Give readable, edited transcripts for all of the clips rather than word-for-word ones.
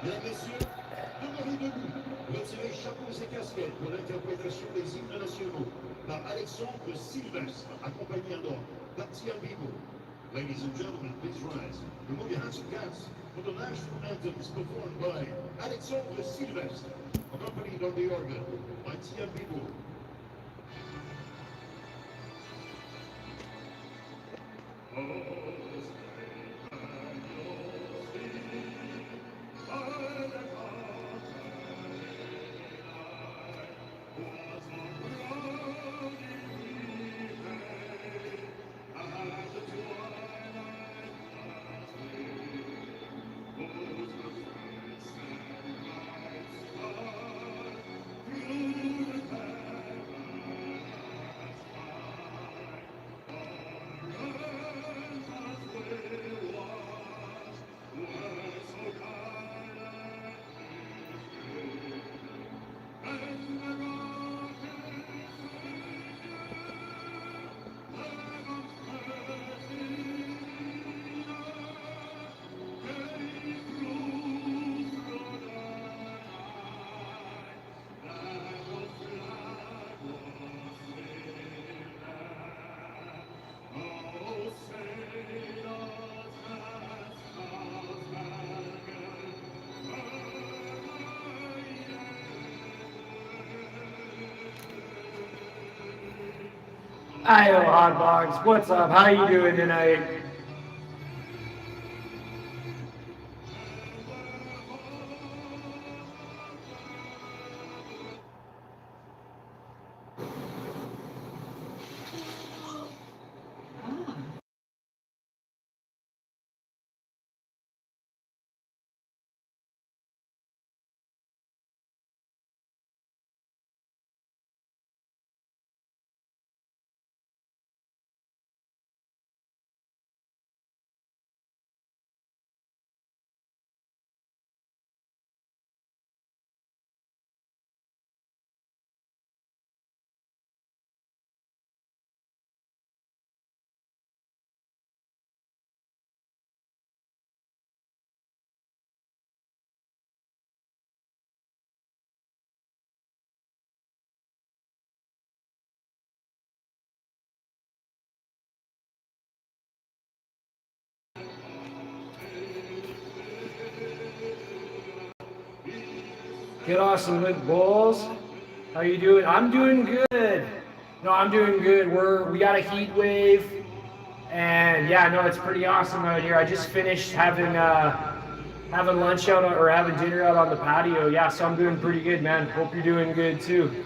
Mesdames, Messieurs, demeurez debout. Retirez chapeaux et casquettes pour l'interprétation des hymnes nationaux par Alexandre Sylvestre, accompagné en ordre d'Artian Bibo. Ladies and gentlemen, please rise. Remove your hats and caps for the national anthems performed by Alexandre Sylvestre, accompanied on the organ by Tian Bibo. Hi, hot dogs. What's up? How you doing tonight? Get awesome with Bulls. How you doing? I'm doing good. No, I'm doing good. We got a heat wave, and yeah, no, it's pretty awesome out here. I just finished having lunch out or having dinner out on the patio. Yeah, so I'm doing pretty good, man. Hope you're doing good too.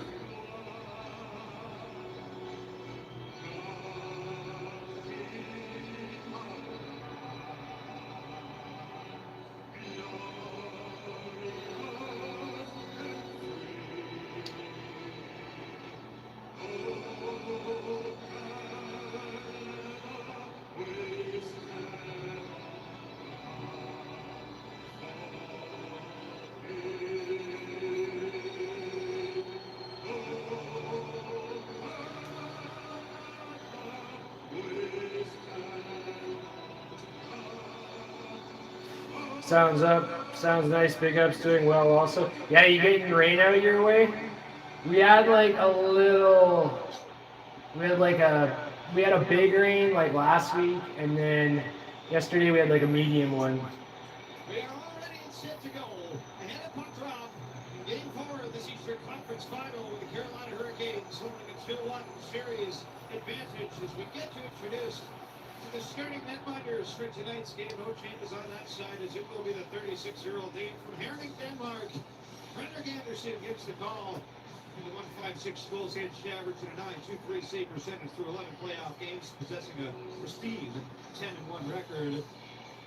Sounds up. Sounds nice. Big Up's doing well also. Yeah, you getting rain out your way? We had like a little. We had like a. We had a big rain like last week, and then yesterday we had like a medium one. We are already set to go. Ahead of puck drop. Game 4 of this Eastern Conference Final with the Carolina Hurricanes holding a 2-1 series advantage as we get to introduce the starting netminders for tonight's game. No changes on that side as it will be the 36-year-old Dane from Herning, Denmark. Frederick Anderson gives the call. With a 1.56 goals against average and a 9.23 save percentage through 11 playoff games, possessing a pristine 10-1 record.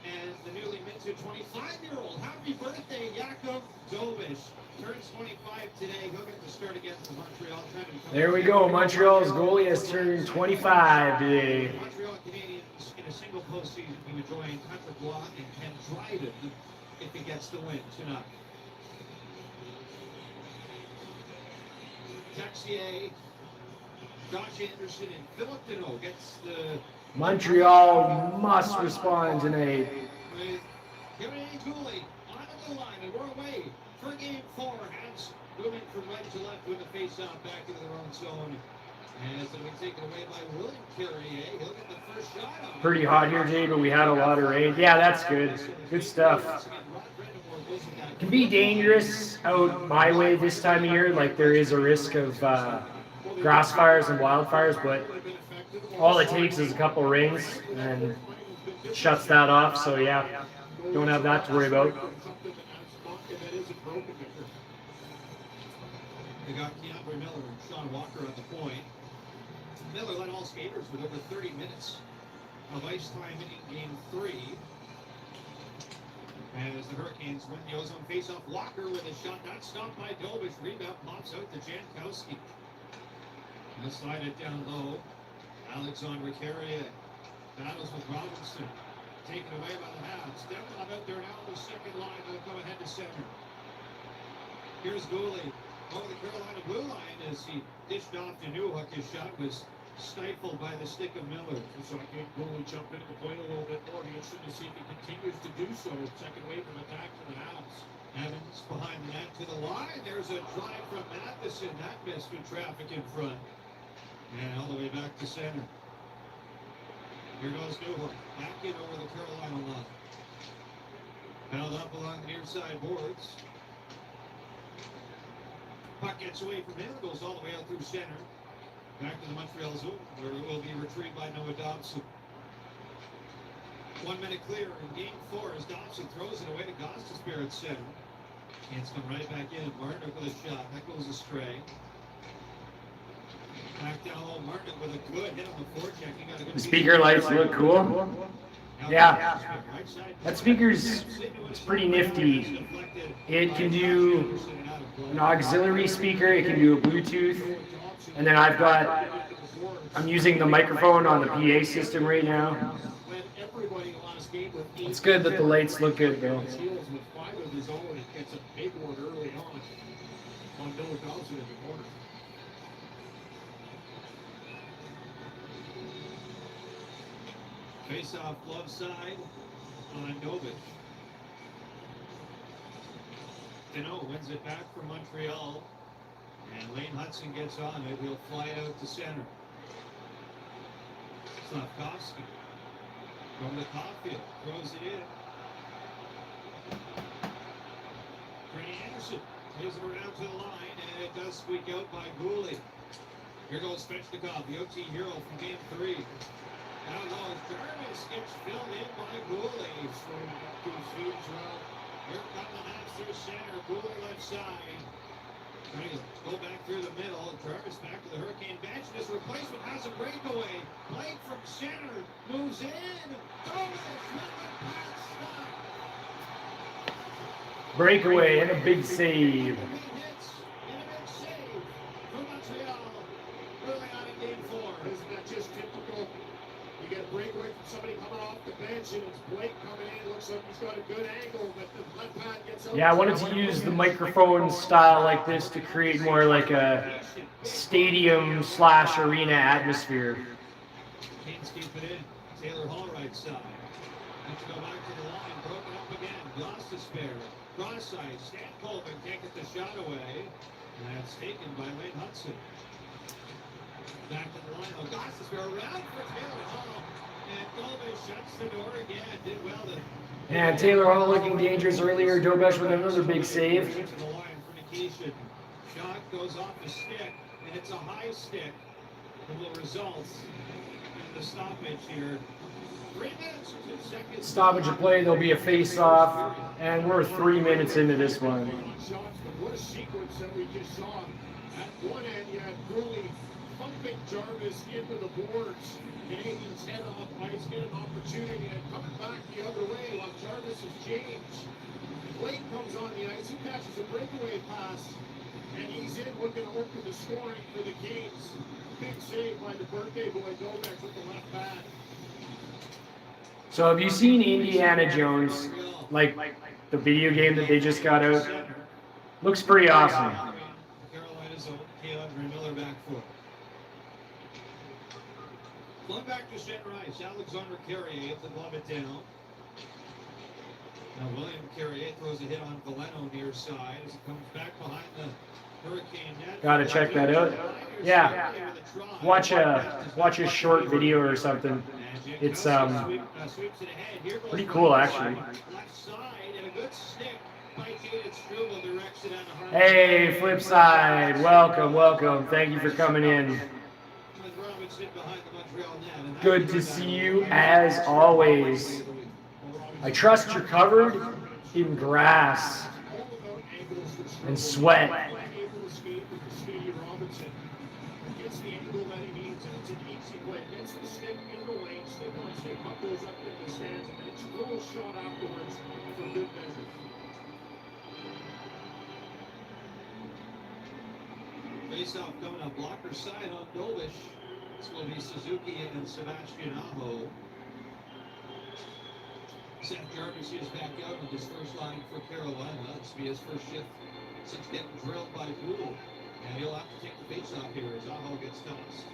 And the newly minted 25-year-old, happy birthday, Jakub Dobish. Turns 25 today. He'll get to start against Montreal. There we go. Montreal's goalie has turned 25 today. Montreal Canadiens in a single postseason will be join Hunter Block and Ken Dryden if he gets the win tonight. Texier, Josh Anderson, and Philip Deneau gets the... Montreal must respond tonight. With Kevin Cooley on the line, and we're game 4. Habs moving from right to left with the face-off back into their own zone. As it'll be taken away by William Carrier. He'll get the first shot on. Pretty hot here, Jay, but we had a lot of rain. Yeah, that's good. Good stuff. It can be dangerous out my way this time of year. Like, there is a risk of grass fires and wildfires, but all it takes is a couple rings and it shuts that off. So, yeah, don't have that to worry about. They got Keandre Miller and Sean Walker at the point. Miller led all skaters with over 30 minutes of ice time in game 3. As the Hurricanes win the ozone face-off, Walker with a shot not stopped by Dobich. Rebound pops out to Jankowski. He'll slide it down low. Alexandre Carrier battles with Robinson. Taken away by the Habs. Demlov out there now on the second line. They'll come ahead to center. Here's Gooley over the Carolina blue line as he dished off to Newhook. His shot was stifled by the stick of Miller. So I think Gooley jumped into the point a little bit more. Be interested to see if he continues to do so. Second wave of attack to the Habs. Evans behind the net to the line. There's a drive from Matheson. That missed with traffic in front. And all the way back to center. Here goes Newhook. Back in over the Carolina line. Held up along the near side boards. Puck gets away from him. Goes all the way out through center. Back to the Montreal zone, where it will be retrieved by Noah Dobson. 1 minute clear in game 4 as Dobson throws it away to Gostisbehere at center. It's come right back in. Martin with a shot. That goes astray. Back down low. Martin with a good hit on the forecheck. He got a good The speaker lights look cool. Yeah, that speaker's it's pretty nifty. It can do an auxiliary speaker. It can do a Bluetooth. And then I'm using the microphone on the PA system right now. It's good that the lights look good, though. Face-off glove side on Novich. Deneau wins it back from Montreal. And Lane Hudson gets on it. He'll fly out to center. Slavkovsky from the Caulfield throws it in. Franny Anderson plays it around to the line, and it does squeak out by Gooley. Here goes Svechnikov, the OT hero from game 3. Now goes Jarvis, gets filled in by Gooley. Here come the Habs through center. Gooley left side. Trying to go back through the middle. Jarvis back to the Hurricane bench. His replacement has a breakaway. Blake from center moves in. Throws it. Breakaway and a big save. Isn't that just typical? You get a breakaway from somebody coming off the bench, and it's Blake coming in. Looks like he's got a good angle, but the left pad gets out. Yeah, I wanted to use the microphone style like this to create more like a stadium/arena atmosphere. Canes keep it in. Taylor Hall right side. Let's go back to the line. Broken up again. Gostisbehere. Cross side. Stan Colvin can't get the shot away. And that's taken by Lane Hudson. Back to the line. Gostisbehere around for Taylor Hall. And Colvin shuts the door again. Did well to... And Taylor Hall looking dangerous earlier. Dobich with another big save. To the line for Nikishin. Shot goes off the stick. And it's a high stick. That will result in the stoppage here. 3 minutes or 2 seconds. Stoppage of play. There'll be a face-off. And we're 3 minutes into this one. What a sequence that we just saw. At one end, you had Gooley pumping Jarvis into the boards. Canadians head off ice, get an opportunity, and coming back the other way while Jarvis has changed. Blake comes on the ice, he catches a breakaway pass, and he's in looking to open the scoring for the Canes. Big save by the birthday boy Dobich with the left pad. So have you seen Indiana Jones, like the video game that they just got out? Looks pretty awesome. Carolina's own Keandre Miller back for. Glove back to center ice. Alexandre Carrier to glove it down. Now William Carrier throws a hit on Valeno near side as he comes back behind the Hurricane net. Gotta check that out. Yeah. Watch a short video or something. It's pretty cool actually. Hey, Flipside, welcome. Thank you for coming in. Good to see you as always. I trust you're covered in grass and sweat. Gets the angle that he needs, and it's an easy play. Gets the stick in the lane, stick on stick, puck goes up in the stands, and it's a little shot afterwards for good measure. Face-off coming up, blocker side on Dovish. This will be Suzuki and Sebastian Aho. Seth Jarvis is back out with his first line for Carolina. This will be his first shift since getting drilled by Poole. And he'll have to take the face-off here as Aho gets tossed.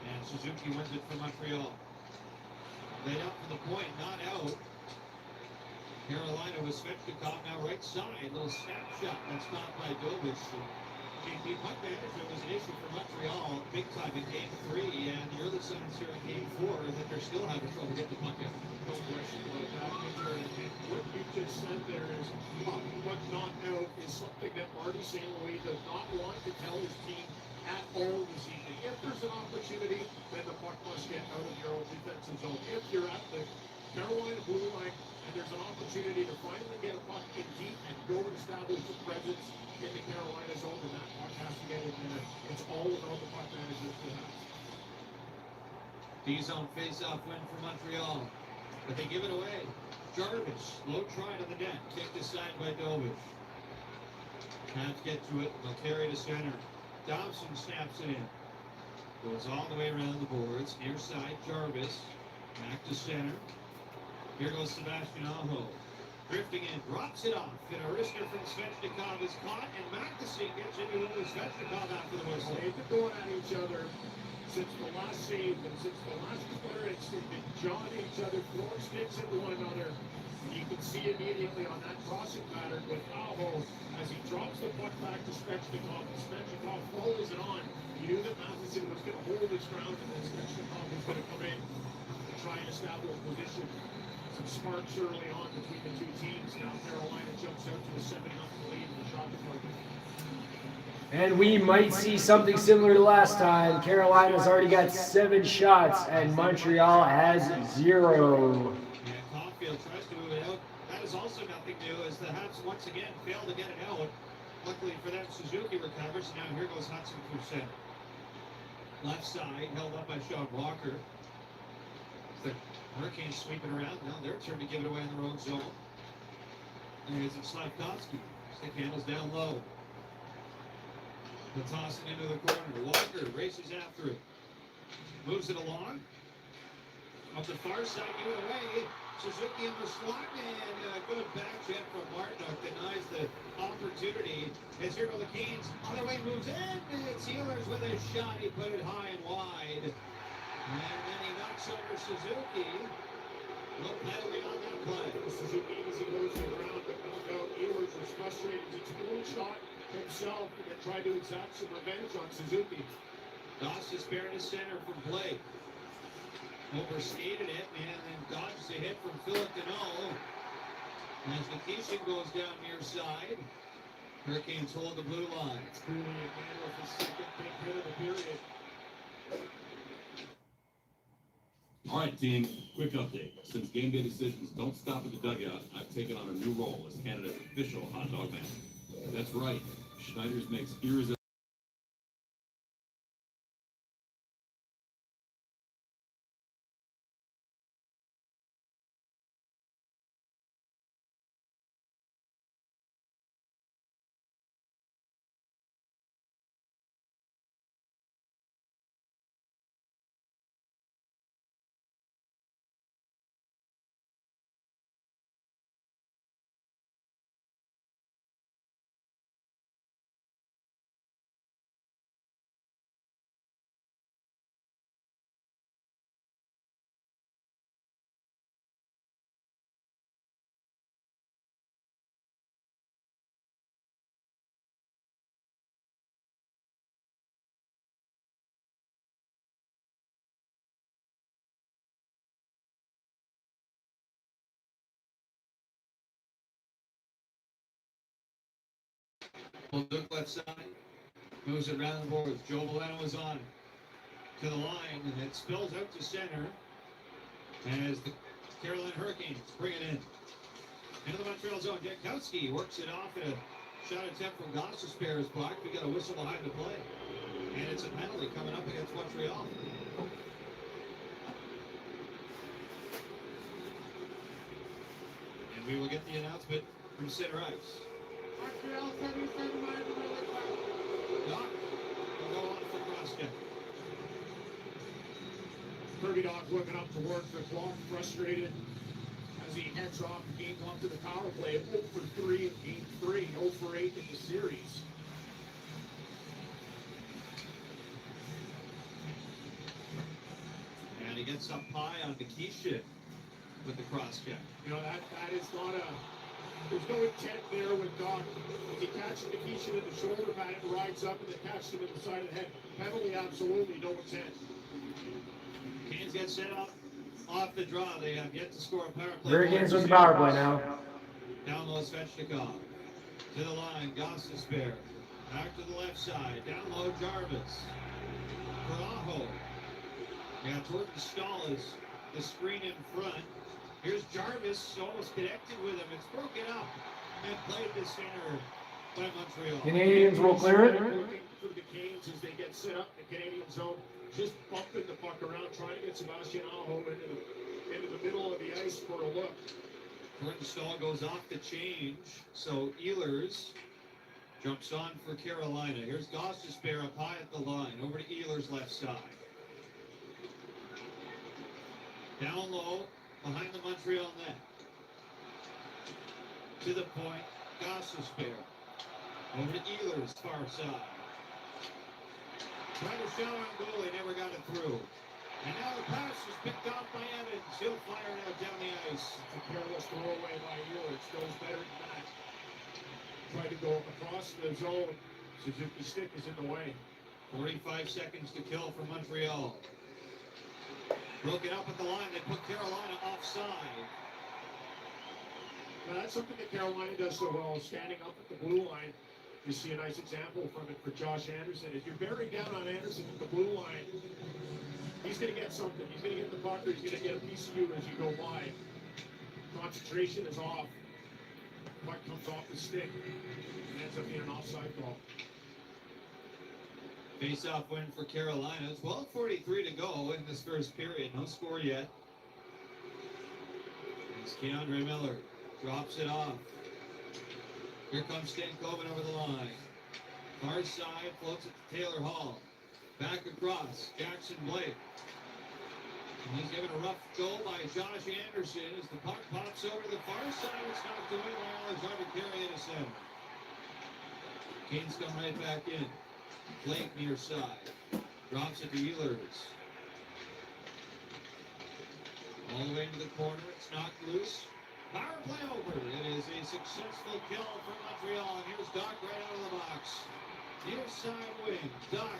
And Suzuki wins it for Montreal. Laid up for the point, not out. Carolina with Svechnikov now right side. Little snapshot that's not by Dovish. The puck management was an issue for Montreal big time in Game 3, and the early signs here in Game 4 that they're still having trouble getting the puck out. No question about that, Victor. And what you just said there is puck not out is something that Marty St. Louis does not want to tell his team at all this evening. If there's an opportunity, then the puck must get out of your own defensive zone. If you're at the Carolina blue line and there's an opportunity to finally get a puck in deep and go and establish a presence in the Carolina zone, and that puck has to get in there. It's all about the puck management for that. D-zone face-off win for Montreal, but they give it away. Jarvis, low try to the net, kicked aside by Dovish. Can't get to it, they'll carry to center. Dobson snaps it in. Goes all the way around the boards, near side Jarvis, back to center. Here goes Sebastian Aho. Drifting in, drops it off, and a wrister from Svechnikov is caught, and Magnuson gets into it with Svechnikov after the whistle. They've been going at each other since the last save, and since the last clearance, they've been jawing each other, throwing sticks into one another. You can see immediately on that crossing pattern with Aho as he drops the puck back to Svechnikov, and Svechnikov follows it on. You knew that Magnuson was going to hold his ground, and then Svechnikov was going to come in and try and establish position. Some sparks early on between the two teams. Now Carolina jumps out to a 7-0 lead in the shot department. And we might see something similar to last time. Carolina's already got 7 shots, and Montreal has 0. Yeah, Caulfield tries to move it out. That is also nothing new as the Habs once again fail to get it out. Luckily for them, Suzuki recovers. Now here goes Hudson through center. Left side, held up by Sean Walker. The Hurricanes sweeping around. Now their turn to give it away in their own zone. There's Slavkovsky. Stick handles down low. They'll toss it into the corner. Walker races after it. Moves it along. Up the far side, give it away. Suzuki in the slot, and a good back check from Martinook denies the opportunity. As here go the Canes. Other way moves in. It's Healers with a shot. He put it high and wide. And then he knocks over Suzuki. No penalty on that play. Suzuki easy goes to the ground, but no, Ehlers was frustrated. He took a little shot himself and tried to exact some revenge on Suzuki. Doss is fair to center from Blake. Overskated it and then dodges a hit from Philip Deneau. As Nikishin goes down near side. Hurricanes hold the blue line. It's Cooley again with his second big hit of the period. All right, team, quick update. Since game day decisions don't stop at the dugout, I've taken on a new role as Canada's official hot dog man. That's right, Schneider's makes irresistible Look left side. Moves it around the boards. Joe Valeno is on to the line, and it spills out to center as the Carolina Hurricanes bring it in. Into the Montreal zone. Jankowski works it off at a shot attempt from Gostisbehere is blocked. We got a whistle behind the play. And it's a penalty coming up against Montreal. And we will get the announcement from center ice. Montreal 77 miles an hour. Doc will go on for cross-check. Kirby Doc looking up towards the clock, frustrated as he heads off the game off to the power play. 0 for 3 in game 3, 0 for 8 in the series. And he gets up high on Nikishin with the cross-check. You know, that is not a... There's no intent there with Doc. If he catches Nikishin in the shoulder pad, it rides up and then catches him in the side of the head. Penalty, absolutely, no intent. Canes get set up off the draw. They have yet to score a power play. Hurricanes with the power play now. Down low, Svechnikov. To the line, Gostisbehere. Back to the left side. Down low, Jarvis. For Aho. Yeah, toward the stall is the screen in front. Here's Jarvis, almost connected with him. It's broken up and played to center by Montreal. Canadians will clear it. Looking for the Canes as they get set up in the Canadian zone. Just bumping the puck around, trying to get Sebastian Aho into the middle of the ice for a look. Stall goes off the change, so Ehlers jumps on for Carolina. Here's Gostisbehere up high at the line, over to Ehlers' left side. Down low, behind the Montreal net. To the point, Gostisbehere. Over to Ehlers' far side. Tried to shot on goal, he never got it through. And now the pass is picked off by Evans. He'll fire it out down the ice. It's a careless throwaway by Ehlers. Goes better than that. Tried to go across the zone. Suzuki's stick is in the way. 45 seconds to kill for Montreal. Broke it up at the line. They put Carolina offside. Now that's something that Carolina does so well, standing up at the blue line. You see a nice example from it for Josh Anderson. If you're bearing down on Anderson at the blue line, he's going to get something. He's going to get the puck, or he's going to get a piece of you as you go by. Concentration is off. Puck comes off the stick and ends up being an offside call. Face-off win for Carolina. 12:43 to go in this first period. No score yet. As Keandre Miller drops it off. Here comes Stankoven over the line. Far side, floats it to Taylor Hall. Back across, Jackson Blake. And he's given a rough go by Josh Anderson as the puck pops over to the far side. It's knocked away by Alexander Carey into center. Canes come right back in. Blake near side. Drops it to Ehlers. All the way into the corner. It's knocked loose. Power play over. It is a successful kill for Montreal. And here's Doc right out of the box. Near side wing. Doc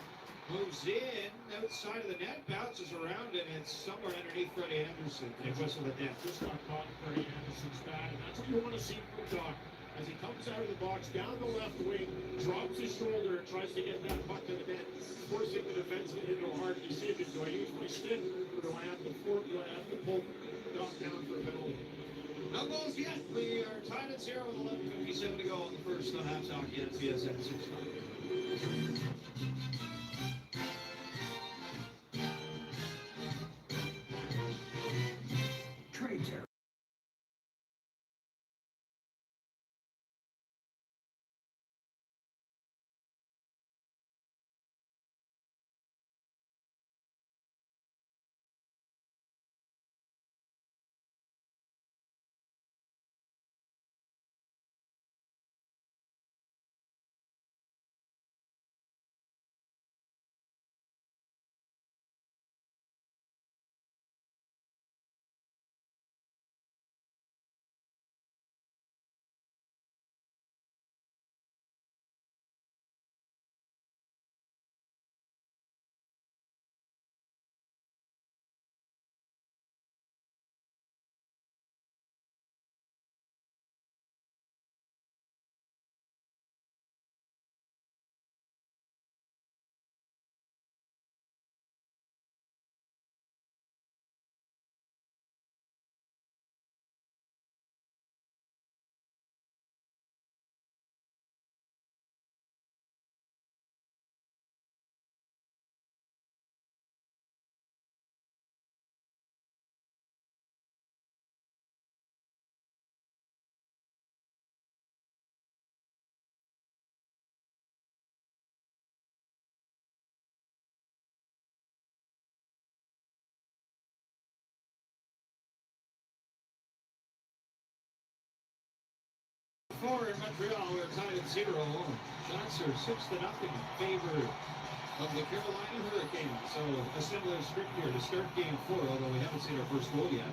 moves in. Outside of the net. Bounces around. And it's somewhere underneath Freddie Anderson. They whistle the net. Just got caught in Freddie Anderson's bad. And that's what you want to see from Doc. As he comes out of the box, down the left wing, drops his shoulder and tries to get that puck to the net, forcing the defenseman into a hard decision. Do I use my stick or do I have to pull Doc down for a penalty? No goals yet. We are tied at 0 with 11:57 to go in the first on Habs Hockey at CSN 6. in Montreal. We're tied at 0. Shots are 6-0 in favor of the Carolina Hurricanes. So a similar script here to start game 4, although we haven't seen our first goal yet.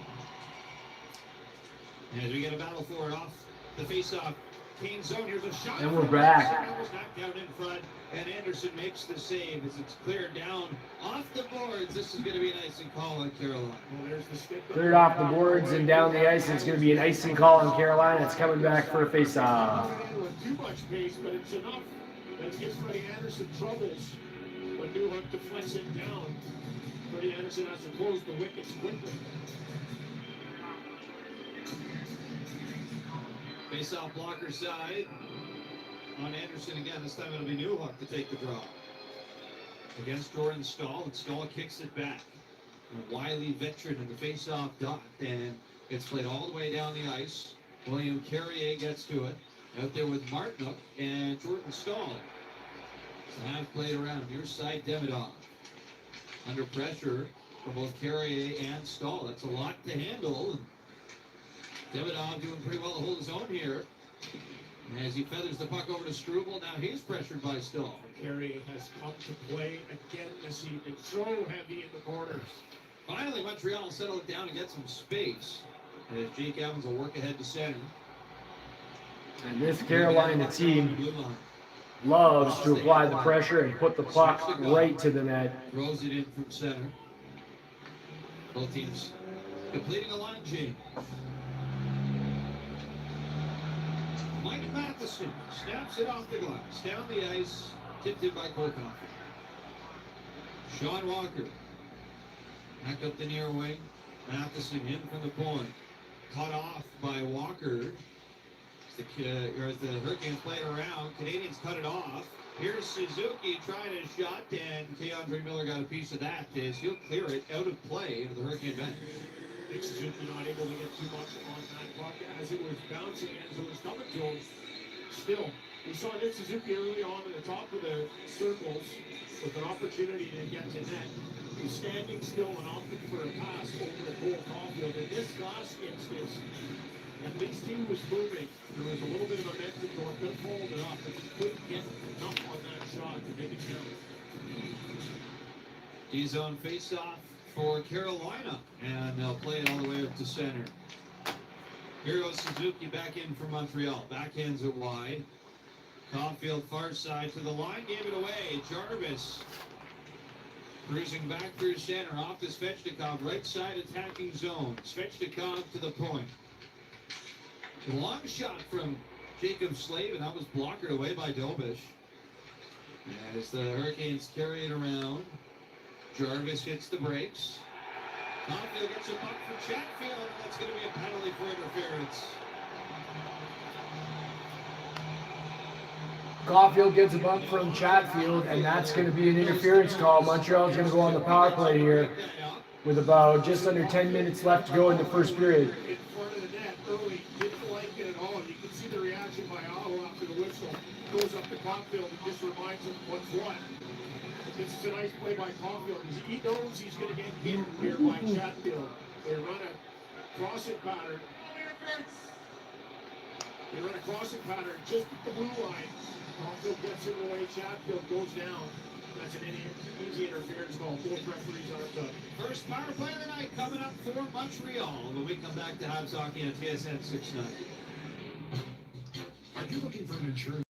As we get a battle for it off the face-off. Kane zone, here's a shot. And we're back. That was knocked down in front, and Anderson makes the save as it's cleared down off the boards. This is going to be an icing call on Carolina. Well, there's the stick. Cleared off the boards and down the ice. It's going to be an icing call on Carolina. It's coming back for a face-off. With too much pace, but it's enough that it gives Freddie Anderson troubles. But Newhook deflects it down. Freddie Anderson has to close the wickets quickly. Face-off blocker side on Anderson again. This time it'll be Newhook to take the draw. Against Jordan Stahl, and Stahl kicks it back. A wily veteran in the face-off dot, and it's played all the way down the ice. William Carrier gets to it. Out there with Martinook and Jordan Stahl. So half played around. Near side Demidov. Under pressure from both Carrier and Stahl. That's a lot to handle. Demidov doing pretty well to hold his own here. And as he feathers the puck over to Struble, now he's pressured by Stahl. Carey has come to play again this evening. So heavy in the corners. Finally, Montreal settle it down and get some space. As Jake Evans will work ahead to center. And this Carolina team loves to apply the pressure and put the puck right to the net. Throws it in from center. Both teams completing a line change. Mike Matheson snaps it off the glass. Down the ice, tipped in by Cole Caulfield. Sean Walker. Back up the near wing. Matheson in from the point. Cut off by Walker. As the Hurricanes play it around, Canadians cut it off. Here's Suzuki trying a shot, and Keandre Miller got a piece of that as he'll clear it out of play into the Hurricane bench. Nick Suzuki not able to get too much on that puck as it was bouncing, as it was coming to him. Still, we saw Nick Suzuki early on in the top of the circles with an opportunity to get to net. He's standing still and opting for a pass over to Cole Caulfield. In this last instance, at least he was moving. There was a little bit of momentum going, could have followed it up, but he couldn't get enough on that shot to make it count. D-zone face-off for Carolina, and they'll play it all the way up to center. Here goes Suzuki back in for Montreal. Backhands it wide. Caulfield far side to the line, gave it away. Jarvis cruising back through center, off to Svechnikov, right side attacking zone. Svechnikov to the point. A long shot from Jacob Slave, and that was blocked away by Dobish. As the Hurricanes carry it around, Jarvis hits the brakes. Caulfield gets a buck for Chatfield, and that's going to be a penalty for interference. Caulfield gets a bump from Chatfield, and that's going to be an interference call. Montreal's going to go on the power play here with about just under 10 minutes left to go in the first period. In front of the net early, didn't like it at all. You can see the reaction by Aho after the whistle. Goes up to Caulfield and just reminds him what's what. This is a nice play by Caulfield. He knows he's going to get hit here by Chatfield. They run a crossing pattern. They run a crossing pattern just at the blue line. Caulfield gets in the way. Chatfield goes down. That's an easy interference call. Both referees aren't done. First power play of the night coming up for Montreal when we come back to Habs Hockey on TSN 690. Are you looking for an insurance?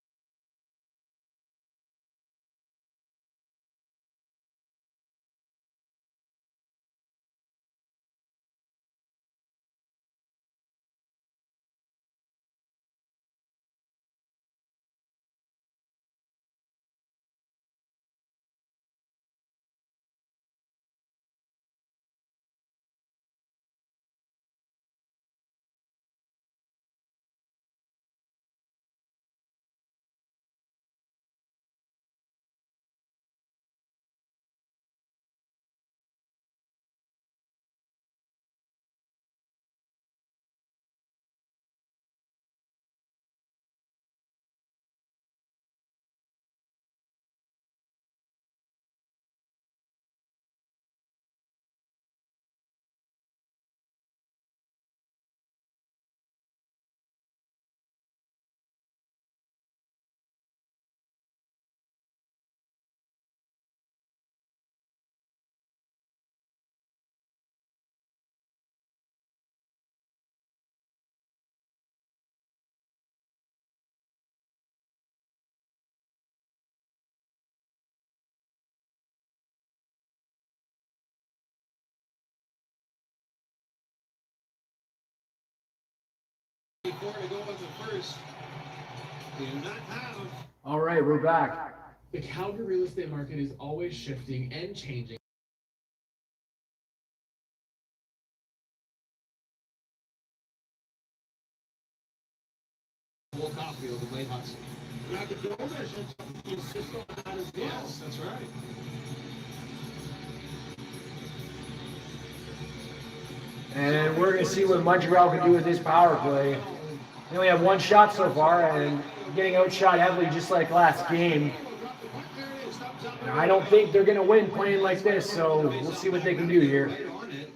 2:24 to go in the first. We do not have. All right, we're back. The Calgary real estate market is always shifting and changing. Full Caulfield and Lane Hudson. Now the Dover should insist on that as well. Yes, that's right. And we're going to see what Montreal can do with this power play. They only have one shot so far, and getting outshot heavily just like last game. And I don't think they're going to win playing like this, so we'll see what they can do here. Right on it.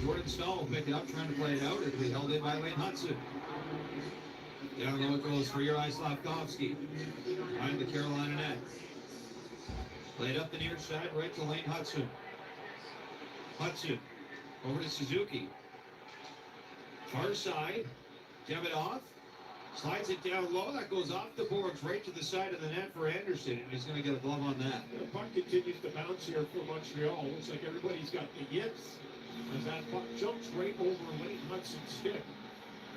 Jordan Stahl will pick it up, trying to play it out. It'll be held in by Lane Hudson. Down low it goes for Uri Slavkovsky. Behind the Carolina net. Played up the near side, right to Lane Hudson. Hudson over to Suzuki. Far side. Davidoff slides it down low. That goes off the boards right to the side of the net for Anderson, and he's going to get a glove on that. The puck continues to bounce here for Montreal. Looks like everybody's got the yips as that puck jumps right over Lane Hudson's stick.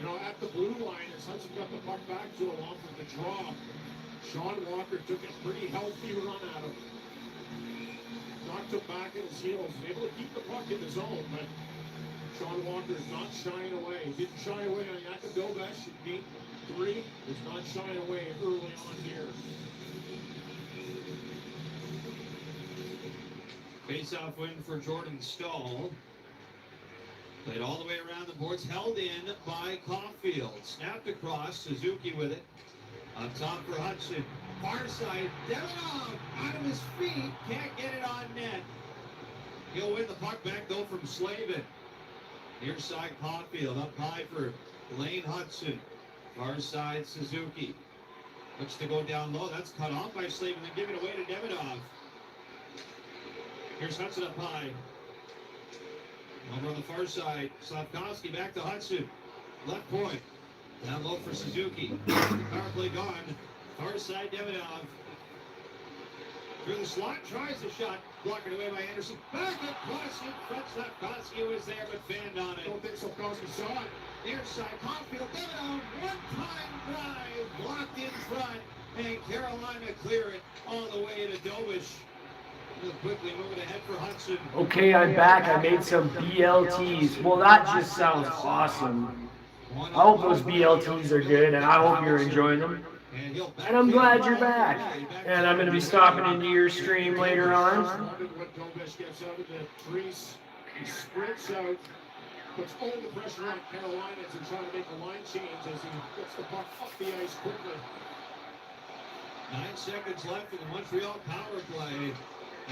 You know, at the blue line, as Hudson got the puck back to him off of the draw, Sean Walker took a pretty healthy run at him. Knocked him back in his heels. Able to keep the puck in the zone, but Sean Walker's not shying away. Didn't shy away on Yakubovic in game 3. Is not shying away early on here. Face-off win for Jordan Stahl. Played all the way around the boards, held in by Caulfield. Snapped across, Suzuki with it. Up top for Hudson. Far side, Davidoff out of his feet, can't get it on net. He'll win the puck back though from Slavin. Near side Caulfield, up high for Lane Hudson. Far side Suzuki. Looks to go down low, that's cut off by Slavin, then give it away to Davidoff. Here's Hudson up high. Over on the far side, Slavkovsky back to Hudson. Left point. Down low for Suzuki. Power play gone. Far side, Davidoff. Through the slot, tries the shot. Blocked away by Anderson. Back across in front. Slavkovsky was there, but fanned on I it. don't think Slavkovsky saw it. Near side, Caulfield. Davidoff, one-time drive. Blocked in front. And Carolina clear it all the way to Dovish. Quickly moving ahead for Hudson. Okay, I'm back. I made some BLTs. Well, that just sounds awesome. I hope those BLTs are good, and I hope you're enjoying them. And I'm glad you're back. And I'm going to be stopping into your stream later on. What Dovish gets out of the crease, he sprints out, puts all the pressure on Carolina to try to make a line change as he gets the puck up the ice quickly. 9 seconds left in the Montreal power play.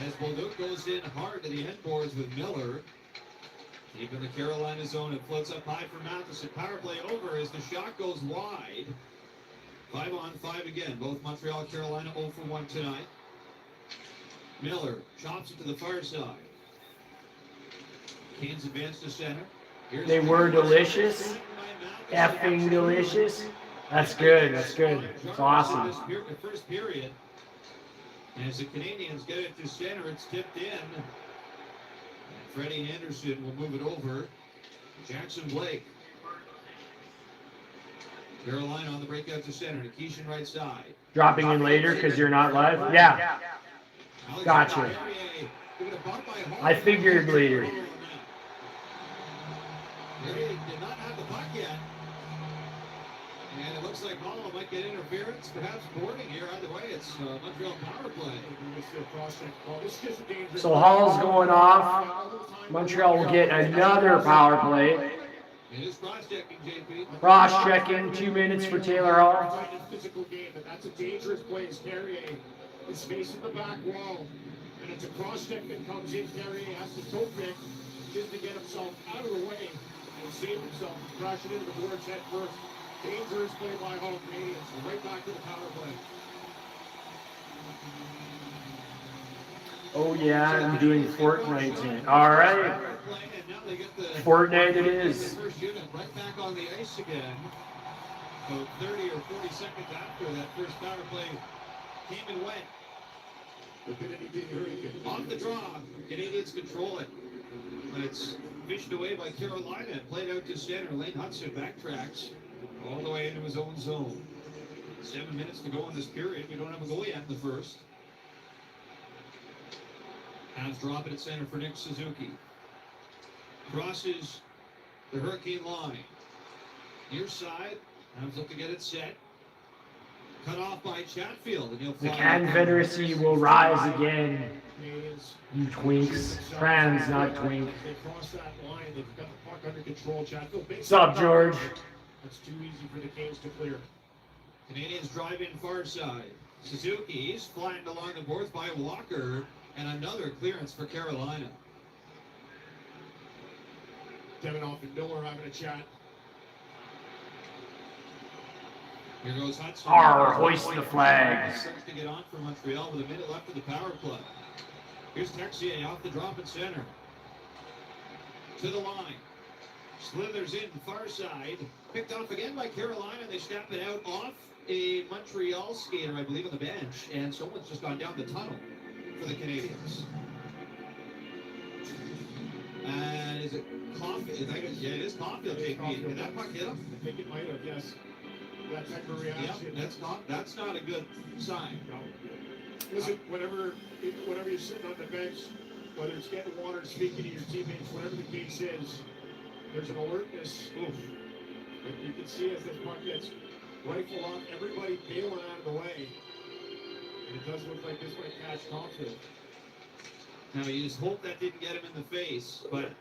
As Bolduc goes in hard to the end boards with Miller. Deep in the Carolina zone, it floats up high for Matheson. Power play over as the shot goes wide. 5-on-5 again. Both Montreal, Carolina 0 for 1 tonight. Miller chops it to the far side. Canes advance to center. Here's They were delicious. Effing delicious. That's good. That's good. It's awesome. The first period. As the Canadians get it to center, it's tipped in. And Freddie Anderson will move it over. Jackson Blake. Carolina on the breakout to center. Nikishin right side. Dropping in later because you're not live? Yeah. Gotcha. I figured later. Did not have the puck yet. And it looks like Hall might get interference, perhaps boarding here. Either way, it's Montreal power play. So Hall's going off. Montreal will get another power play. It is cross-checking, JP. Cross-checking, 2 minutes for Taylor Hall. Physical game, but that's a dangerous play as Carrier is facing the back wall. And it's a cross-check that comes in. Carrier has to toe pick just to get himself out of the way and save himself from crashing into the boards head first. Dangerous play by Hall Canadians. Right back to the power play. Oh yeah, I'm doing Fortnite. All right. Fortnite it is. First unit right back on the ice again. So 30 or 40 seconds after that first power play came and went. Off the draw, Canadians control it. But it's Fished away by Carolina. Played out to center. Lane Hudson backtracks all the way into his own zone. 7 minutes to go in this period. We don't have a goal yet in the first. Habs drop it at center for Nick Suzuki. Crosses the Hurricane line. Near side. Habs look to get it set. Cut off by Chatfield. And he'll The fly Confederacy will rise again. Canadians. You twinks. Trans, not twink. They cross that line. They've got the puck under control. Chatfield. What's up, George? That's too easy for the Canes to clear. Canadians drive in far side. Suzuki is flattened along the boards by Walker. And another clearance for Carolina. Deminoff and Miller having a chat. Here goes Hudson. Arr, hoist the flags. Starts to get on for Montreal with a minute left of the power play. Here's Texier off the drop at center. To the line. Slithers in far side. Picked off again by Carolina. They snap it out off a Montreal skater, I believe, on the bench. And someone's just gone down the tunnel for the Canadians. And is it Caulfield? Yeah, it is Caulfield. Did that puck hit him? I think it might have, yes. That type of reaction. Yep, that's not a good sign. No. Listen, whenever you're sitting on the bench, whether it's getting water and speaking to your teammates, whatever the case is, there's an alertness. Oof. You can see as this puck gets rifled off, everybody bailing out of the way. And it does look like this might catch Caulfield. Now, you just hope that didn't get him in the face, but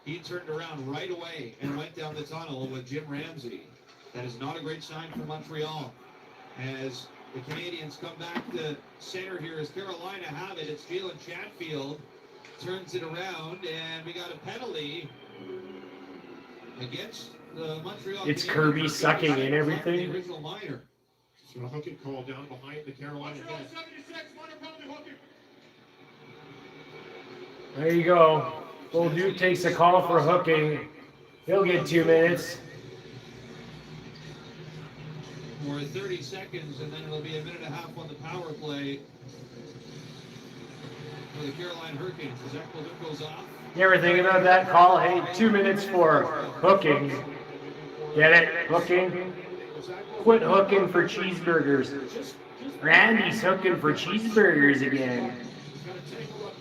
he turned around right away and went down the tunnel with Jim Ramsey. That is not a great sign for Montreal. As the Canadians come back to center here, as Carolina have it, it's Jalen Chatfield. Turns it around, and we got a penalty against the Montreal It's Canadiens. Kirby sucking in everything. The original minor. So a hooking call down behind the Carolina bench. There you go. Old Duke takes a call for hooking. He'll get 2 minutes. For 30 seconds, and then it'll be a minute and a half on the power play for the Carolina Hurricanes. As Ekblad goes off. You ever think about that call? Hey, 2 minutes for hooking. Get it? Hooking? Quit hooking for cheeseburgers. Randy's hooking for cheeseburgers again.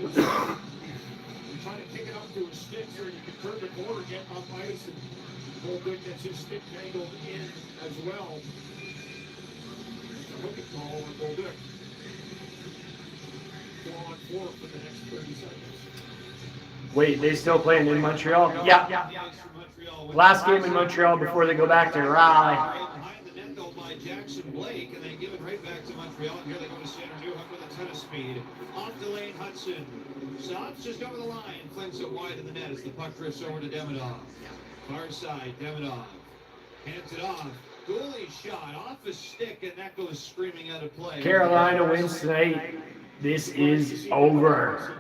You're trying to kick it up to his stick so you can turn the corner, get up ice, and Bolduc gets his stick tangled in as well. A hooking call on Bolduc. 4-on-4 for the next 30 seconds. Wait, they still playing in Montreal? Yeah. Last game in Montreal before they go back to Raleigh. Behind the net though by Jackson Blake, and they give it right back to Montreal. And here they go to center. Newhook with a ton of speed. Off to Lane Hudson. Stops just over the line. Flings it wide in the net as the puck drifts over to Demidov. Far side, Demidov. Hands it off. Goalie shot off his stick, and that goes screaming out of play. Carolina wins tonight. This is over.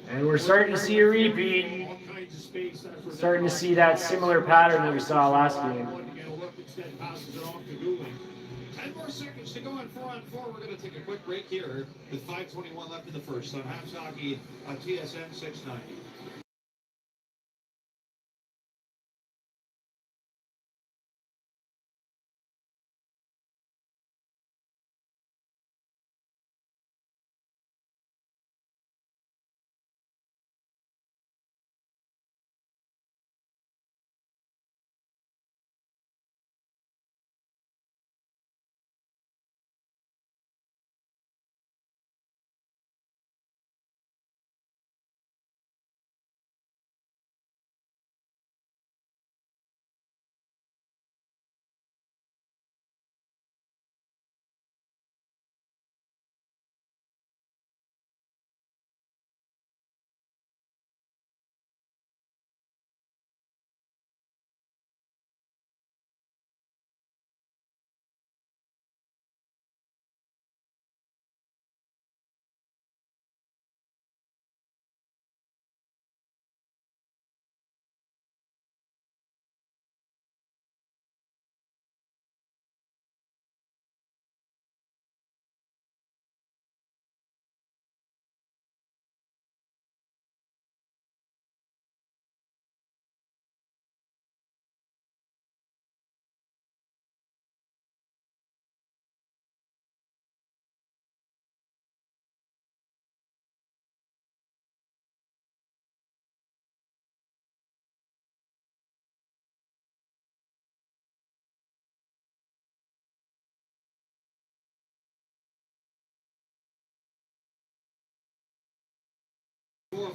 And we're starting to see a repeat. Starting to see that similar pattern that we saw last game. 10 more seconds to go on 4-on-4. We're going to take a quick break here with 5:21 left in the first on Habs Hockey on TSN 690.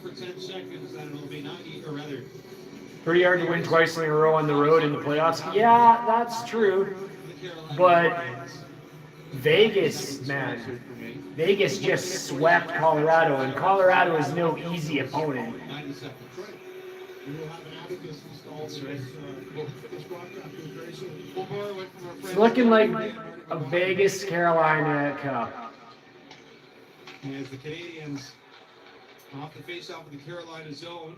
for 10 seconds, then it'll be 90, or rather, Pretty hard to win twice in a row on the road in the playoffs. Yeah, that's true. the Carolina But Hurricanes. Vegas, man. Vegas just swept Colorado, and Colorado is no easy opponent. 90 seconds. That's right. We will have an abacus installed. That's right. We'll finish broadcasting very soon. We'll borrow it from our friends. It's looking like a Vegas Carolina Cup. As the Canadians off the face-off of the Carolina zone,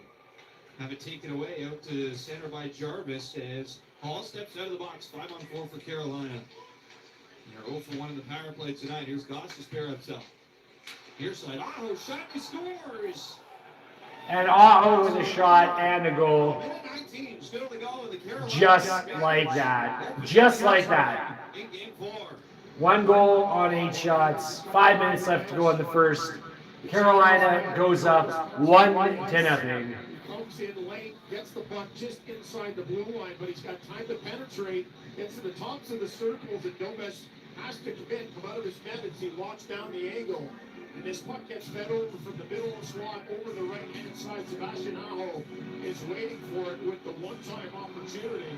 have it taken away out to center by Jarvis as Hall steps out of the box. 5-on-4 for Carolina. They're 0 for 1 in the power play tonight. Here's Goss to spare himself. Near side, Aho shot and scores. And Aho with a shot and a goal. Minute 19, still to go in the Carolina. Just like that. Just like that. In game 4. 1 goal on 8 shots. 5 minutes left to go in the first. Carolina goes up 1-0. Comes in late, gets the puck just inside the blue line, but he's got time to penetrate, gets to the tops of the circles, and Gomez has to commit, come out of his net as he walks down the angle. And this puck gets fed over from the middle of the slot over the right-hand side. Sebastian Aho is waiting for it with the one-time opportunity.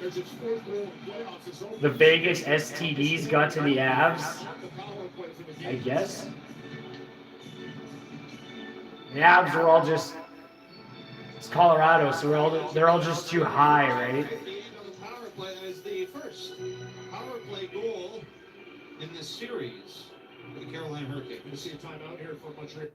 There's his 4th goal in playoffs. It's over. The Vegas STDs got to the Avs, The power play for the I game. guess. The Avs are all just... It's Colorado, so they're all just too high, right? 58 on the power play. That is the first power play goal in this series for the Carolina Hurricanes. Going to see a timeout here for Montreal.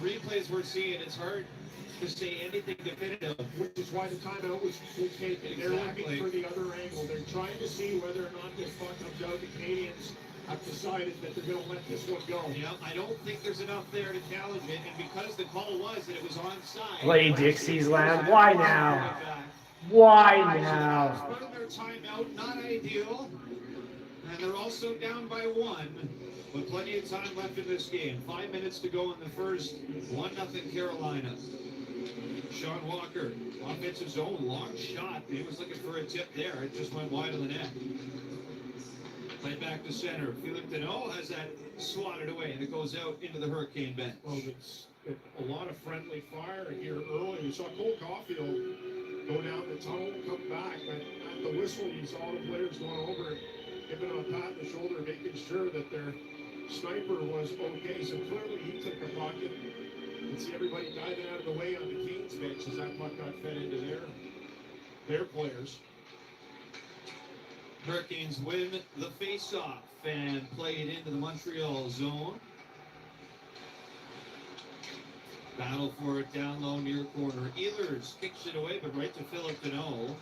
Replays we're seeing, it's hard to say anything definitive. Which is why the timeout was taken. They're Exactly. looking for the other angle. They're trying to see whether or not this puck comes out. The Canadians have decided that they're going to let this one go. Yeah, I don't think there's enough there to challenge it, and because the call was that it was onside. Play Dixie's Land. Why now? Why now? Spurring their timeout, not ideal. And they're also down by 1, with plenty of time left in this game. 5 minutes to go in the first. 1-0 Carolina. Sean Walker, offensive zone, long shot. He was looking for a tip there. It just went wide of the net. Play back to center. Felix Deneau has that swatted away, and it goes out into the Hurricane bench. Well, it's a lot of friendly fire here early. We saw Cole Caulfield go down the tunnel, come back, but at the whistle, you saw the players going over, giving him a pat on the shoulder, making sure that their sniper was okay. So clearly he took the puck, and you can see everybody diving out of the way on the Kings bench as that puck got fed into their players. Hurricanes win the face-off and play it into the Montreal zone. Battle for it down low near corner. Ehlers kicks it away, but right to Philip Deneau.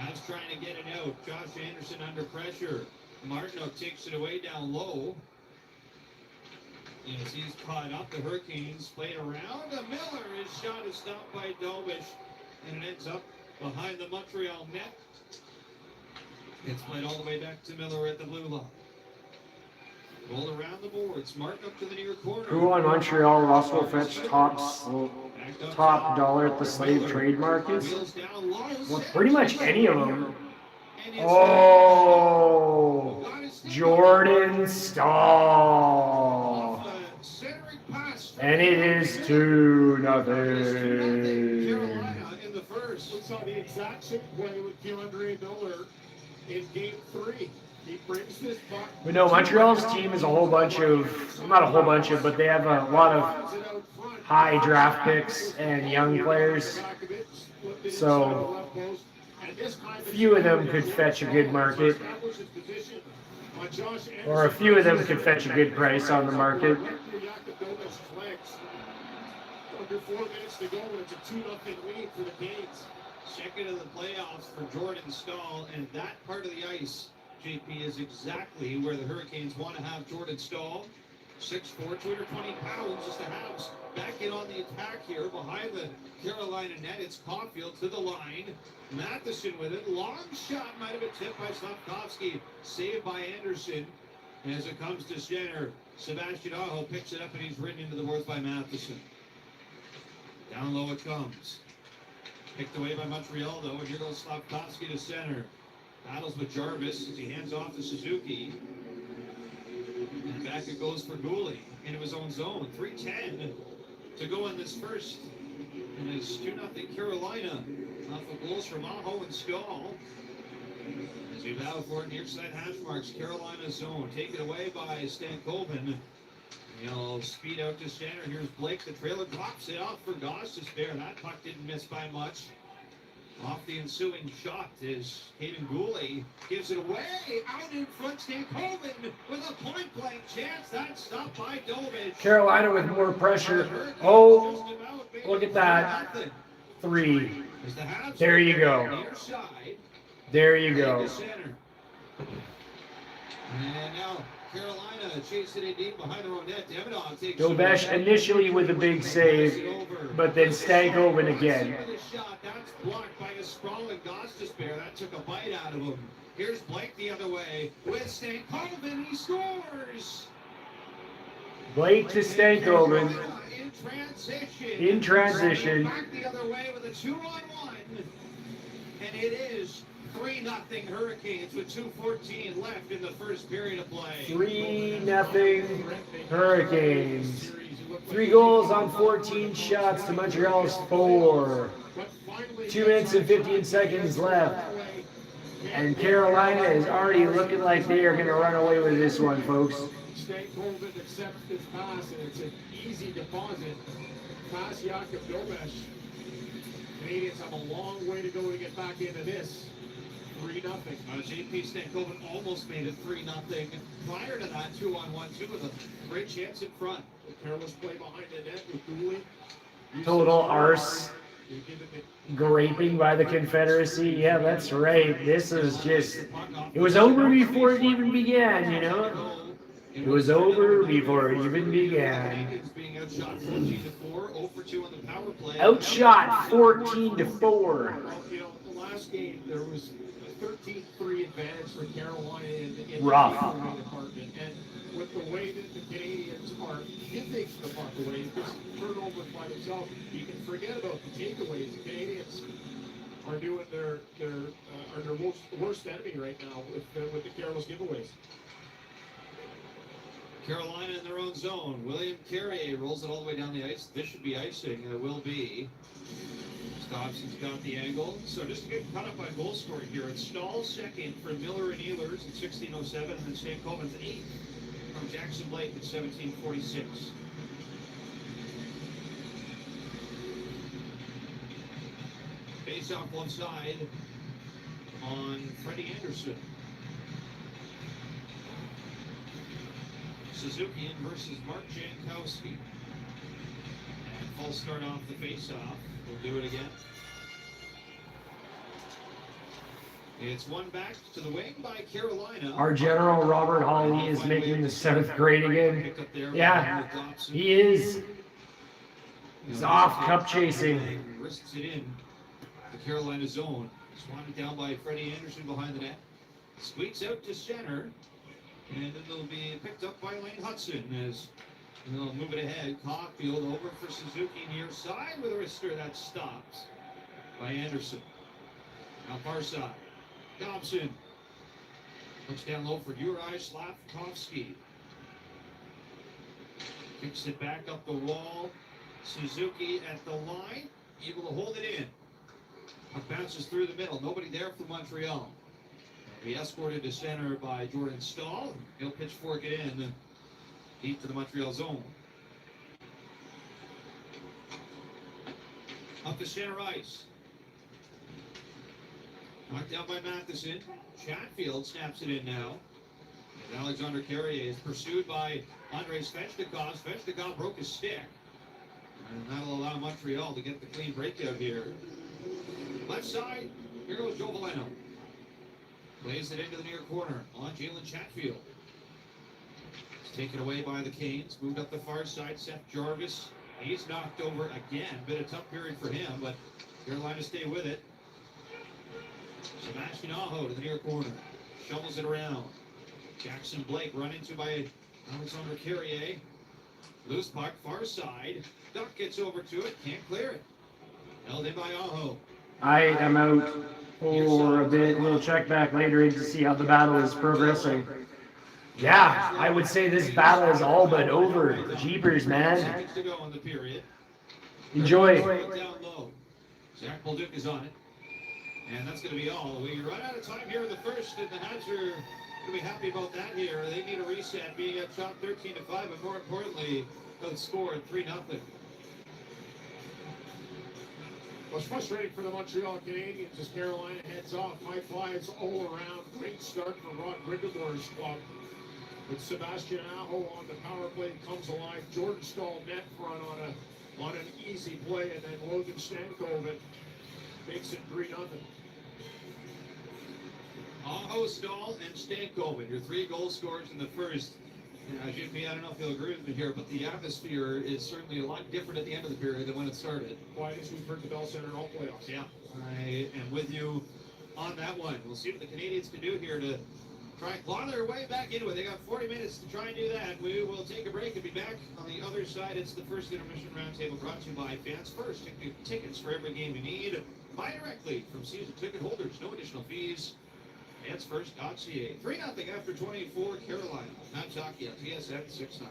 Avs trying to get it out. Josh Anderson under pressure. Martineau takes it away down low. As he's caught up, the Hurricanes played around. Miller, his shot is stopped by Dobish, and it ends up behind the Montreal net. It's played all the way back to Miller at the blue line. Roll around the boards. Martin up to the near corner. Who on Montreal Russell fetch top dollar at the slave trade markets? Wheels down low. Well, pretty much any of them. And it's Oh, got his stick Jordan Stahl. off a centering pass. And it is 2-0. Carolina in the first. We saw the exact same play with Keandre Miller in Game 3. He brings this puck. But no, Montreal's team is a whole bunch of, well, not a whole bunch of, but they have a lot of high draft picks and young players. So a few of them could fetch a good market, or a few of them could fetch a good price on the market. Under 4 minutes to go, and it's a 2-0 lead for the Canes. Second in the playoffs for Jordan Staal, and that part of the ice, JP, is exactly where the Hurricanes want to have Jordan Staal. 6'4", 220 pounds, just a house. Back in on the attack here, behind the Carolina net. It's Caulfield to the line. Matheson with it. Long shot, might have been tipped by Slavkovsky. Saved by Anderson. As it comes to center, Sebastian Aho picks it up, and he's ridden into the boards by Matheson. Down low it comes. Picked away by Montreal, though, and here goes Slavkovsky to center. Battles with Jarvis as he hands off to Suzuki. And back it goes for Gooley into his own zone. 3:10 to go in this first. And it's 2-0 Carolina off of goals from Aho and Staal. As we battle for it near side hash marks, Carolina zone. Taken away by Stankoven. He'll speed out to center. Here's Blake. The trailer drops it off for Goss to spare. That puck didn't miss by much. Off the ensuing shot is Hayden Gooley. Gives it away. Out in front, Stankoven with a point-blank chance. That's stopped by Dovich. Carolina with more pressure. Oh, look at that. 3. There you go. There you go. And now Carolina chasing it deep behind their own net. Demidov takes Dovich initially with a big save, but then Stankoven again. That's blocked by a sprawling Goss to spare. That took a bite out of him. Here's Blake the other way with Stankoven. He scores. Blake to Stankoven. In transition. Back the other way with a 2-on-1. And it is 3-0 Hurricanes with 2:14 left in the first period of play. 3-0 Hurricanes. 3 goals on 14 shots to Montreal's 4. 2 minutes and 15 seconds left. And Carolina is already looking like they are going to run away with this one, folks. Stankoven accepts this pass, and it's an easy deposit. Pass Jakub Dovich. Canadians have a long way to go to get back into this. 3-0. JP Stankoven almost made it 3-0. Prior to that, 2-on-1, too, with a great chance in front. The careless play behind the net with Dooley. Total arse. Graping by the Confederacy. Yeah, that's right. This is just, it was over before it even began, you know? It was over before it even began. Outshot 14-4. You know, the last game, there was a 13-3 advantage for Carolina in the Rough. department. And with the way that the Canadians are giving the puck away, just turnovers by themselves, you can forget about the takeaways. The Canadians are doing their worst enemy right now with the careless giveaways. Carolina in their own zone. William Carrier rolls it all the way down the ice. This should be icing, and it will be. Dobson's got the angle. So just to get caught up on goal scoring here, it's Staal second for Miller and Ehlers at 16:07, and then Stankoven's 8th from Jackson Blake at 17:46. Face off one side on Freddie Anderson. Suzuki in versus Mark Jankowski. And false start off the face-off. We'll do it again. It's one back to the wing by Carolina. Our general Robert Hawley is making the 7th grade again. Yeah, he is. He's off cup chasing. Risks it in the Carolina zone. Swatted down by Freddie Anderson behind the net. Squeaks out to center. And then it'll be picked up by Lane Hudson as they'll move it ahead. Caulfield over for Suzuki near side with a wrister that stops by Anderson. Now far side. Dobson looks down low for Uri Slavkovsky. Kicks it back up the wall. Suzuki at the line, able to hold it in. It bounces through the middle. Nobody there for Montreal. Be escorted to center by Jordan Stahl. He'll pitchfork it in deep to the Montreal zone. Up to center ice. Knocked down by Matheson. Chatfield snaps it in now. And Alexander Carrier is pursued by Andrei Svechnikov. Svechnikov broke his stick. And that'll allow Montreal to get the clean breakout here. Left side, here goes Joe Valeno. Plays it into the near corner on Jalen Chatfield. It's taken away by the Canes. Moved up the far side, Seth Jarvis. He's knocked over again. Been a tough period for him, but Carolina stay with it. Sebastian Aho to the near corner. Shovels it around. Jackson Blake run into by Alexander Carrier. Loose puck, far side. Duck gets over to it, can't clear it. Held in by Aho. I am out for a bit. We'll check back later to see how the battle is progressing. Yeah, I would say this battle is all but over. Jeepers, man. Seconds to go in the period. Enjoy. Down low. Zach Bolduc is on it. And that's going to be all. We run out of time here in the first, and the Habs are going to be happy about that here. They need a reset, being up top 13-5, but more importantly, outscored 3-0. Well, it's frustrating for the Montreal Canadiens as Carolina heads off. High fives all around. Great start for Rod Brind'Amour's club. But Sebastian Aho on the power play comes alive. Jordan Stahl net front on an easy play, and then Logan Stankoven makes it 3-0. Aho, Stahl, and Stankoven, your 3 goal scorers in the first. Jimmy, I don't know if you'll agree with me here, but the atmosphere is certainly a lot different at the end of the period than when it started. Quietest we've heard the Bell Center all playoffs. Yeah, I am with you on that one. We'll see what the Canadians can do here to try and claw their way back into it. They got 40 minutes to try and do that. We will take a break and be back on the other side. It's the first intermission roundtable brought to you by Fans First. Tickets for every game you need. Buy directly from season ticket holders. No additional fees. FansFirst.ca. 3-0 after 24, Carolina. Habs hockey on TSN 6-9.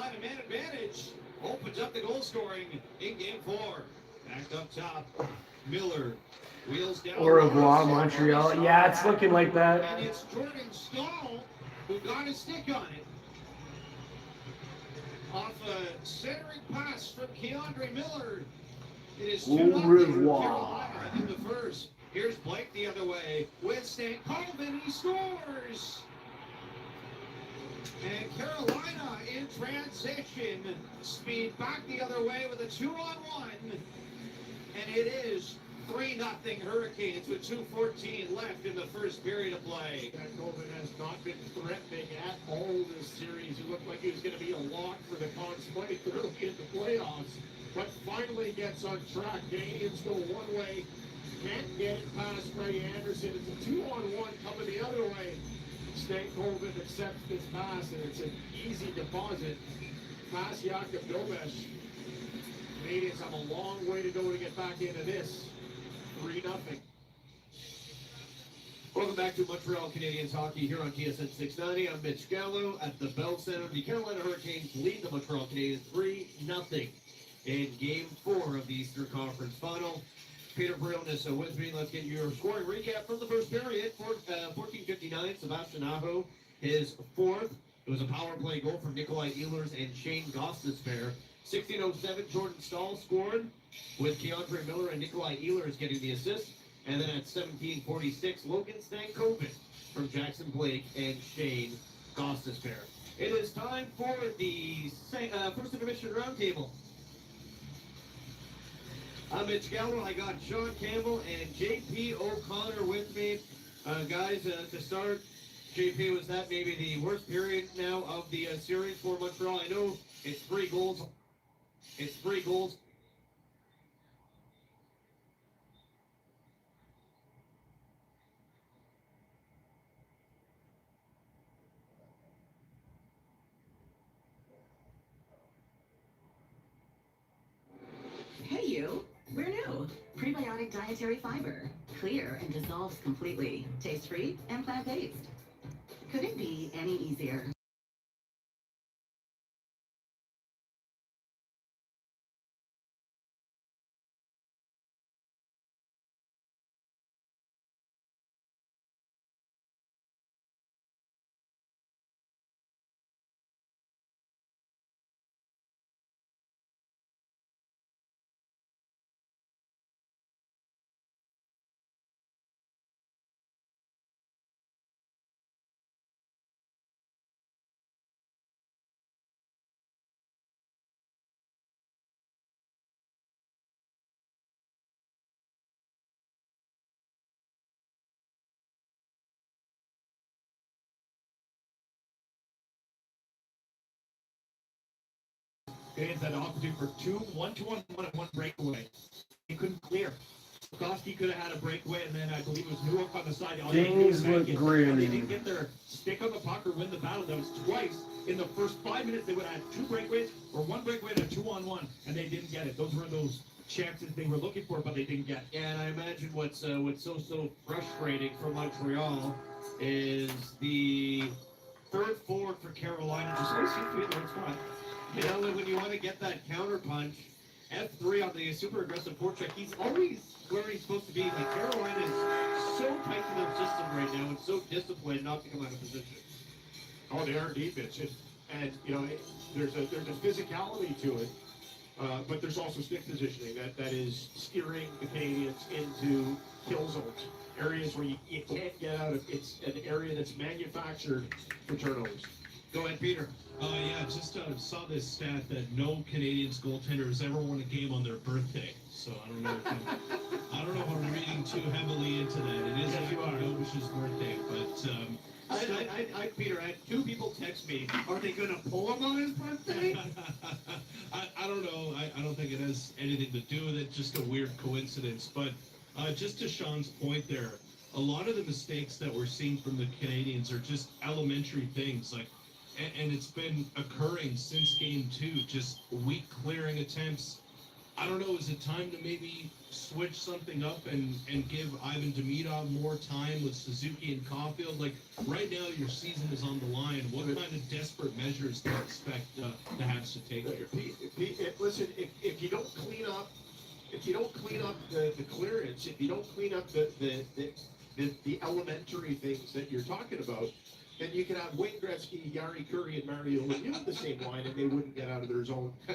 Carolina man advantage opens up the goal scoring in game 4. Back up top, Miller wheels down. Au revoir, Montreal. Yeah, it's looking like that. And it's Jordan Stahl who got his stick on it. Off a centering pass from Keandre Miller. It is 2-0 Carolina in the first. Here's Blake the other way with Stankoven. He scores. And Carolina in transition. Speed back the other way with a 2-on-1. And it is 3-0 Hurricanes with 2:14 left in the first period of play. Stankoven has not been threatening at all this series. He looked like he was going to be a lock for the Conn Smythe early in the playoffs, but finally gets on track. Canadians go one way, can't get it past Ray Anderson. It's a 2-on-1 coming the other way. Stankoven accepts this pass, and it's an easy deposit. Pass Jakub Dobesh. Canadians have a long way to go to get back into this. 3-0. Welcome back to Montreal Canadiens hockey here on TSN 690. I'm Mitch Gallo at the Bell Center. The Carolina Hurricanes lead the Montreal Canadiens 3-0 in Game 4 of the Eastern Conference Final. Peter Briones with me. Let's get your scoring recap from the first period. 14:59, Sebastian Aho, his fourth. It was a power play goal from Nikolai Ehlers and Shane Gostisbehere. 16:07, Jordan Stahl scored with Keandre Miller and Nikolai Ehlers getting the assist. And then at 17:46, Logan Stankoven from Jackson Blake and Shane Gostisbehere. It is time for the first intermission roundtable. I'm Mitch Gallo. I got Sean Campbell and JP O'Connor with me. Guys, to start, JP, was that maybe the worst period now of the series for Montreal? I know it's 3 goals. It's 3 goals. Hey you, we're new. Prebiotic dietary fiber. Clear and dissolves completely. Taste-free and plant-based. Could it be any easier? Canadians had an opportunity for 1-2-1 and 1 breakaway. He couldn't clear. Koski could have had a breakaway, and then I believe it was Newark on the side. Things look grim. They didn't get their stick on the puck or win the battle. That was twice in the first 5 minutes. They would have had 2 breakaways or 1 breakaway and a 2-on-1, and they didn't get it. Those were those chances they were looking for, but they didn't get. And I imagine what's so frustrating for Montreal is the third forward for Carolina just always seems to be in the right spot. You know, when you want to get that counter punch, F3 on the super aggressive forecheck, he's always where he's supposed to be. Like, Carolina is so tight to their system right now and so disciplined not to come out of position. Oh, they are deep. And you know, there's a physicality to it, but there's also stick positioning that is steering the Canadians into kill zones, areas where you can't get out of. It's an area that's manufactured for turnovers. Go ahead, Peter. Yeah, just saw this stat that no Canadians goaltenders ever won a game on their birthday. So I don't know if I'm reading too heavily into that. It is Novish's birthday, but Peter, I had 2 people text me. Are they going to pull him on his birthday? I don't know. I don't think it has anything to do with it. Just a weird coincidence. But just to Sean's point there, a lot of the mistakes that we're seeing from the Canadians are just elementary things like. And it's been occurring since game 2, just weak clearing attempts, I don't know, is it time to maybe switch something up and give Ivan Demidov more time with Suzuki and Caulfield? Like, right now your season is on the line. What kind of desperate measures do you expect the Habs to take here? Listen, if you don't clean up, the clearance, if you don't clean up the elementary things that you're talking about, then you can have Wayne Gretzky, Gary Curry, and Mario Lemieux in the same line, and they wouldn't get out of their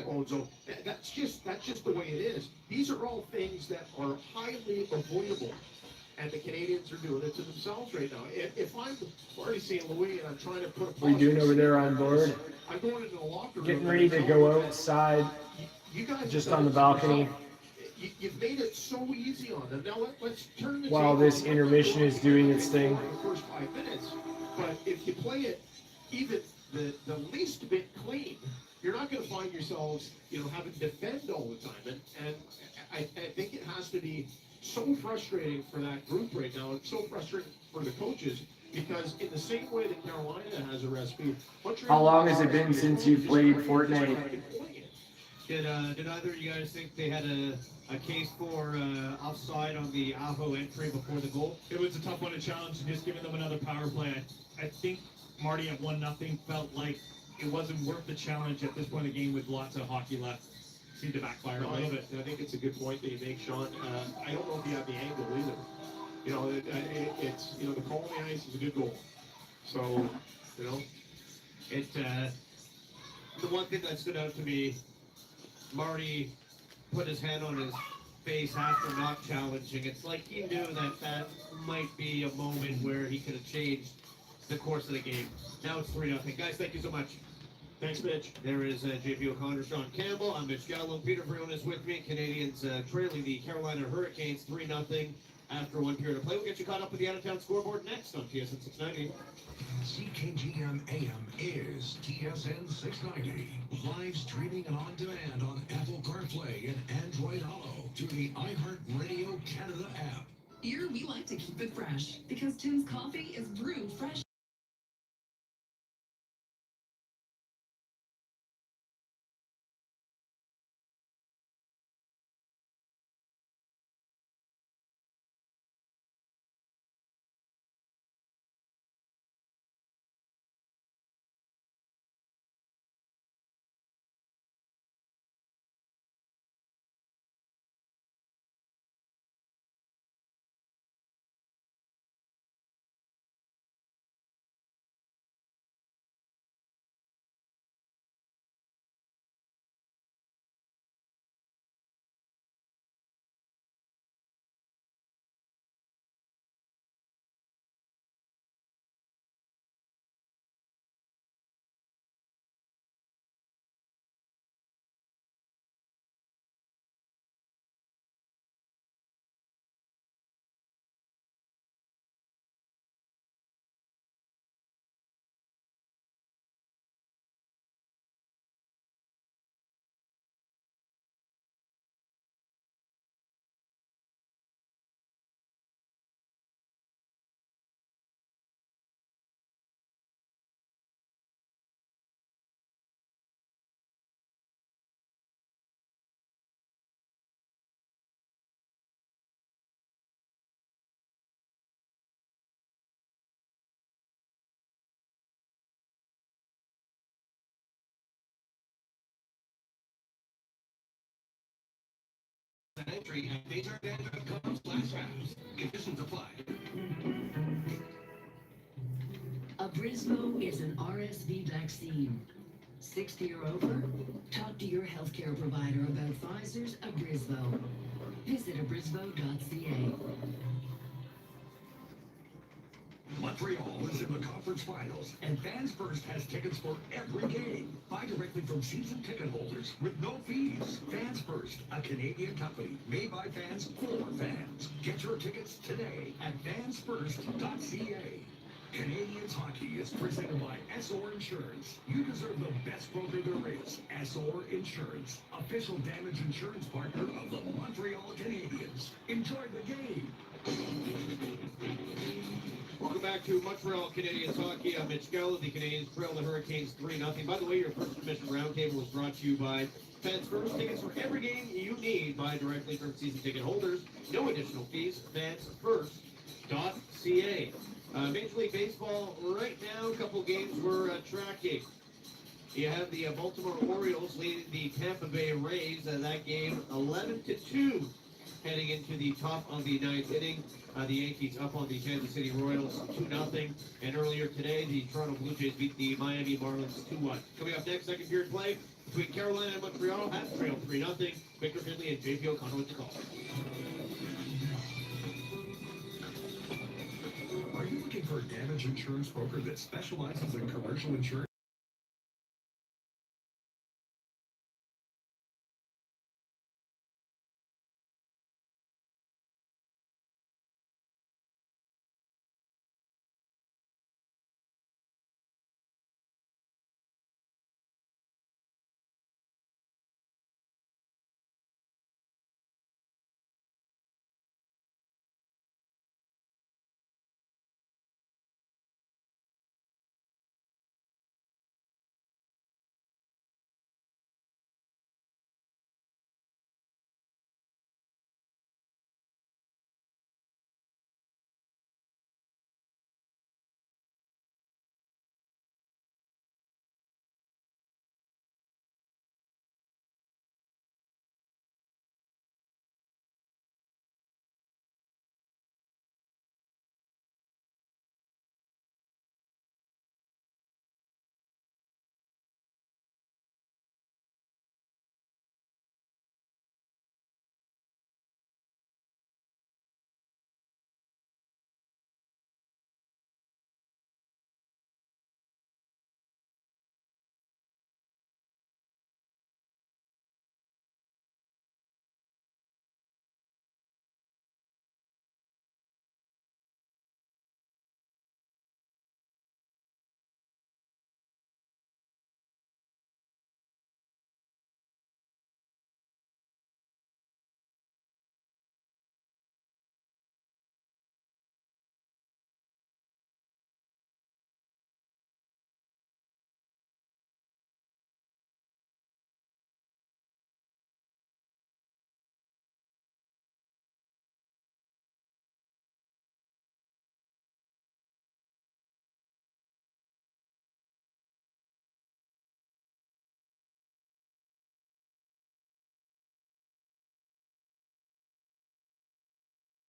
own zone. That's just the way it is. These are all things that are highly avoidable, and the Canadians are doing it to themselves right now. If I'm Marty St. Louis and I'm trying to put a What are you doing over there on board? I'm going into the locker room. Getting ready to go outside, You guys just on the balcony. You've made it so easy on them. Now let's turn the While table this on. intermission is doing its thing. The first 5 minutes, but if you play it even the least bit clean, you're not going to find yourselves, having to defend all the time. And I think it has to be so frustrating for that group right now, and so frustrating for the coaches, because in the same way that Carolina has a recipe, How long has it been since you've played Fortnite? Did either of you guys think they had a case for offside on the Aho entry before the goal? It was a tough one to challenge, and just giving them another power play. I think Marty at 1-0 felt like it wasn't worth the challenge at this point in the game with lots of hockey left. Seemed to backfire a little bit. I think it's a good point that you make, Sean. I don't know if you have the angle either. It's the call on the ice is a good goal. So, the one thing that stood out to me, Marty put his hand on his face after not challenging. It's like he knew that might be a moment where he could have changed the course of the game. Now it's 3-0. Guys, thank you so much. Thanks, Mitch. There is JP O'Connor, Sean Campbell. I'm Mitch Gallo. Peter Verone is with me. Canadians trailing the Carolina Hurricanes 3-0 after one period of play. We'll get you caught up with the out-of-town scoreboard next on TSN 690. CKGM AM is TSN 690. Live streaming and on demand on Apple CarPlay and Android Auto through the iHeartRadio Canada app. Here we like to keep it fresh because Tim's coffee is brewed fresh. Entry at desjardins.com/apps. Conditions apply. Abrismo is an RSV vaccine. 60 or over? Talk to your healthcare provider about Pfizer's Abrismo. Visit abrismo.ca. Montreal is in the conference finals, and Fans First has tickets for every game. Buy directly from season ticket holders with no fees. Fans First, a Canadian company made by fans for fans. Get your tickets today at fansfirst.ca. Canadians hockey is presented by SOR Insurance. You deserve the best broker there is. SOR Insurance, official damage insurance partner of the Montreal Canadiens. Enjoy the game. Welcome back to Montreal Canadiens hockey. I'm Mitch Gallo. The Canadians trail the Hurricanes 3-0. By the way, your first submission roundtable was brought to you by Fans First tickets for every game you need. Buy directly from season ticket holders. No additional fees. FansFirst.ca. Major League Baseball right now, a couple games we're tracking. You have the Baltimore Orioles leading the Tampa Bay Rays. That game 11-2 heading into the top of the ninth inning. The Yankees up on the Kansas City Royals 2-0. And earlier today, the Toronto Blue Jays beat the Miami Marlins 2-1. Coming up next, second period play between Carolina and Montreal. Half trail 3-0. Victor Finley and JP O'Connell with the call. Are you looking for a damage insurance broker that specializes in commercial insurance?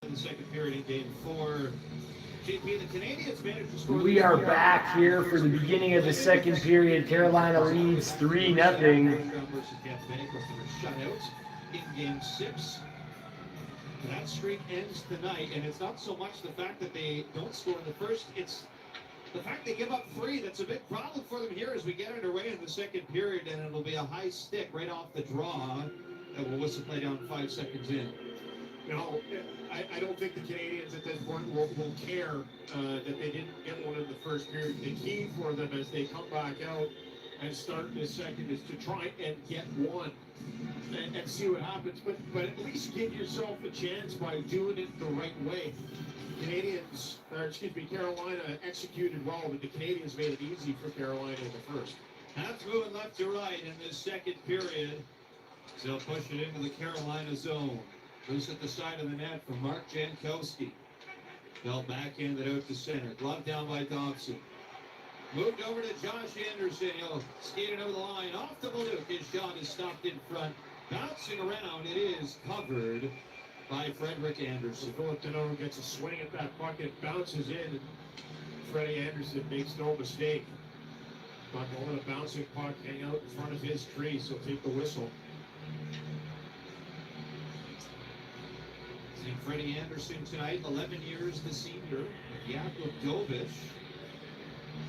In the second period in game 4. JP, the Canadians managed to score. We are back here for the beginning of the second period. Carolina leads 3-0. Versus Tampa Bay, of course, they were shut out in game 6. That streak ends tonight, and it's not so much the fact that they don't score in the first, it's the fact they give up 3. That's a big problem for them here as we get underway in the second period, and it'll be a high stick right off the draw that will whistle play down 5 seconds in. You know, I don't think the Canadians at this point will care that they didn't get one in the first period. The key for them as they come back out and start this second is to try and get one and see what happens. But at least give yourself a chance by doing it the right way. Carolina executed well, but the Canadians made it easy for Carolina in the first. That's moving left to right in this second period. So they'll push it into the Carolina zone. Loose at the side of the net from Mark Jankowski. They'll backhand it out to center. Glove down by Thompson. Moved over to Josh Anderson. He'll skate it over the line. Off the Maluk. His shot is stopped in front. Bouncing around. It is covered by Frederick Anderson. Philip Deneau gets a swing at that puck. It bounces in. And Freddie Anderson makes no mistake. Not going to let a bouncing puck hang out in front of his tree, so take the whistle. Seeing Freddie Anderson tonight, 11 years the senior. Jakub Dovish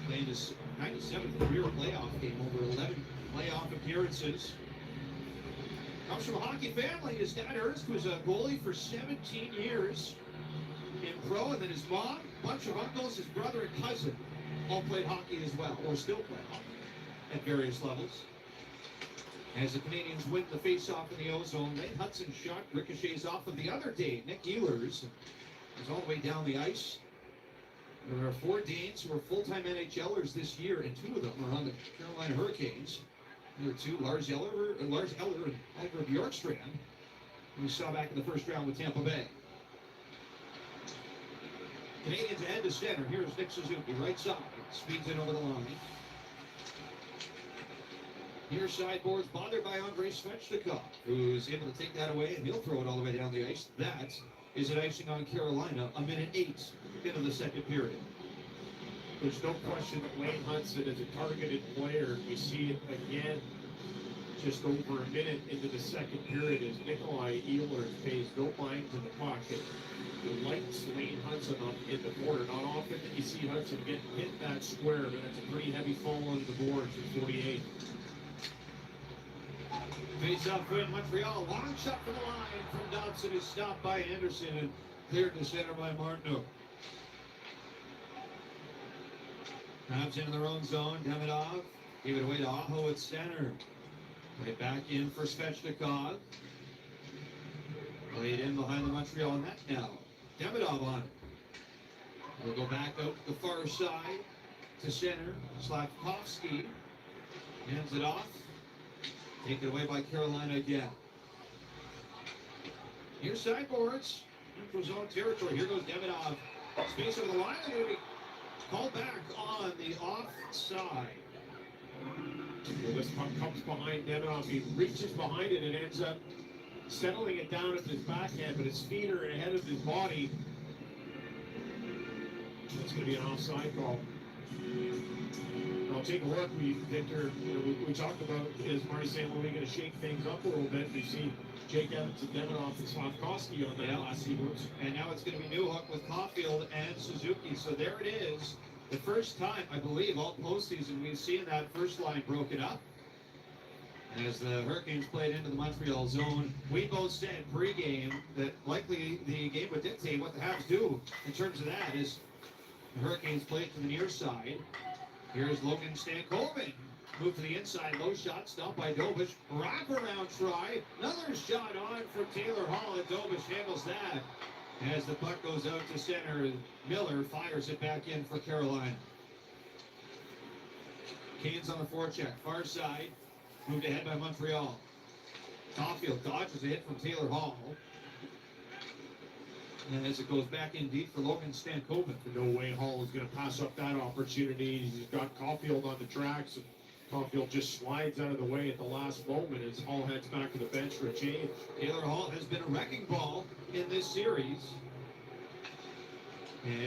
playing his 97th career playoff game, over 11 playoff appearances. Comes from a hockey family. His dad, Ernst, was a goalie for 17 years in pro, and then his mom, bunch of uncles, his brother and cousin all played hockey as well, or still play hockey at various levels. As the Canadians win the face-off in the O-zone, Nate Hudson shot ricochets off of the other Dane, Nick Ehlers, is all the way down the ice. There are 4 Danes who are full-time NHLers this year, and 2 of them are on the Carolina Hurricanes. Number 2, Lars Eller and Oliver Bjorkstrand, who we saw back in the first round with Tampa Bay. Canadians ahead to center. Here's Nick Suzuki, right side. Speeds in over the line. Near sideboards, bothered by Andrei Svechnikov, who's able to take that away, and he'll throw it all the way down the ice. That is an icing on Carolina, a minute 8 into the second period. There's no question that Wayne Hudson is a targeted player. We see it again just over a minute into the second period as Nikolai Ehlers pays no mind to the puck and lights Wayne Hudson up in the corner. Not often that you see Hudson get hit that square, but it's a pretty heavy fall on the boards for 48. Face off win Montreal. Long shot from the line from Dobson is stopped by Anderson and cleared to center by Martineau. Crabs into their own zone. Demidov gave it away to Aho at center. Right back in for Svechnikov. Played in behind the Montreal net now. Demidov on it. We'll go back out the far side to center. Slavkovsky hands it off. Taken away by Carolina again. Here's sideboards. Into zone territory. Here goes Demidov. Space over the line. And it'll be called back on the offside. Well, this puck comes behind Demidov. He reaches behind it and ends up settling it down at his backhand, but his feet are ahead of his body. That's going to be an offside call. I'll take a look. Victor, we talked about, is Marty saying, well, we're going to shake things up a little bit. We've seen Jake Evans and Demidov and Slavkovsky on the last sequence. And now it's going to be Newhook with Caulfield and Suzuki. So there it is. The first time, I believe, all postseason, we've seen that first line broken up. As the Hurricanes played into the Montreal zone, we both said pregame that likely the game would dictate what the Habs do in terms of that. As the Hurricanes played to the near side. Here's Logan Stankoven. Move to the inside, low shot, stopped by Dobich. Wraparound try. Another shot on from Taylor Hall, and Dobich handles that. As the puck goes out to center, Miller fires it back in for Carolina. Canes on the forecheck, far side. Moved ahead by Montreal. Caulfield dodges a hit from Taylor Hall. And as it goes back in deep for Logan Stankoven. No way Hall is going to pass up that opportunity. He's got Caulfield on the tracks. And Caulfield just slides out of the way at the last moment as Hall heads back to the bench for a change. Taylor Hall has been a wrecking ball in this series.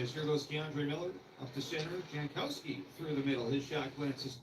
As here goes Keandre Miller up to center. Jankowski through the middle. His shot glances.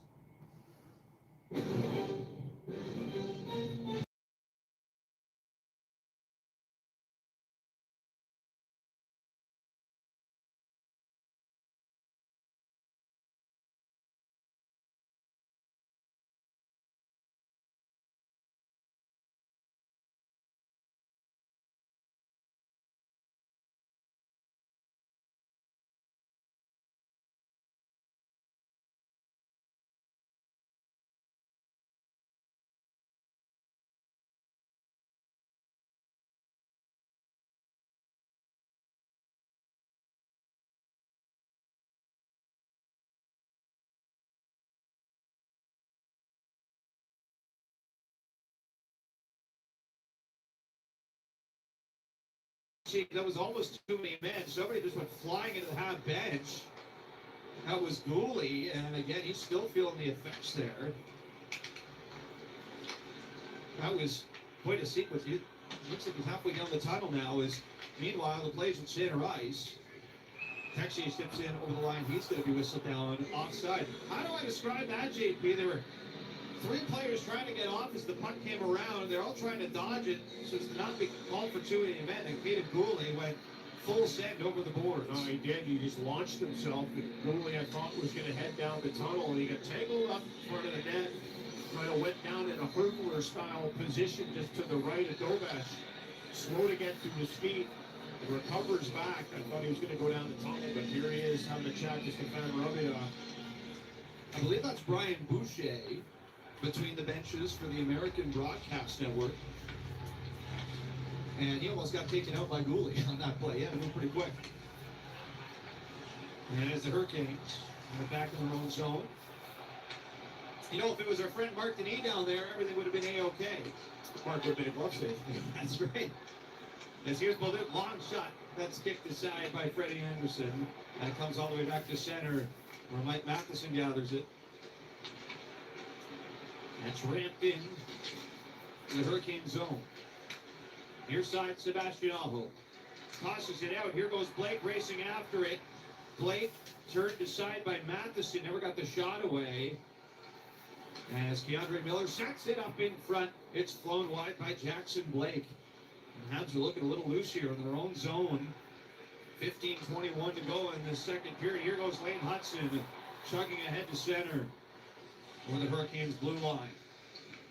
That was almost too many men. Somebody just went flying into the half bench. That was Gooley, and again, he's still feeling the effects there. That was quite a sequence. It looks like he's halfway down the tunnel now. Meanwhile, the plays at center ice. Texier steps in over the line. He's going to be whistled down offside. How do I describe that, JP? There were 3 players trying to get off as the puck came around. They're all trying to dodge it so as to not be called for 2 in the event. And Peter Gooley went full send over the boards. No, he did. He just launched himself. And Gooley, I thought, was going to head down the tunnel. And he got tangled up in front of the net. Kind of went down in a hurdler style position just to the right of Dobash. Slow to get to his feet. Recovers back. I thought he was going to go down the tunnel, but here he is having a chat to Stefan Rabia. I believe that's Brian Boucher between the benches for the American Broadcast Network. And he almost got taken out by Gooley on that play. Yeah, it moved pretty quick. And as the Hurricanes are back in their own zone, You know, if it was our friend Mark Denis down there, everything would have been A-OK. Mark would have been a glove save. That's right. As here's Bolduc, long shot. That's kicked aside by Freddie Anderson. And it comes all the way back to center, where Mike Matheson gathers it. That's ramped in the Hurricane zone. Near side, Sebastian Aho tosses it out. Here goes Blake racing after it. Blake turned aside by Matheson, never got the shot away. As Keandre Miller sets it up in front, it's flown wide by Jackson Blake. The Habs are looking a little loose here in their own zone. 15:21 to go in the second period. Here goes Lane Hudson, chugging ahead to center over the Hurricanes' blue line.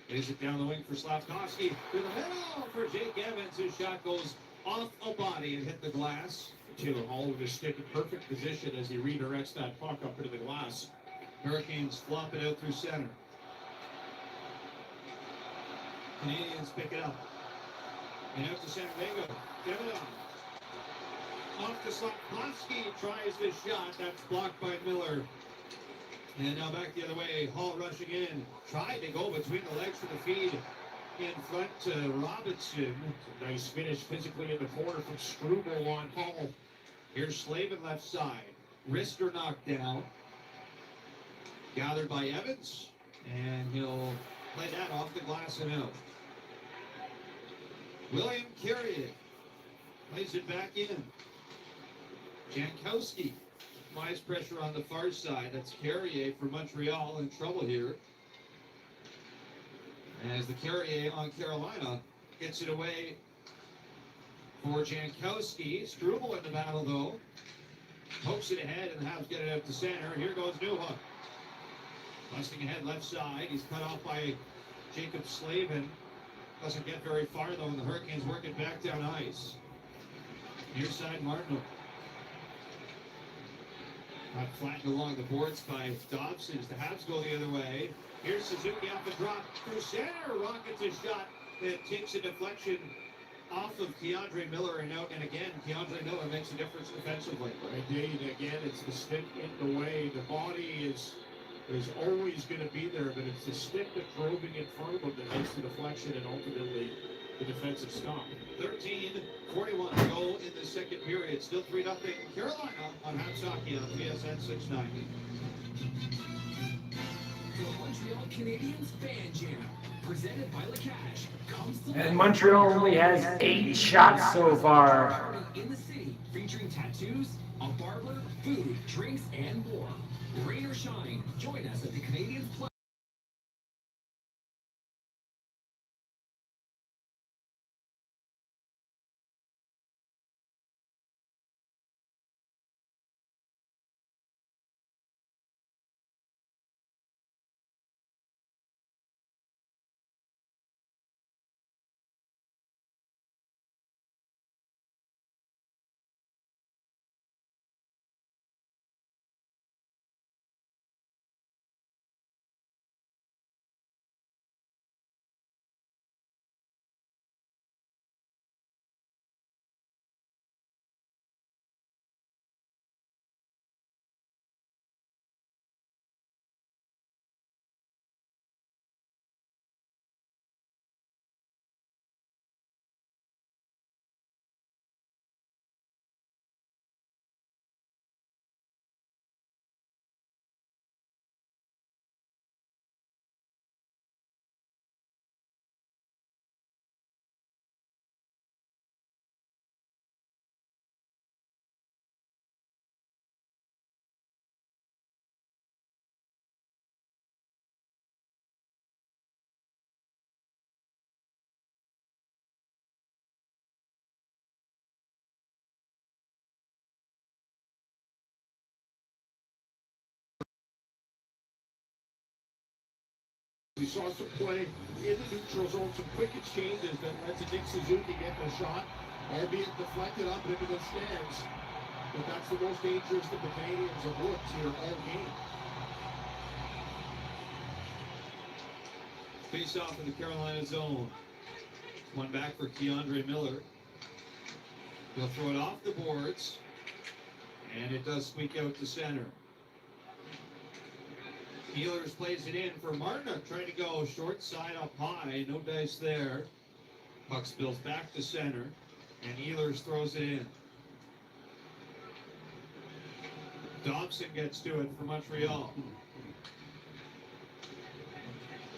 Lays it down the wing for Slavkovsky. To the middle for Jake Evans. His shot goes off a body and hit the glass. Taylor Hall with his stick in perfect position as he redirects that puck up into the glass. Hurricanes flop it out through center. Canadians pick it up. And out to center they go. Get it on. Off to Slavkovsky. Tries the shot. That's blocked by Miller. And now back the other way. Hall rushing in. Tried to go between the legs for the feed. In front to Robinson. A nice finish physically in the corner from Struble on Hall. Here's Slavin left side. Wrister knocked down. Gathered by Evans. And he'll play that off the glass and out. William Carrier plays it back in. Jankowski applies pressure on the far side. That's Carrier for Montreal in trouble here. As the Carrier on Carolina gets it away for Jankowski. Struble in the battle though. Pokes it ahead and the Habs get it out to center. Here goes Newhook. Busting ahead left side. He's cut off by Jacob Slavin. Doesn't get very far though, and the Hurricanes work it back down ice. Near side Martin. Got flattened along the boards by Dobson. The Habs go the other way. Here's Suzuki off the drop through center. Rockets a shot that takes a deflection off of Keandre Miller and out. And again, Keandre Miller makes a difference defensively. Indeed, again, it's the stick in the way. The body is always going to be there, but it's the stick that's roving in front of him that makes the deflection and ultimately the defensive stop. 13:41 to go in the second period. Still 3-0 Carolina on Habs Hockey on PSN 690. The Montreal Canadiens Fan Jam, presented by LaCash, comes to And Montreal only has 8 shots so far. in the city, featuring tattoos, a barber, food, drinks, and more. Rain or shine, join us at the Canadiens Play. We saw some play in the neutral zone, some quick exchanges that led to Nick Suzuki getting a shot, albeit deflected up into the stands. But that's the most dangerous that the Canadians have looked here all game. Face off in the Carolina zone. One back for Keandre Miller. He'll throw it off the boards. And it does squeak out to center. Ehlers plays it in for Martinook, trying to go short side up high. No dice there. Puck spills back to center, and Ehlers throws it in. Dobson gets to it for Montreal.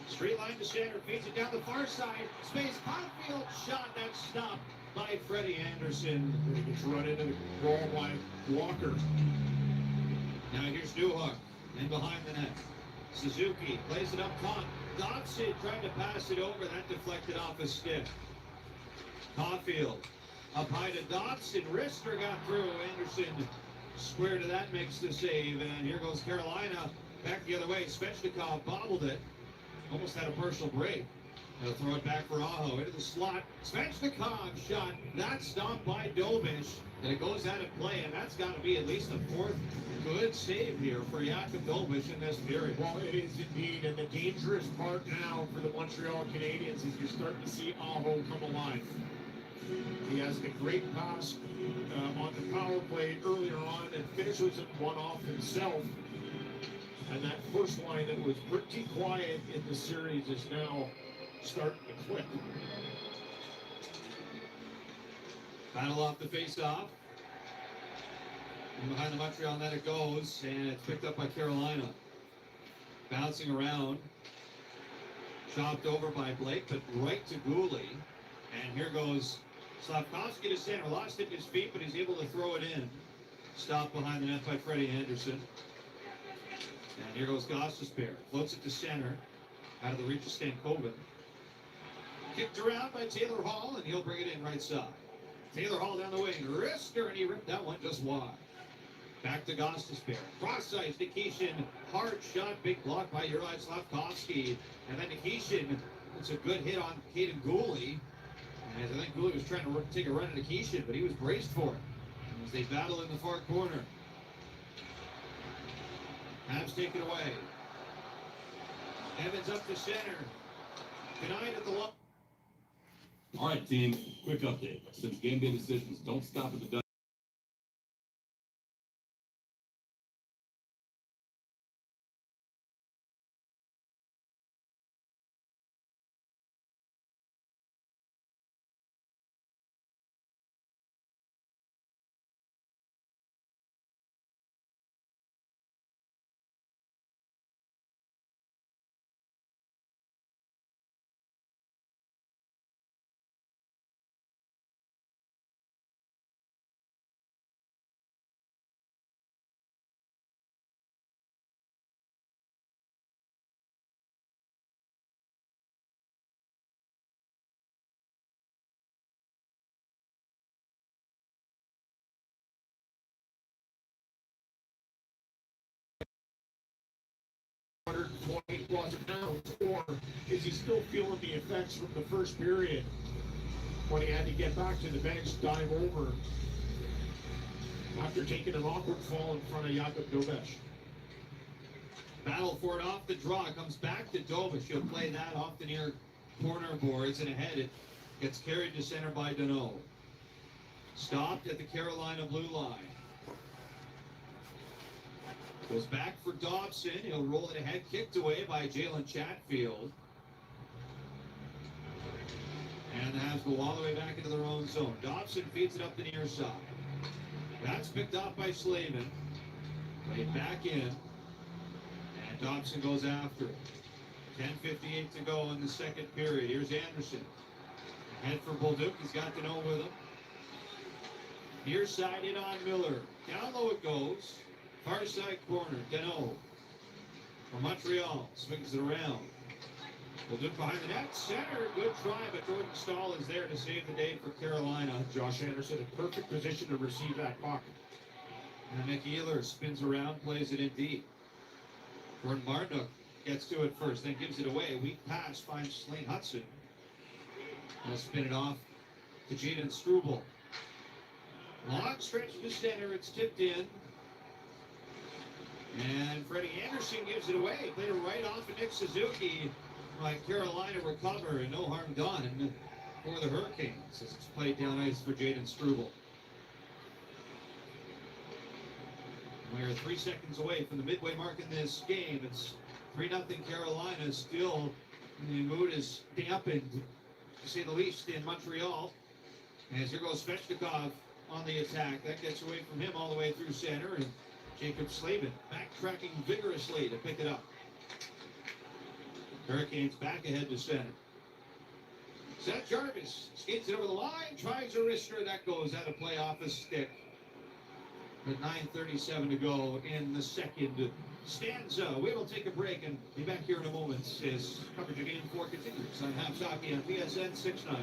Straight line to center, feeds it down the far side. Space, Caulfield shot, that's stopped by Freddie Anderson. He gets run into the goal by Walker. Now here's Newhook, and behind the net. Suzuki plays it up top. Dobson tried to pass it over, that deflected off his stick. Caulfield up high to Dobson. Rister got through. Anderson square to that, makes the save, and here goes Carolina back the other way. Svechnikov bobbled it. Almost had a partial break. They'll throw it back for Aho into the slot. Svechnikov shot. That's stopped by Dobish. And it goes out of play, and that's got to be at least the fourth good save here for Jakub Dobish in this period. Well, it is indeed, and the dangerous part now for the Montreal Canadiens is you're starting to see Aho come alive. He has the great pass on the power play earlier on and finishes it one off himself. And that first line that was pretty quiet in the series is now starting to click. Battle off the face-off. And behind the Montreal net it goes, and it's picked up by Carolina. Bouncing around. Chopped over by Blake, but right to Gooley. And here goes Slavkovsky to center. Lost it at his feet, but he's able to throw it in. Stopped behind the net by Freddie Anderson. And here goes Gostisbehere. Floats it to center. Out of the reach of Stankoven. Kicked around by Taylor Hall, and he'll bring it in right side. Taylor Hall down the wing. Rister, and he ripped that one just wide. Back to Gostisbehere. Cross ice, Nikishin. Hard shot, big block by Juraj Slavkovsky. And then Nikishin, it's a good hit on Caden Gooley. And I think Gooley was trying to take a run at Nikishin, but he was braced for it. As they battle in the far corner. Habs take it away. Evans up to center. Denied at the low. All right, team, quick update. Since game day decisions don't stop at the dugout. +20 pounds, or is he still feeling the effects from the first period when he had to get back to the bench, dive over after taking an awkward fall in front of Jakub Dobish? Battle for it off the draw. Comes back to Dobish. He'll play that off the near corner boards and ahead. It gets carried to center by Deneau. Stopped at the Carolina blue line. Goes back for Dobson. He'll roll it ahead. Kicked away by Jalen Chatfield. And the Habs go all the way back into their own zone. Dobson feeds it up the near side. That's picked up by Slavin. Played back in. And Dobson goes after it. 10:58 to go in the second period. Here's Anderson. Head for Bolduc. He's got Deneau with him. Near side in on Miller. Down low it goes. Far side corner, Deneau from Montreal, swings it around. Bolduc behind the net, center, good try, but Jordan Stahl is there to save the day for Carolina. Josh Anderson in perfect position to receive that puck. And Nick Ehlers spins around, plays it in deep. Jordan Martinook gets to it first, then gives it away. Weak pass, finds Slane Hudson. He'll spin it off to Jaden Struble. Long stretch to center, it's tipped in. And Freddie Anderson gives it away. Played it right off of Nick Suzuki. Like Carolina recover and no harm done for the Hurricanes as it's played down ice for Jaden Struble. We are 3 seconds away from the midway mark in this game. It's 3-0 Carolina. Still, the mood is dampened, to say the least, in Montreal. As here goes Svechnikov on the attack. That gets away from him all the way through center. And Jacob Slavin backtracking vigorously to pick it up. Hurricanes back ahead to center. Seth Jarvis skates it over the line, tries a wrister. That goes out of play off a stick. With 9:37 to go in the second stanza. We will take a break and be back here in a moment as coverage of Game 4 continues on Habs Hockey on PSN 6-9.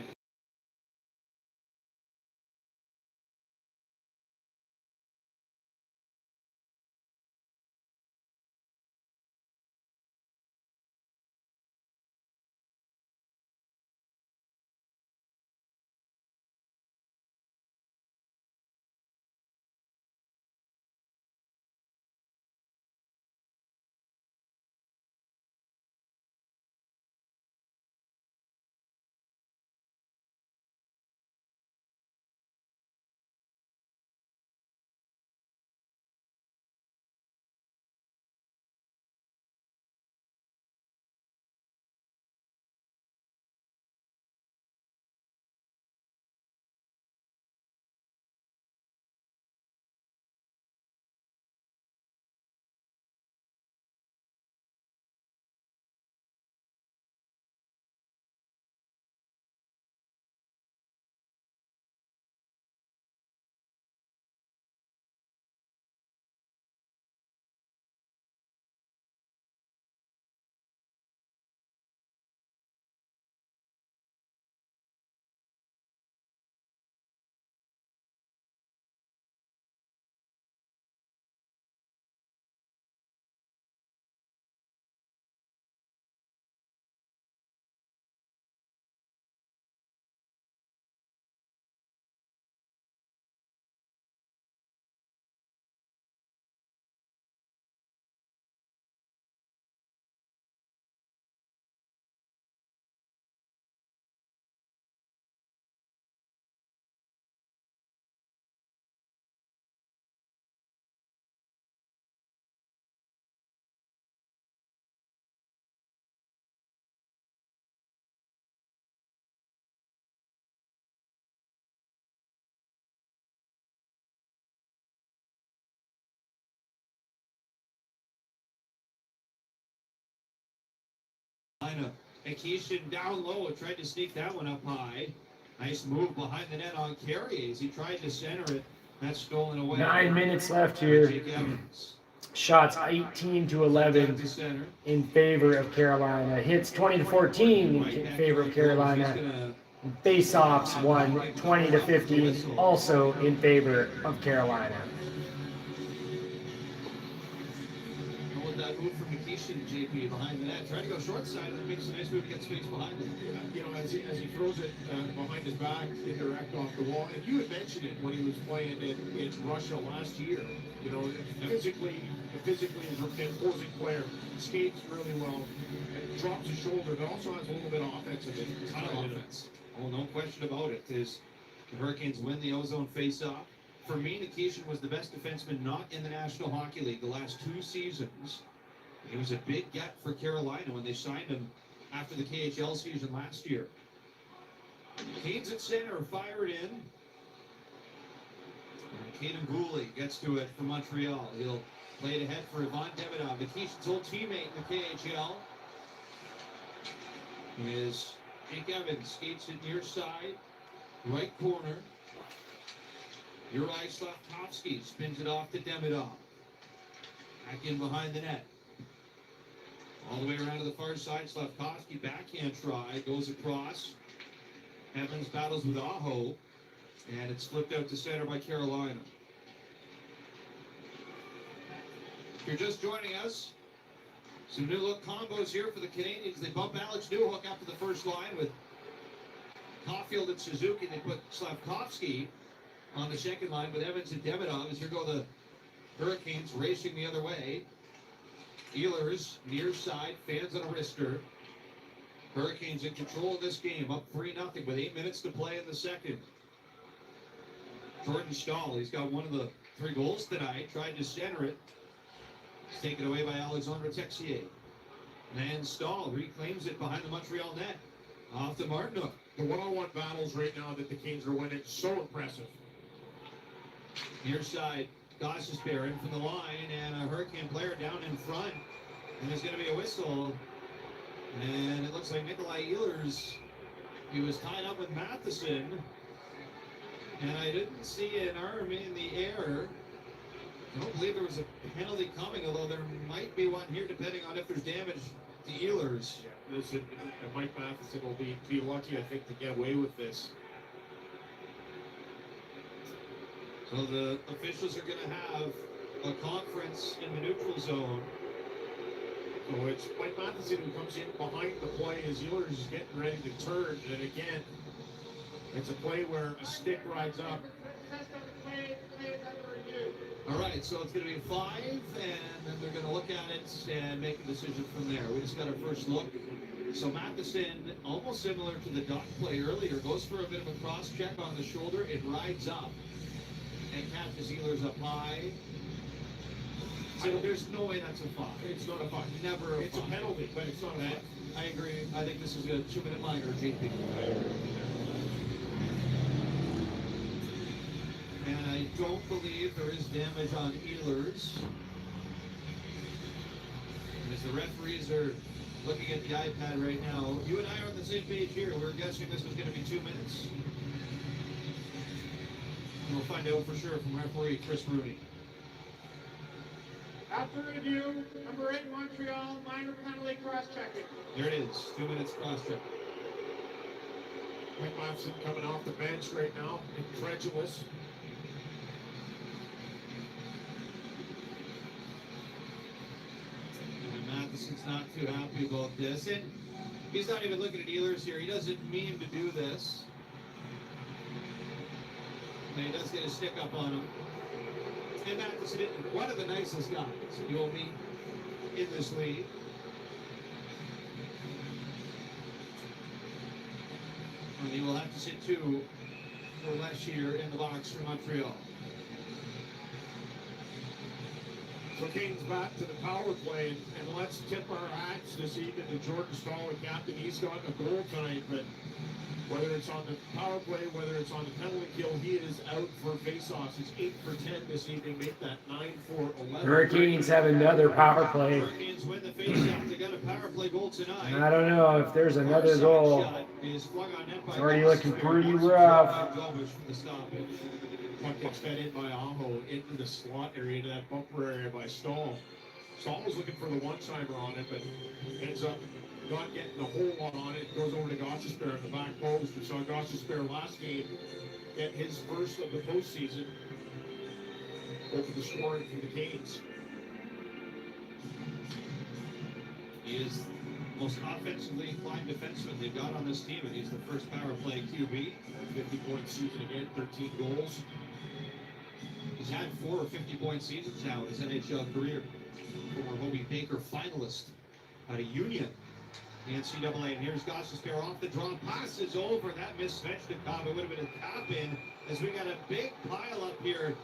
Nikishin down low, tried to sneak that one up high. Nice move behind the net on Carey as he tried to center it. That's stolen away. 9 minutes left here. Shots 18-11 in favor of Carolina. Hits 20-14 in favor of Carolina. Face-offs won 20-15, also in favor of Carolina. That move from Nikishin, JP, behind the net. Trying to go short side and makes a nice move to get space behind him. You know, as he throws it behind his back, indirect off the wall. And you had mentioned it when he was playing in Russia last year. You know, physically is an imposing player. Skates really well. And drops his shoulder, but also has a little bit of offensive. A ton of offense. Oh, no question about it. As the Hurricanes win the ozone face-off. For me, Nikishin was the best defenseman not in the National Hockey League the last 2 seasons. He was a big get for Carolina when they signed him after the KHL season last year. Canes at center, fired in. Caden Gooley gets to it from Montreal. He'll play it ahead for Ivan Demidov, Nikishin's old teammate in the KHL. Is Jake Evans, skates it near side, right corner. Juraj Slavkovsky spins it off to Demidov. Back in behind the net. All the way around to the far side. Slavkovsky backhand try. Goes across. Evans battles with Aho. And it's flipped out to center by Carolina. If you're just joining us, some new look combos here for the Canadians. They bump Alex Newhook up to the first line with Caulfield and Suzuki. They put Slavkovsky on the second line with Evans and Demidov. As here go the Hurricanes racing the other way. Ehlers near side, fans on a wrister. Hurricanes in control of this game, up 3-0 with 8 minutes to play in the second. Jordan Stahl, he's got one of the 3 goals tonight. Tried to center it. It's taken away by Alexandre Texier. And Stahl reclaims it behind the Montreal net. Off to Martinook. The one-on-one battles right now that the Canes are winning, so impressive. Near side, Gostisbehere in from the line, and a Hurricane player down in front. And there's going to be a whistle. And it looks like Nikolai Ehlers, he was tied up with Matheson. And I didn't see an arm in the air. I don't believe there was a penalty coming, although there might be one here depending on if there's damage to Ehlers. Yeah, listen, Mike Matheson will be lucky, I think, to get away with this. So the officials are going to have a conference in the neutral zone. So it's Mike Matheson who comes in behind the play as Ehlers is getting ready to turn. And again, it's a play where a stick rides up. All right, so it's going to be 5, and then they're going to look at it and make a decision from there. We just got our first look. So Matheson, almost similar to the Doc play earlier, goes for a bit of a cross check on the shoulder. It rides up and catches Ehlers up high. So there's no way that's a 5. It's not a 5. Never a 5. It's a penalty, but it's not a 5. I agree. I think this is a 2-minute minor, JP. And I don't believe there is damage on Ehlers. And as the referees are looking at the iPad right now, you and I are on the same page here. We're guessing this was going to be 2 minutes. And we'll find out for sure from referee Chris Rooney. After review, number 8 Montreal, minor penalty cross-checking. There it is, 2 minutes cross-check. Mike Matheson coming off the bench right now, incredulous. And Matheson's not too happy about this. And he's not even looking at Ehlers here. He doesn't mean to do this. And he does get a stick up on him. And Matheson, one of the nicest guys you'll meet in this league. And he will have to sit 2 or less here in the box for Montreal. So Canes back to the power play, and let's tip our hats this evening to Jordan Stahl, the captain. He's got a goal tonight, but whether it's on the power play, whether it's on the penalty kill, he is out for faceoffs. He's 8 for 10 this evening, make that 9 for 11. Hurricanes have another power play. Hurricanes win the faceoff. They got a power play goal tonight. I don't know if there's another goal. It's already looking pretty rough. Puck gets fed in by Aho into the slot area, into that bumper area by Stahl. Stahl was looking for the one-timer on it, but ends up not getting a whole lot on it. Goes over to Gostisbehere in the back post. We saw Gostisbehere last game get his first of the postseason. Open the scoring for the Canes. He is the most offensively inclined defenseman they've got on this team, and he's the first power play QB. 50-point season again, 13 goals. He's had 4 50-point seasons now in his NHL career. Former Hobie Baker finalist out of Union, the NCAA. And here's Gostisbehere off the draw. Passes over. That missed Svechnikov. It would have been a tap-in as we got a big pile up here.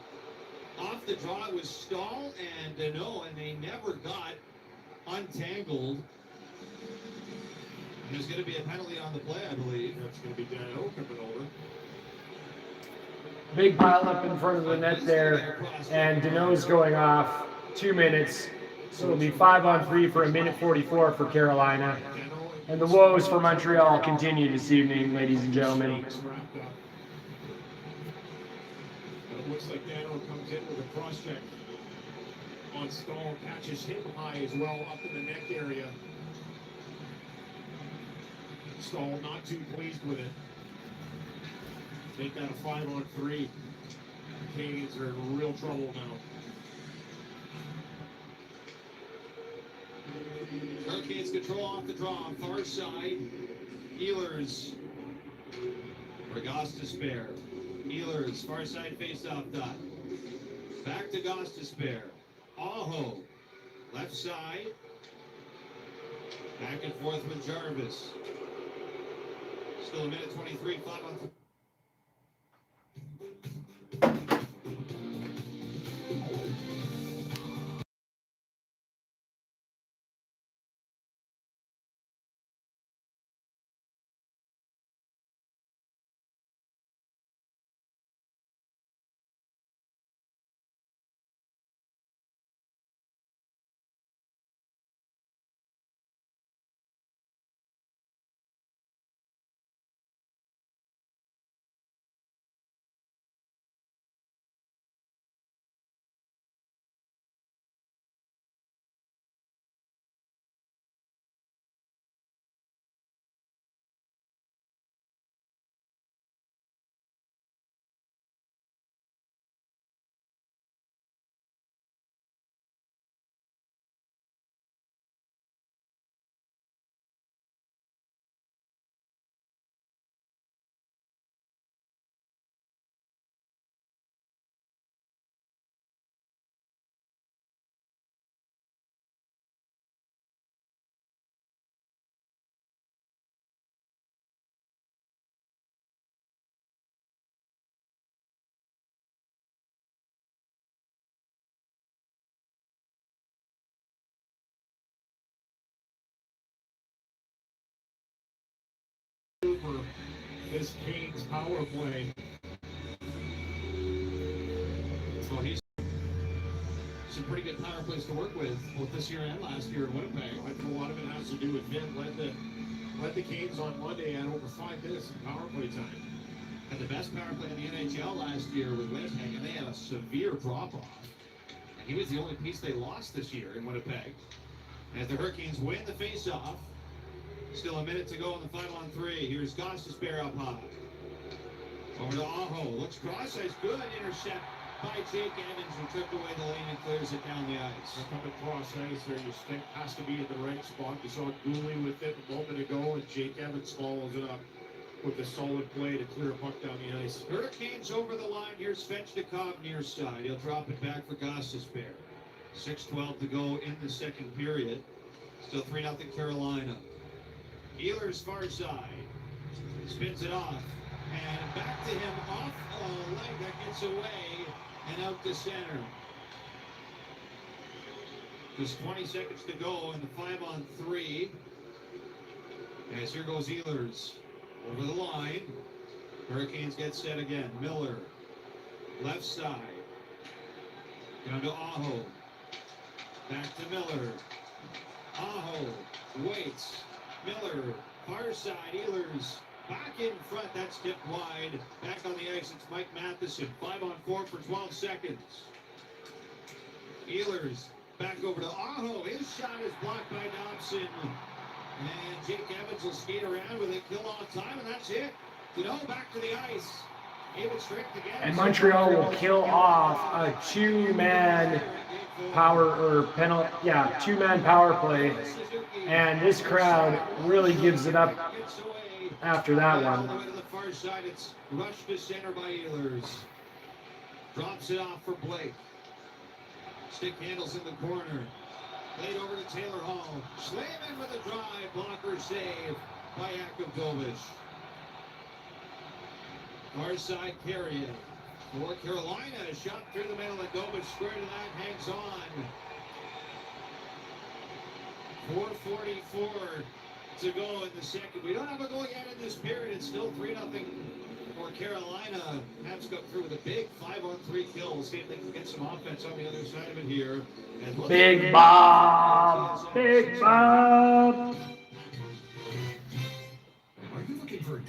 Off the draw, it was Stahl and Deneau, and they never got untangled. There's going to be a penalty on the play, I believe. That's going to be Deneau coming over. Big pile up in front of the net there, and Deneau's going off 2 minutes. So it'll be 5-on-3 for 1:44 for Carolina. And the woes for Montreal continue this evening, ladies and gentlemen. It looks like Deneau comes in with a cross check on Stahl, catches him high as well up in the neck area. Stahl not too pleased with it. Make that a 5-on-3. Canadians are in real trouble now. Hurricanes control off the draw on far side. Ehlers for Gostisbehere. Ehlers, far side face-off dot. Back to Gostisbehere. Aho, left side. Back and forth with Jarvis. Still a minute 23, 5-on-3. over this Canes power play. So he's some pretty good power plays to work with, both this year and last year in Winnipeg. I think a lot of it has to do with him. Led the Canes on Monday at over 5 minutes in power play time. Had the best power play in the NHL last year with Winnipeg, and they had a severe drop-off. And he was the only piece they lost this year in Winnipeg. As the Hurricanes win the face-off, still a minute to go in the 5-on-3. Here's Gostisbehere up high. Over to Aho. Looks cross-ice. Good intercept by Jake Evans, who tripped away the lane and clears it down the ice. Coming cross ice there, your stick has to be in the right spot. You saw Gooley with it a moment ago, and Jake Evans follows it up with a solid play to clear a puck down the ice. Hurricanes over the line. Here's Svechnikov near side. He'll drop it back for Gostisbehere. 6:12 to go in the second period. Still 3-0 Carolina. Ehlers far side. Spins it off. And back to him off a leg that gets away and out to center. Just 20 seconds to go in the 5-on-3. As here goes Ehlers over the line. Hurricanes get set again. Miller, left side. Down to Aho. Back to Miller. Aho waits. Miller, far side. Ehlers back in front. That's tipped wide. Back on the ice, it's Mike Matheson. 5-on-4 for 12 seconds. Ehlers back over to Aho. His shot is blocked by Dobson. And Jake Evans will skate around with it, kill off time, and that's it. Back to the ice. Able strength again. And Montreal will kill off a two-man two-man power play. And this crowd really gives it up after that one. On the way to the far side, it's rushed to center by Ehlers. Drops it off for Blake. Stick handles in the corner. Played over to Taylor Hall. Slamming with a drive. Blocker save by Jakobovic. Far side carry it. For Carolina, a shot through the middle. Agovic square to that, hangs on. 4:44 to go in the second. We don't have a goal yet in this period. It's still 3-0 for Carolina. Habs got through with a big 5-on-3 kill. We'll see if they can get some offense on the other side of it here. Big Bob! Big Bob! Are you looking for a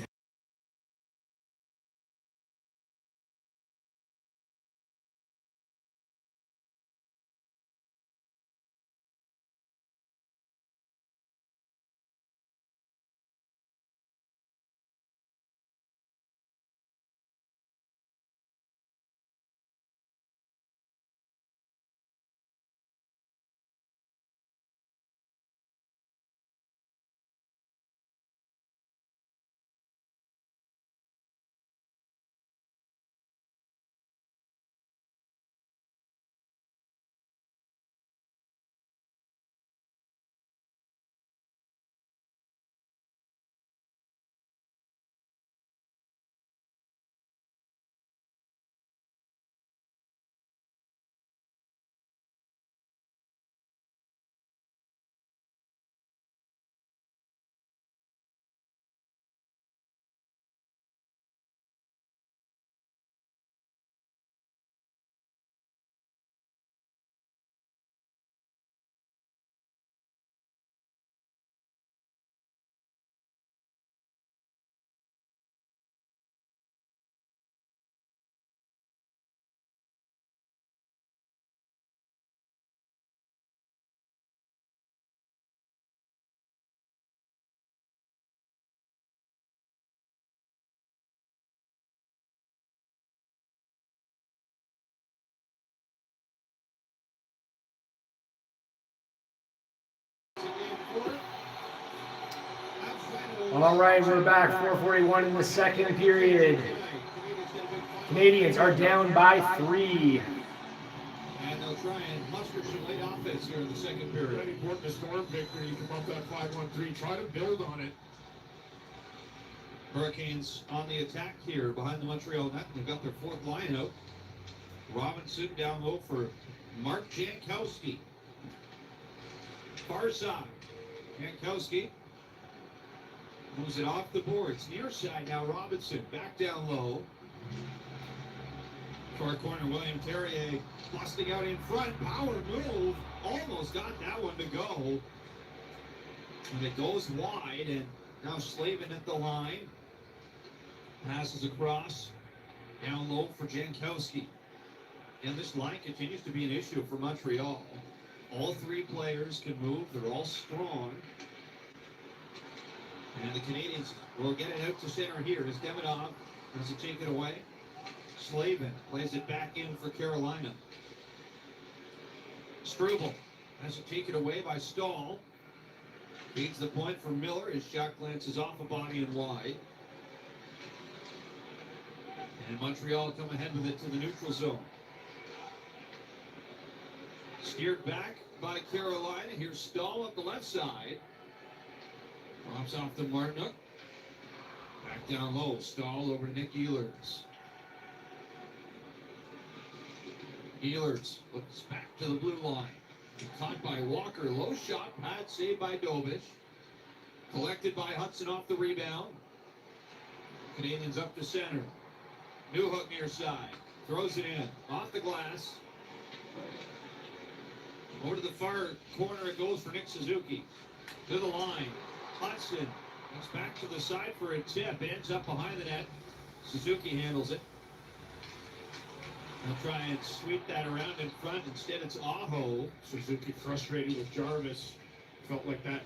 All right, we're back. 4:41 in the second period. Canadians are down by 3. And they'll try and muster some late offense here in the second period. Very important to Storm victory. Come up that 5-1-3. Try to build on it. Hurricanes on the attack here behind the Montreal net. They've got their fourth line out. Robinson down low for Mark Jankowski. Far side. Jankowski Moves it off the boards. Near side now, Robinson. Back down low. Far corner, William Terrier busting out in front. Power move. Almost got that one to go. And it goes wide. And now Slavin at the line. Passes across. Down low for Jankowski. And this line continues to be an issue for Montreal. All three players can move. They're all strong. And the Canadians will get it out to center here as Demidov has to take it away. Slavin plays it back in for Carolina. Struble has to take it away by Stahl. Feeds the point for Miller. His shot glances off a body and wide. And Montreal come ahead with it to the neutral zone. Steered back by Carolina. Here's Stahl up the left side. Drops off to Martinook. Back down low. Stahl over to Nick Ehlers. Ehlers looks back to the blue line. Caught by Walker. Low shot. Pad saved by Dovish. Collected by Hudson off the rebound. Canadians up to center. Newhook near side. Throws it in. Off the glass. Over to the far corner it goes for Nick Suzuki. To the line. Hudson. He's back to the side for a tip. Ends up behind the net. Suzuki handles it. They'll try and sweep that around in front. Instead, it's Aho. Suzuki frustrated with Jarvis. Felt like that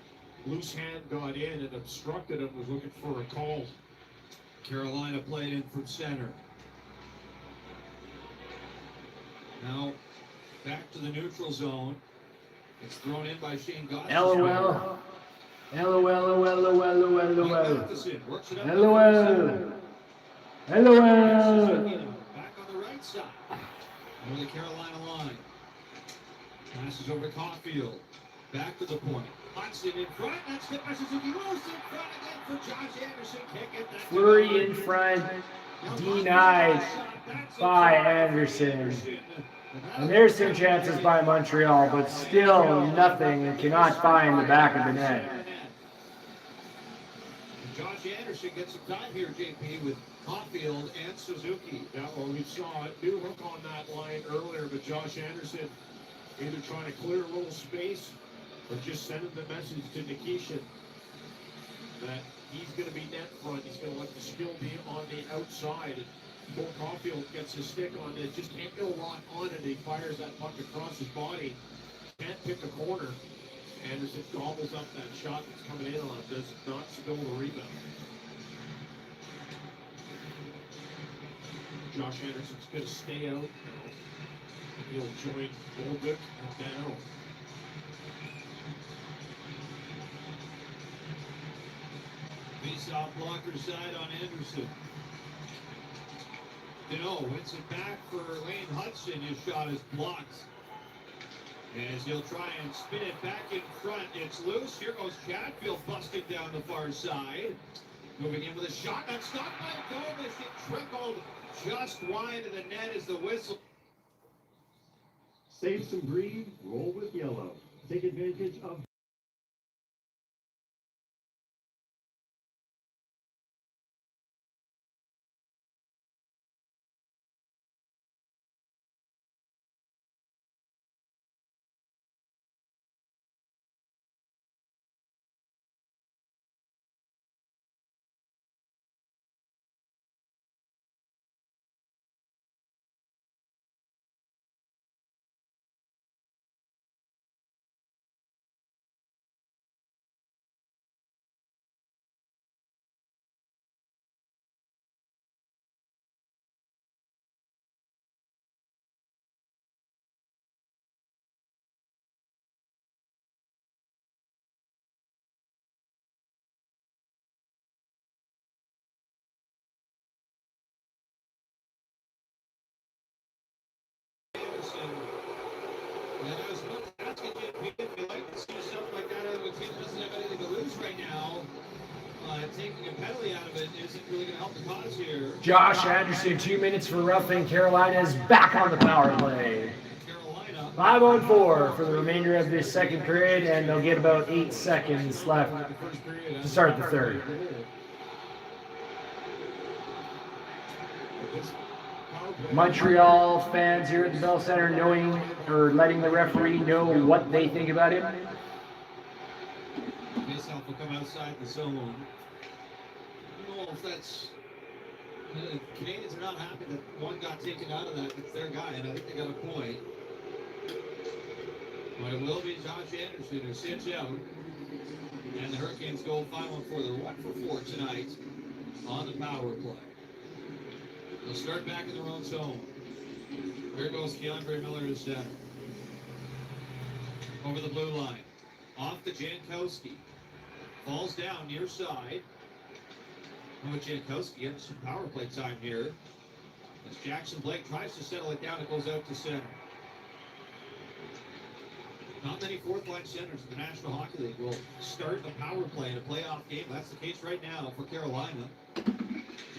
loose hand got in and obstructed him, was looking for a call. Carolina played in from center. Now, back to the neutral zone. It's thrown in by Shane Goss. LOL. LOL. Works it up. LOL. LOL. Back on the right side. Over the Carolina line. Passes over to Caulfield. Back to the point. Hudson in front. That's hit by Suzuki. Loose in front again for Josh Anderson. Kick it. Flurry in front. Denied by Anderson. And there's some chances by Montreal, but still nothing. They cannot find the back of the net. Josh Anderson gets some time here, JP, with Caulfield and Suzuki. Yeah, well, we saw a new hook on that line earlier, but Josh Anderson either trying to clear a little space or just sending the message to Nikishin that he's going to be net front. He's going to let the skill be on the outside. And Cole Caulfield gets his stick on it, just can't get a lot on it. He fires that puck across his body, can't pick a corner. Anderson gobbles up that shot that's coming in on him, does not spill the rebound. Josh Anderson's going to stay out. He'll join Bolduc and Dano. Face-off blocker side on Anderson. Dano wins it back for Lane Hudson. His shot is blocked. As he'll try and spin it back in front. It's loose. Here goes Chatfield busting down the far side. Moving in with a shot. That's stopped by Dovish. It trickled just wide of the net as the whistle. Save some green, roll with yellow. Take advantage of And I was going to ask you, JP, if you like to see something like that out of a team that doesn't have anything to lose right now, taking a penalty out of it isn't really going to help the cause here. Josh Anderson, 2 minutes for roughing. Carolina is back on the power play. Carolina 5-on-4 for the remainder of this second period, and they'll get about 8 seconds left to start the third. Montreal fans here at the Bell Center knowing or letting the referee know what they think about him. Faceoff will come outside the zone. I don't know if that's. The Canadians are not happy that one got taken out of that. It's their guy, and I think they got a point. But it will be Josh Anderson who sits out. And the Hurricanes go 5-on-4. They're 1 for 4 tonight on the power play. They'll start back in their own zone. Here goes Keandre Miller to center. Over the blue line. Off to Jankowski. Falls down near side. And with Jankowski getting some power play time here. As Jackson Blake tries to settle it down, it goes out to center. Not many fourth-line centers in the National Hockey League will start a power play in a playoff game. That's the case right now for Carolina.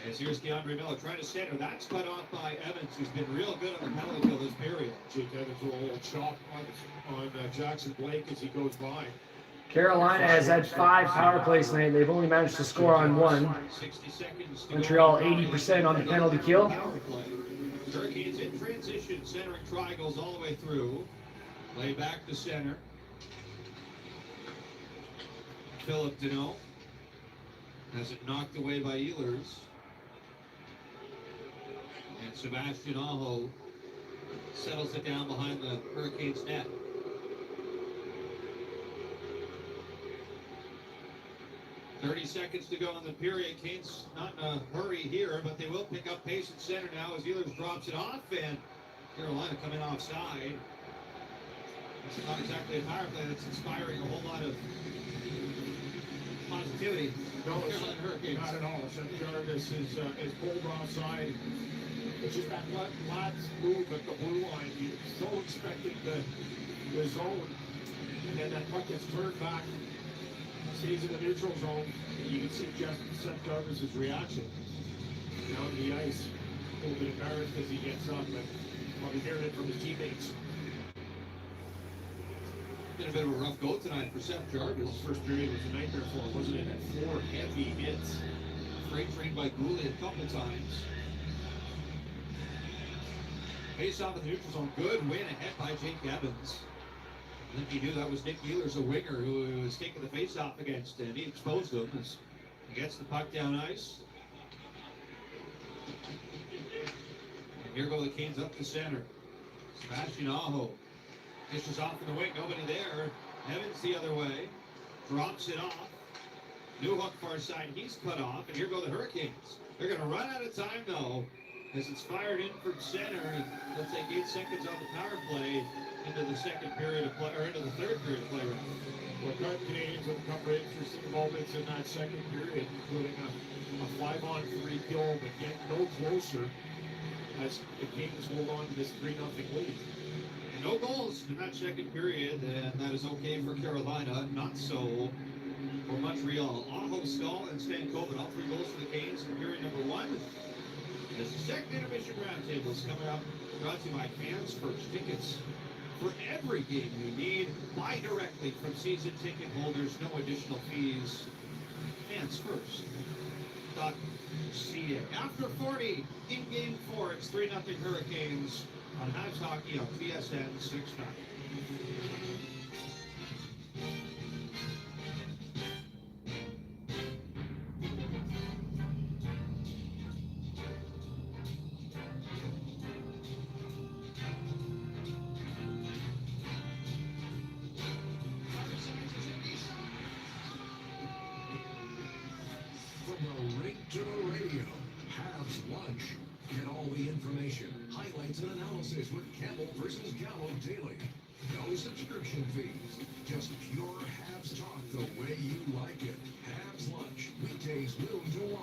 As here's Keandre Miller trying to center. That's cut off by Evans, who's been real good on the penalty kill this period. Jake Evans will a little chop on Jackson Blake as he goes by. Carolina has had 5 power plays tonight. They've only managed to score on 1. 60 seconds Montreal 80% on the penalty kill. Hurricanes in transition, centering triangles all the way through. Play back to center. Philip Deneau has it knocked away by Ehlers. And Sebastian Aho settles it down behind the Hurricanes net. .30 seconds to go in the period. Canes not in a hurry here, but they will pick up pace at center now as Ehlers drops it off, and Carolina coming offside. It's not exactly a power play that's inspiring a whole lot of positivity. No, for Carolina Hurricanes. not at all. Seth Jarvis is pulled offside. It's just that last move at the blue line. You're so expecting the zone, and then that puck gets turned back, stays in the neutral zone, and you can see Seth Jarvis' reaction down the ice. A little bit embarrassed as he gets up, but probably hearing it from his teammates. Been a bit of a rough go tonight for Seth Jarvis. First period was a nightmare for him, wasn't it? 4 heavy hits. Freight trained by Gouley a couple times. Face off in the neutral zone. Good win ahead by Jake Evans. I think he knew that was Nick Ehlers, a winger, who was taking the face off against, and he exposed him as he gets the puck down ice. And here go the Canes up the center. Sebastian Aho dishes off in the wing, nobody there. Evans the other way, drops it off. New hook far side, he's cut off, and here go the Hurricanes. They're going to run out of time though, as it's fired in from center. They'll take 8 seconds on the power play into the second period of play, or into the third period of play. Well, Canadians have a couple of interesting moments in that second period, including a 5-on-3 kill, but get no closer as the Kings hold on to this 3-0 lead. No goals in that second period, and that is okay for Carolina. Not so for Montreal. Aho, Stahl, and Stankoven, all 3 goals for the Canes in period number 1. As the second intermission roundtable is coming up, brought to you by Fans First. Tickets for every game you need. Buy directly from season ticket holders. No additional fees. Fans First. .ca. After 40 in Game 4, it's 3-0 Hurricanes on Habs Hockey on TSN 6-9. From the rink to the radio, Habs Lunch. Get all the information, highlights, and analysis with Campbell versus Gallo daily. No subscription fees. Just pure Habs talk the way you like it. Habs Lunch. Weekdays noon to 1.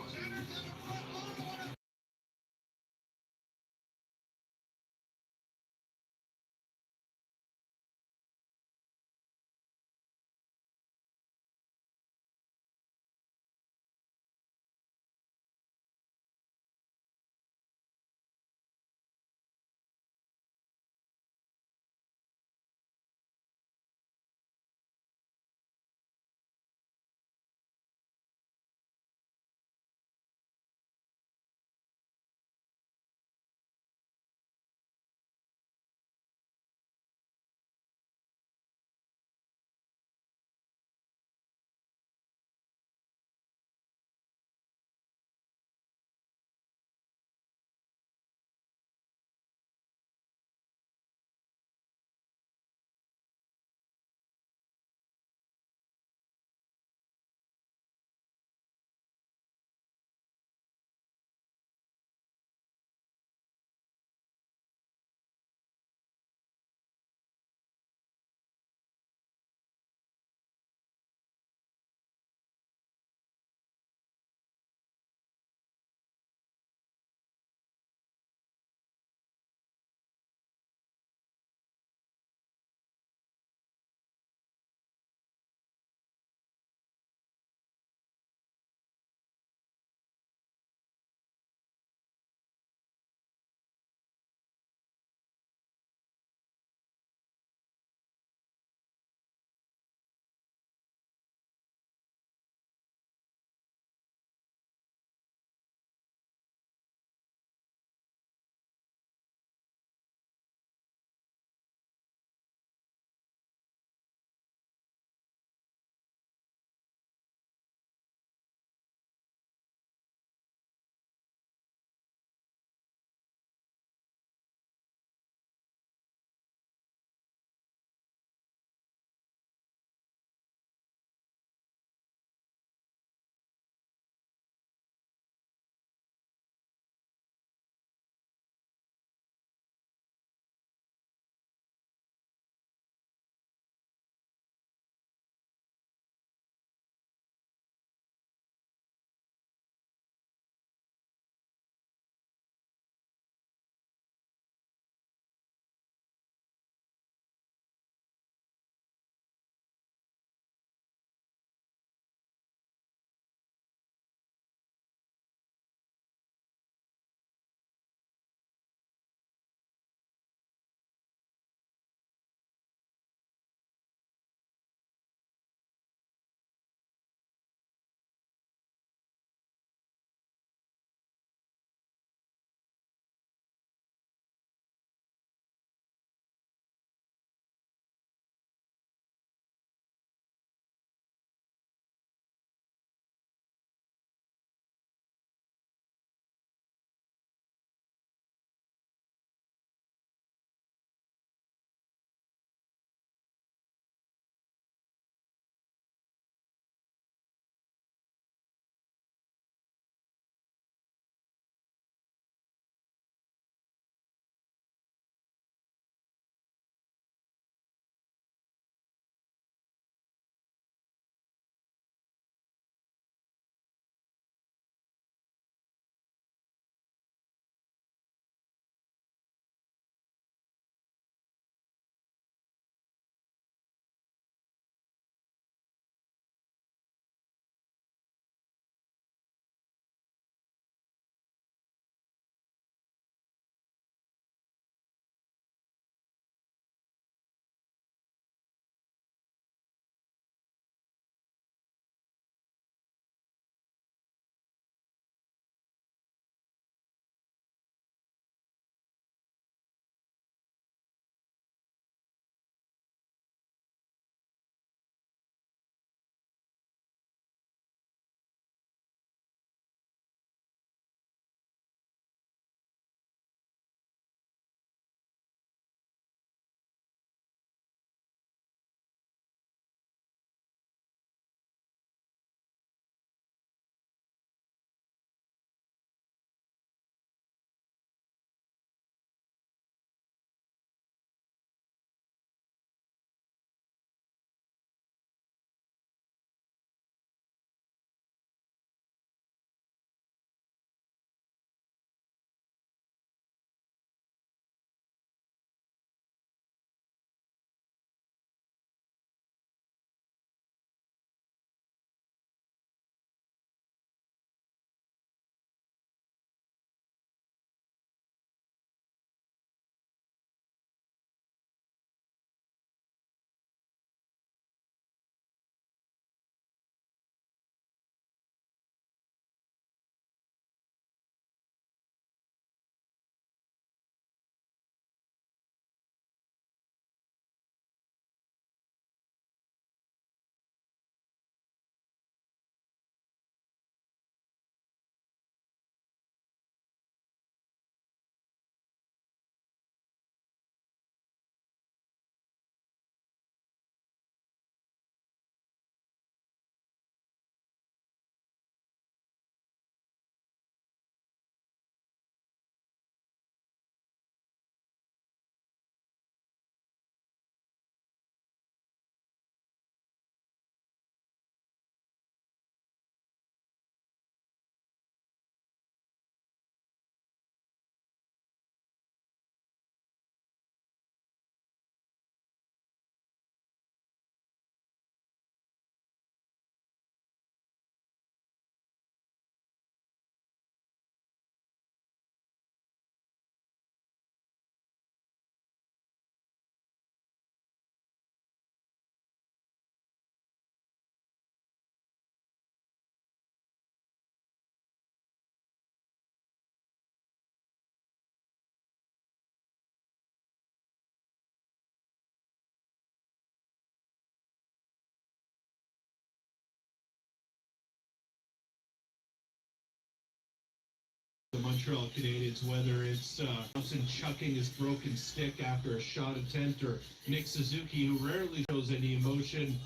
Montreal Canadiens, whether it's Thompson chucking his broken stick after a shot attempt, or Nick Suzuki, who rarely shows any emotion,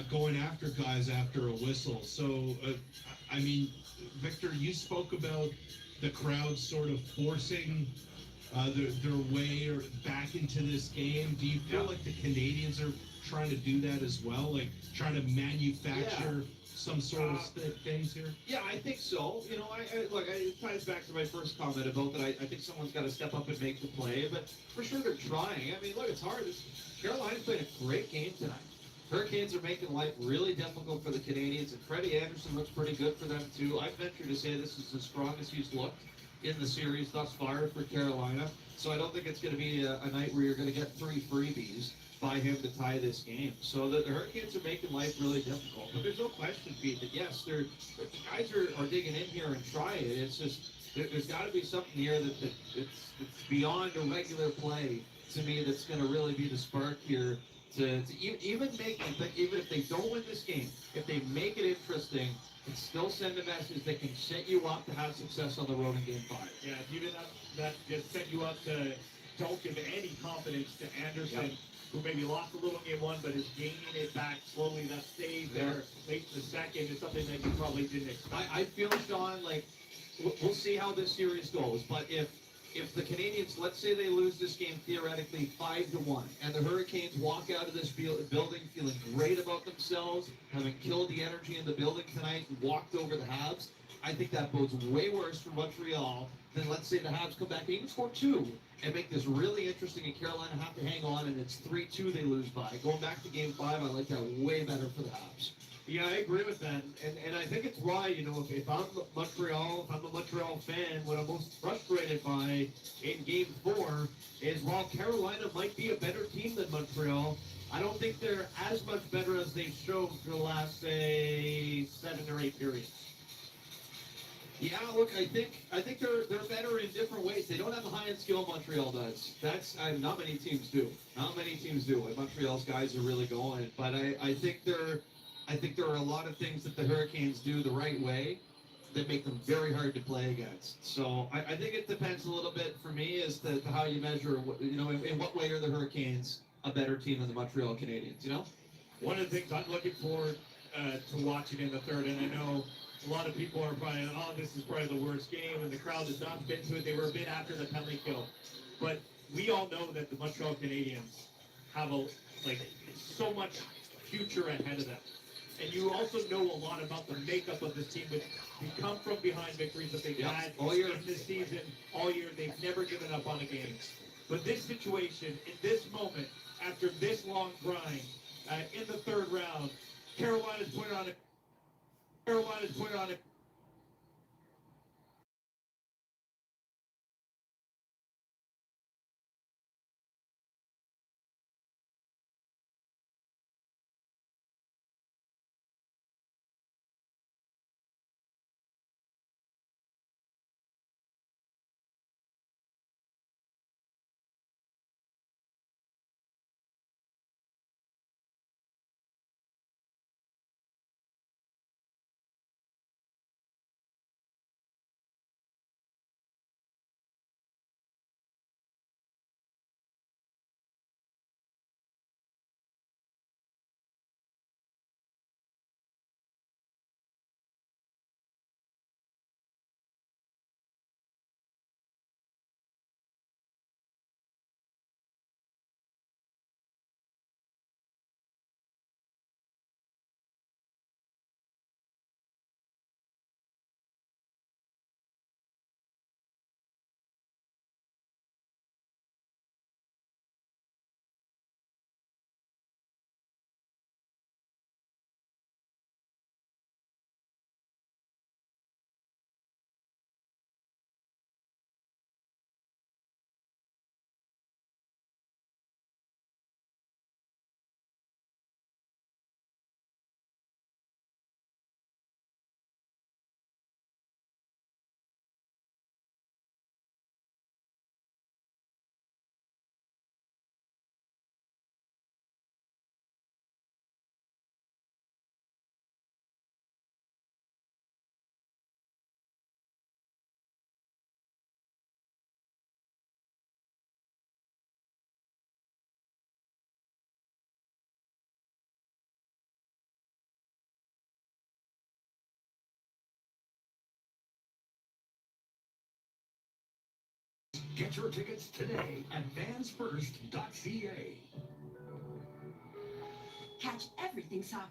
going after guys after a whistle. So, I mean, Victor, you spoke about the crowd sort of forcing their way or back into this game. Do you feel like the Canadians are trying to do that as well, like trying to manufacture some sort of things here? Yeah, I think so. You know, it ties back to my first comment about that. I think someone's got to step up and make the play, but for sure they're trying. I mean, look, it's hard. Carolina's played a great game tonight. Hurricanes are making life really difficult for the Canadians, and Freddie Anderson looks pretty good for them too. I venture to say this is the strongest he's looked in the series thus far for Carolina. So I don't think it's going to be a night where you're going to get 3 freebies by him to tie this game. So the Hurricanes are making life really difficult. But there's no question, Pete, that yes, the guys are digging in here and trying it. It's just there's got to be something here that it's beyond a regular play to me that's going to really be the spark here to even make it, even if they don't win this game, if they make it interesting, and still send a message that can set you up to have success on the road in Game 5. Yeah, even that just set you up to don't give any confidence to Anderson, who maybe lost a little in Game 1, but is gaining it back slowly. That save there late in the second is something that you probably didn't expect. I feel, Sean, like we'll see how this series goes, but if the Canadians, let's say they lose this game theoretically 5-1, and the Hurricanes walk out of this building feeling great about themselves, having killed the energy in the building tonight and walked over the Habs, I think that bodes way worse for Montreal than, let's say, the Habs come back and even score 2 and make this really interesting, and Carolina have to hang on and it's 3-2 they lose by. Going back to Game 5, I like that way better for the Habs. Yeah, I agree with that, and I think it's why, you know, if I'm Montreal, if I'm a Montreal fan, what I'm most frustrated by in Game 4 is while Carolina might be a better team than Montreal, I don't think they're as much better as they've shown for the last, say, 7 or 8 periods. Yeah, look, I think they're better in different ways. They don't have the high-end skill Montreal does. That's not many teams do. Not many teams do, and Montreal's guys are really going. But I think there are a lot of things that the Hurricanes do the right way that make them very hard to play against. So I think it depends a little bit for me as to how you measure, you know, in what way are the Hurricanes a better team than the Montreal Canadiens, you know? One of the things I'm looking forward to watching in the third, and I know a lot of people are probably, oh, this is probably the worst game, and the crowd has not been to it. They were a bit after the penalty kill. But we all know that the Montreal Canadiens have so much future ahead of them. And you also know a lot about the makeup of this team, which you come from behind victories that they've had all year. in this season, all year. They've never given up on a game. But this situation, in this moment, after this long grind, in the third round, Carolina's put on a Get your tickets today at fansfirst.ca. Catch everything soccer.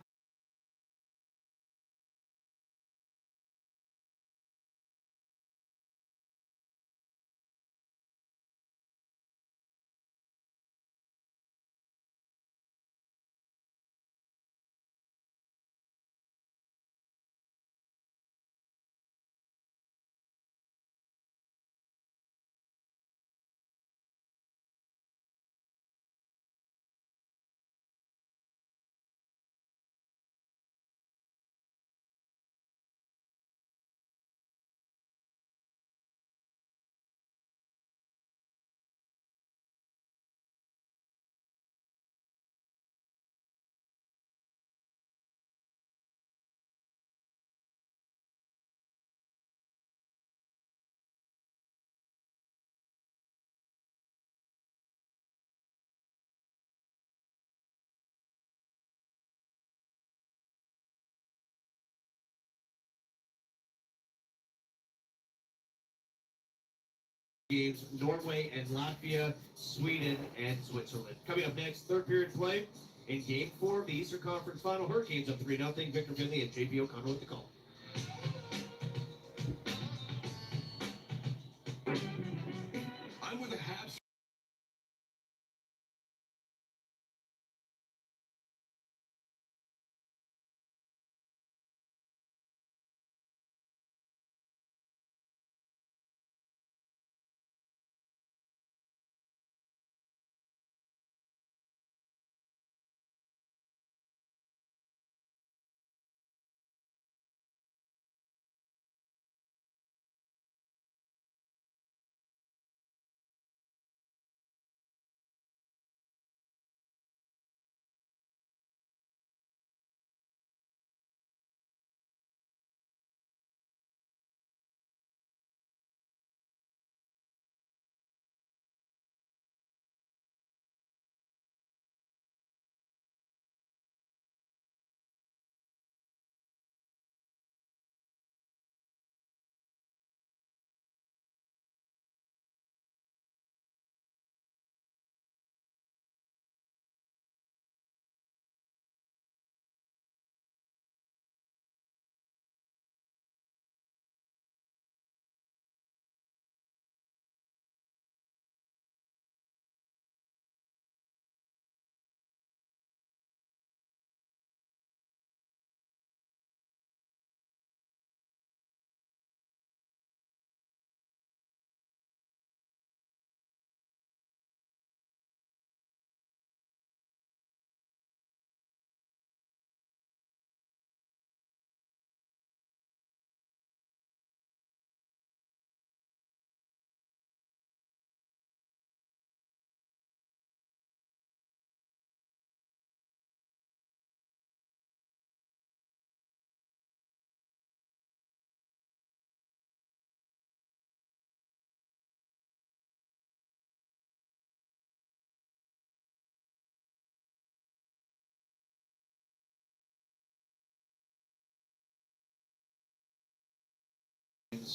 Games, Norway and Latvia, Sweden and Switzerland. Coming up next, third period play in Game 4 of the Eastern Conference Final. Hurricanes up 3-0. Victor Finley and JP O'Connor with the call. I'm with the Habs.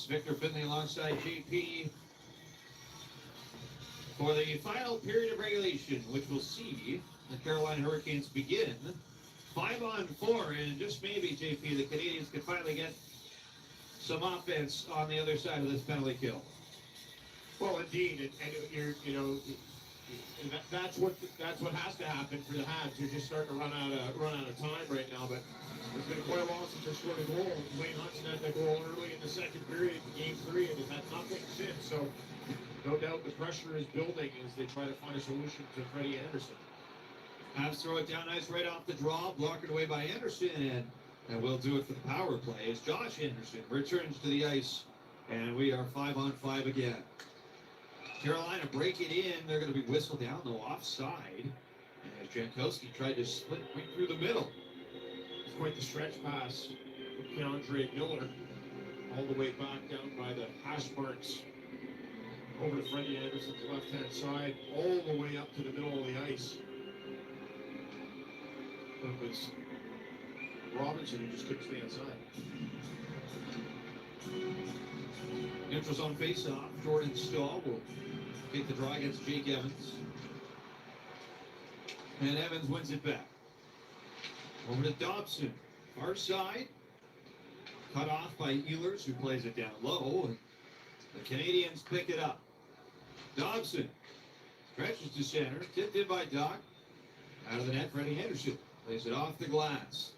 Victor Finley alongside JP for the final period of regulation, which will see the Carolina Hurricanes begin 5-on-4, and just maybe, JP, the Canadians can finally get some offense on the other side of this penalty kill. Well, indeed, and that's what has to happen for the Habs. They're just starting to run out of time right now. But it's been quite a while since they scored a goal. Wayne Hudson had the goal early in the second period, Game 3, and has had nothing since. So no doubt the pressure is building as they try to find a solution to Freddie Anderson. Habs throw it down nice right off the draw, blocked away by Anderson, and we'll do it for the power play as Josh Anderson returns to the ice, and we are 5-on-5 again. Carolina break it in. They're going to be whistled down, though, offside. As Jankowski tried to split right through the middle. It's quite the stretch pass from Keandre Miller all the way back down by the hash marks over to Freddie Anderson's left-hand side, all the way up to the middle of the ice. It was Robinson who just couldn't stay inside. Neutral zone face-off. Jordan Stahl will Take the draw against Jake Evans. And Evans wins it back. Over to Dobson. Far side. Cut off by Ehlers, who plays it down low. And the Canadians pick it up. Dobson stretches to center. Tipped in by Doc. Out of the net, Freddie Henderson plays it off the glass.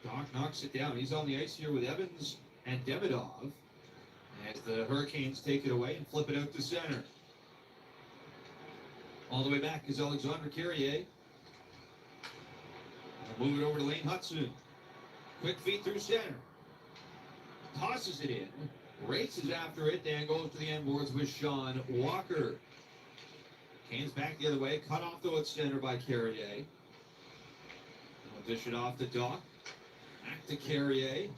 Doc knocks it down. He's on the ice here with Evans and Demidov. As the Hurricanes take it away and flip it out to center. All the way back is Alexandre Carrier. They'll move it over to Lane Hudson. Quick feet through center. Tosses it in. Races after it. Then goes to the end boards with Sean Walker. Canes back the other way. Cut off though at center by Carrier. They'll dish it off to Doc. Back to Carrier.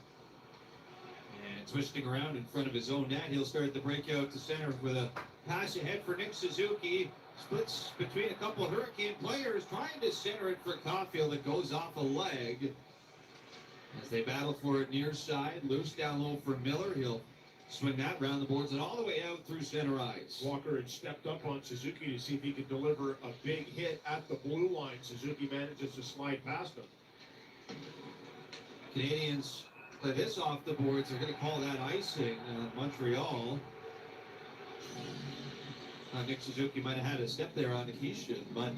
And twisting around in front of his own net. He'll start the breakout to center with a pass ahead for Nick Suzuki. Splits between a couple of Hurricane players, trying to center it for Caulfield. It goes off a leg. As they battle for it near side. Loose down low for Miller. He'll swing that round the boards and all the way out through center ice. Walker had stepped up on Suzuki to see if he could deliver a big hit at the blue line. Suzuki manages to slide past him. Canadians play this off the boards. They're going to call that icing on Montreal. Nick Suzuki might have had a step there on Nikishin, but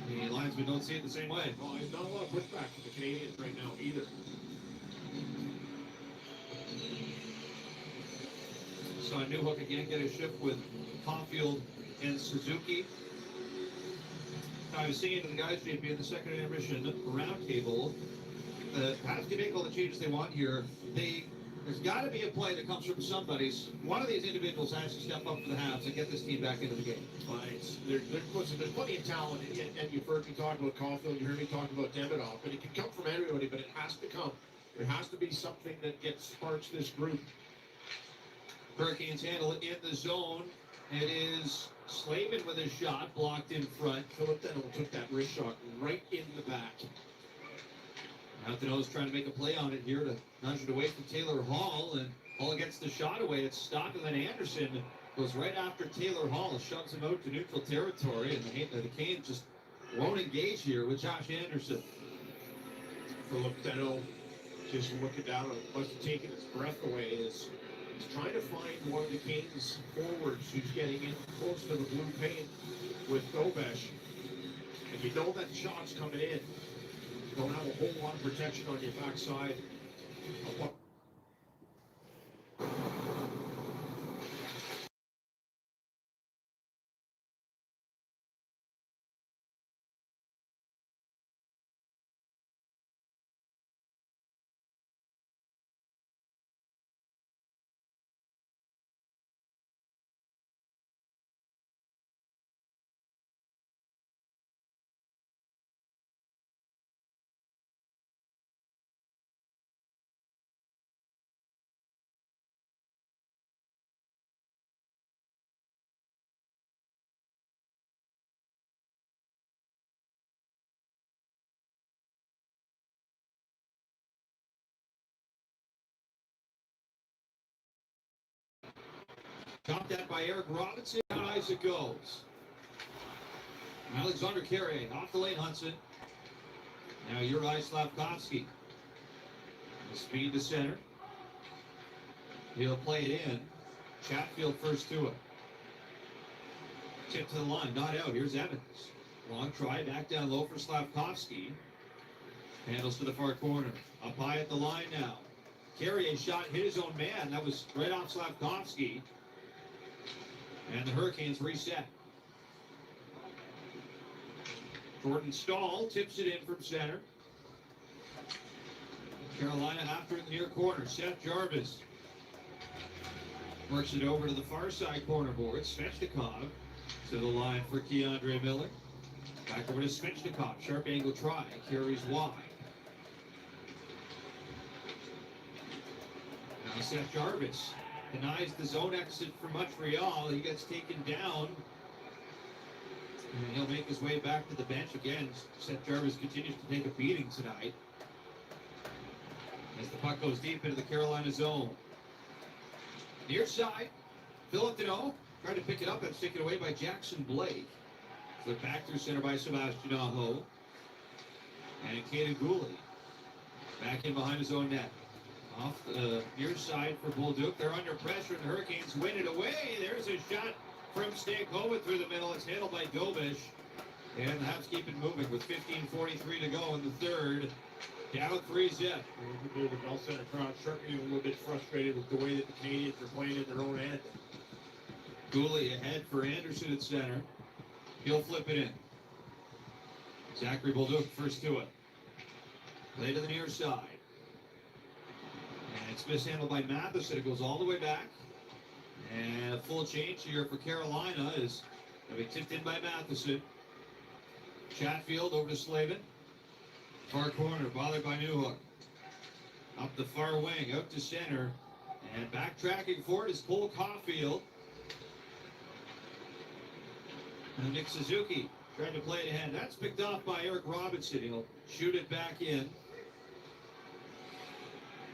the linesmen don't see it the same way. Well, there's not a lot of pushback from the Canadians right now either. So Newhook again get a shift with Caulfield and Suzuki. I was saying to the guys, JP, in the second intermission roundtable, the Habs can make all the changes they want here. There's got to be a play that comes from somebody's. One of these individuals has to step up for the Habs and get this team back into the game. Listen, there's plenty of talent, and you've heard me talk about Caulfield, you heard me talk about Demidov, but it can come from everybody, but it has to come. There has to be something that sparks this group. Hurricanes handle it in the zone. It is Slavin with a shot blocked in front. Philip Denham took that wrist shot right in the back. Out the nose trying to make a play on it here to nudge it away from Taylor Hall, and Hall gets the shot away. It's stopped, and then Anderson goes right after Taylor Hall, shoves him out to neutral territory, and the Canes just won't engage here with Josh Anderson. Philip Denham just looking down, must have taken his breath away. He's trying to find one of the Canes forwards who's getting in close to the blue paint with Dobesh, and you know that shot's coming in. You don't have a whole lot of protection on your backside. Chopped that by Eric Robinson. Down ice it goes. Alexander Carrier off the lane, Hudson. Now Uri Slavkovsky. The speed to center. He'll play it in. Chatfield first to it. Tip to the line, not out. Here's Evans. Long try, back down low for Slavkovsky. Handles to the far corner. Up high at the line now. Carrier shot, hit his own man. That was right off Slavkovsky. And the Hurricanes reset. Jordan Stahl tips it in from center. Carolina after in the near corner. Seth Jarvis works it over to the far side corner board. Svechnikov to the line for Keandre Miller. Back over to Svechnikov. Sharp angle try. Carries wide. Now Seth Jarvis denies the zone exit for Montreal. He gets taken down. And he'll make his way back to the bench again. Seth Jarvis continues to take a beating tonight. As the puck goes deep into the Carolina zone. Near side, Philip Deneau Tried to pick it up. That's taken away by Jackson Blake. Flipped back through center by Sebastian Aho. And Caden Gooley. Back in behind his own net. Off the near side for Bolduc. They're under pressure. The Hurricanes win it away. There's a shot from Stankovic through the middle. It's handled by Dobish. And the Habs keep it moving with 15:43 to go in the third. Down 3-zip. The Bell Center crowd certainly a little bit frustrated with the way that the Canadians are playing in their own end. Gooley ahead for Anderson at center. He'll flip it in. Zachary Bolduc first to it. Play to the near side. And it's mishandled by Matheson. It goes all the way back. And a full change here for Carolina is going to be tipped in by Matheson. Chatfield over to Slavin. Far corner, bothered by Newhook. Up the far wing, out to center. And backtracking for it is Cole Caulfield. And Nick Suzuki trying to play it ahead. That's picked off by Eric Robinson. He'll shoot it back in.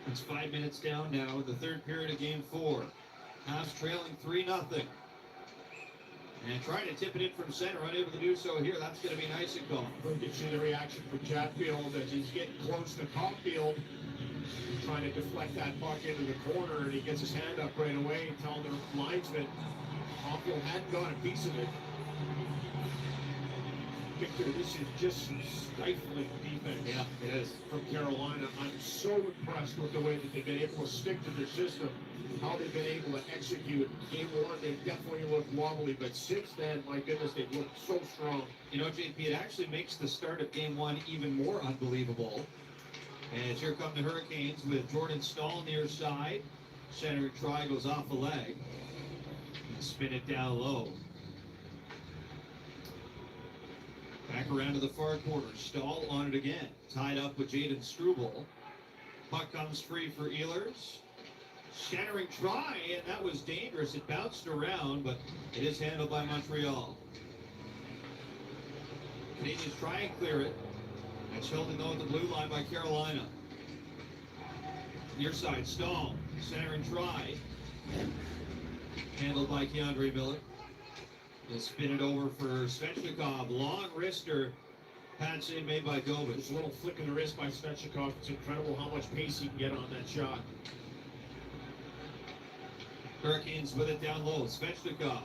It's 5 minutes down now in the third period of game 4. Habs trailing 3-0. And trying to tip it in from center, unable to do so here. That's going to be nice and gone. You can see the reaction from Chatfield as he's getting close to Caulfield, trying to deflect that puck into the corner, and he gets his hand up right away, telling the linesman Caulfield hadn't got a piece of it. Victor, this is just some stifling defense. Yeah, it is. From Carolina. I'm so impressed with the way that they've been able to stick to their system, how they've been able to execute. Game 1, they definitely looked wobbly, but since then, my goodness, they've looked so strong. You know, JP, it actually makes the start of game 1 even more unbelievable. And here come the Hurricanes with Jordan Stahl near side. Center try goes off the leg. And spin it down low. Back around to the far corner. Stahl on it again. Tied up with Jaden Struble. Puck comes free for Ehlers. Centering try, and that was dangerous. It bounced around, but it is handled by Montreal. Canadians try and clear it. That's held in though at the blue line by Carolina. Near side, Stahl. Centering try. Handled by Keandre Miller. He'll spin it over for Svechnikov. Long wrister. Pad save made by Dobish. Just a little flick of the wrist by Svechnikov. It's incredible how much pace he can get on that shot. Hurricanes with it down low. Svechnikov.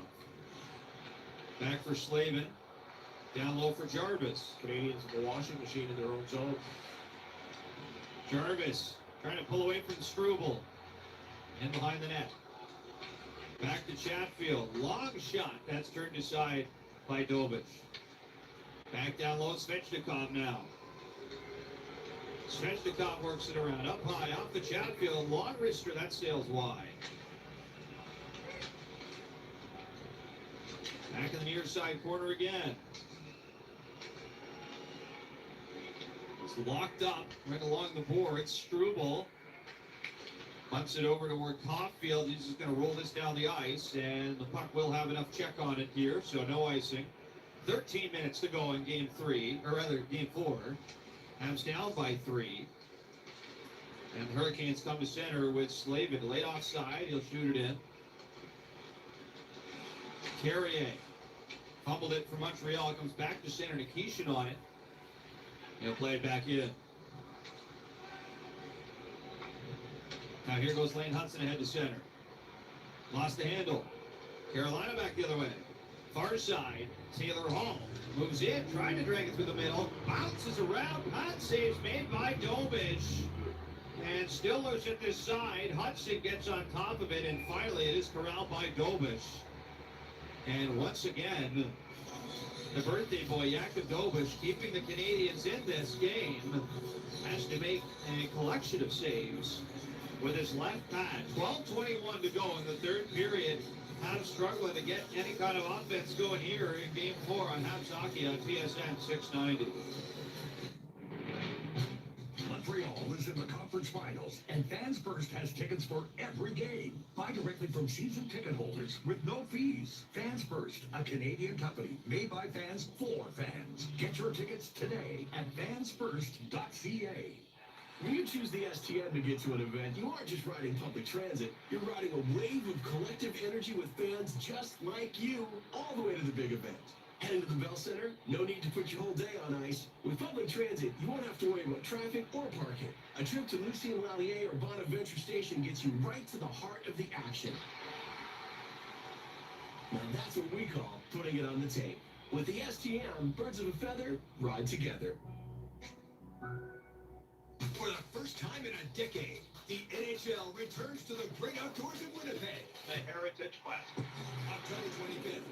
Back for Slavin. Down low for Jarvis. Canadians in the washing machine in their own zone. Jarvis trying to pull away from Struble. And behind the net. Back to Chatfield. Long shot. That's turned aside by Dobish. Back down low. Svechnikov now. Svechnikov works it around. Up high. Off the Chatfield. Long wrister. That sails wide. Back in the near side corner again. It's locked up right along the boards. Struble bumps it over toward Caulfield. He's just going to roll this down the ice, and the puck will have enough check on it here, so no icing. 13 minutes to go in game 3, or rather game 4. Habs down by 3. And the Hurricanes come to center with Slavin laid offside. He'll shoot it in. Carrier fumbled it for Montreal. Comes back to center. Nikishin on it. He'll play it back in. Now here goes Lane Hudson ahead to center. Lost the handle. Carolina back the other way. Far side. Taylor Hall moves in, trying to drag it through the middle. Bounces around. Hot saves made by Dobish. And still loose at this side. Hudson gets on top of it, and finally it is corralled by Dobish. And once again, the birthday boy, Jakub Dobish, keeping the Canadians in this game, has to make a collection of saves with his left pad. 12:21 to go in the third period. Habs struggling to get any kind of offense going here in Game 4 on Habs Hockey on TSN 690. Montreal is in the conference finals, and Fans First has tickets for every game. Buy directly from season ticket holders with no fees. Fans First, a Canadian company made by fans for fans. Get your tickets today at fansfirst.ca. When you choose the STN to get to an event, you aren't just riding public transit. You're riding a wave of collective energy with fans just like you, all the way to the big event. Heading to the Bell Center? No need to put your whole day on ice. With public transit, you won't have to worry about traffic or parking. A trip to Lucien Lallier or Bonaventure Station gets you right to the heart of the action. Now that's what we call putting it on the tape. With the STM, birds of a feather ride together. For the first time in a decade, the NHL returns to the great outdoors in Winnipeg. The Heritage Quest. October 25th.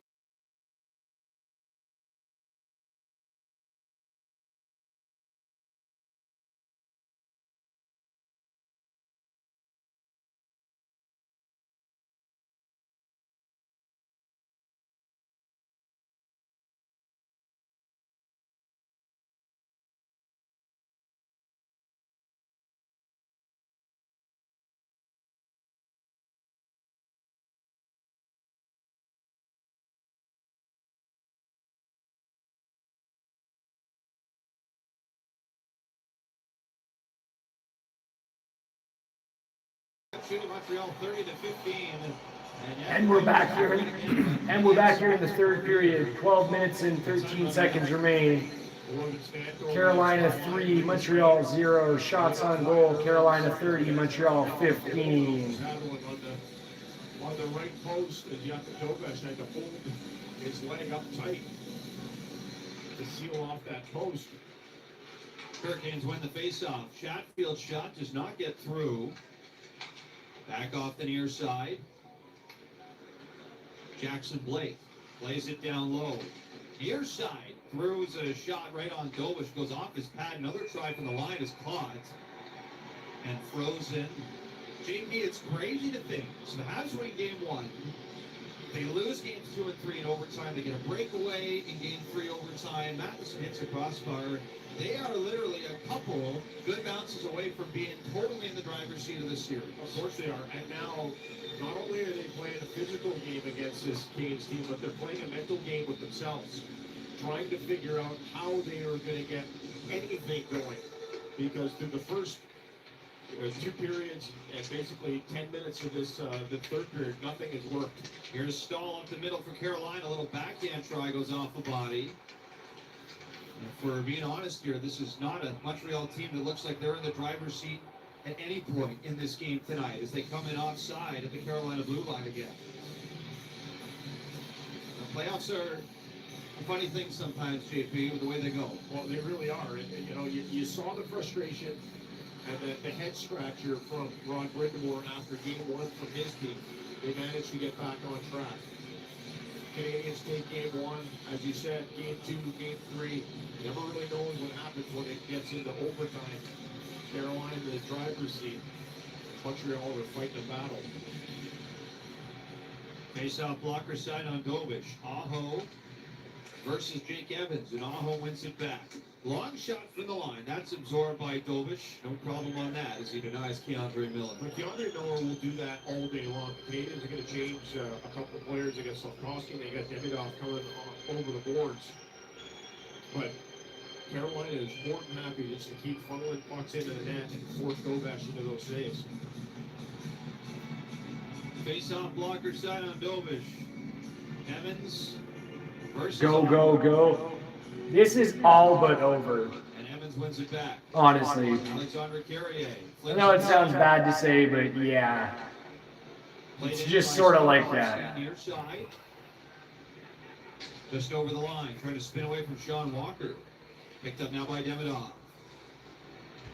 Shooting Montreal 30 to 15. And we're back here. And we're back here in the third period. 12 minutes and 13 seconds remaining. Carolina 3, Montreal 0. Shots on goal. Carolina 30, Montreal 15. On the right post, and Yakutovich had to hold his leg up tight to seal off that post. Hurricanes win the faceoff. Chatfield's shot does not get through. Back off the near side. Jackson Blake plays it down low. Near side throws a shot right on Dobish, goes off his pad. Another try from the line is caught and frozen. JP, it's crazy to think. So the Habs win game 1. They lose games 2 and 3 in overtime. They get a breakaway in game 3 overtime. Matheson hits a crossbar. They are literally a couple good bounces away from being totally in the driver's seat of this series. Of course they are. And now, not only are they playing a physical game against this Canes team, but they're playing a mental game with themselves, trying to figure out how they are going to get anything going. Because through the first 2 periods and basically 10 minutes of this the third period, nothing has worked. Here's Stahl up the middle for Carolina. A little backhand try goes off the body. And for being honest here, this is not a Montreal team that looks like they're in the driver's seat at any point in this game tonight as they come in offside at the Carolina blue line again. The playoffs are a funny thing sometimes, JP, with the way they go. Well, they really are. And you know, you saw the frustration and the head scratcher from Ron Brindamore after game 1 from his team. They managed to get back on track. Canadians take game 1, as you said, game 2, game 3. Never really knows what happens when it gets into overtime. Carolina in the driver's seat. Montreal are fighting a battle. Face-off blocker side on Dobish. Aho versus Jake Evans, and Aho wins it back. Long shot from the line. That's absorbed by Dobish. No problem on that as he denies Keandre Miller. But Keandre Miller will do that all day long. The Canadians are going to change a couple of players against Slavkovsky. They got Demidov coming over the boards. But Carolina is more than happy just to keep funneling pucks into the net and force Dobish into those saves. Face-off blocker side on Dobish. Evans versus Go. This is all but over. And Evans wins it back. Honestly. Alexandre Carrier. I know it sounds bad to say, but yeah. It's just sort of like that. Near side. Just over the line, trying to spin away from Sean Walker. Picked up now by Demidov.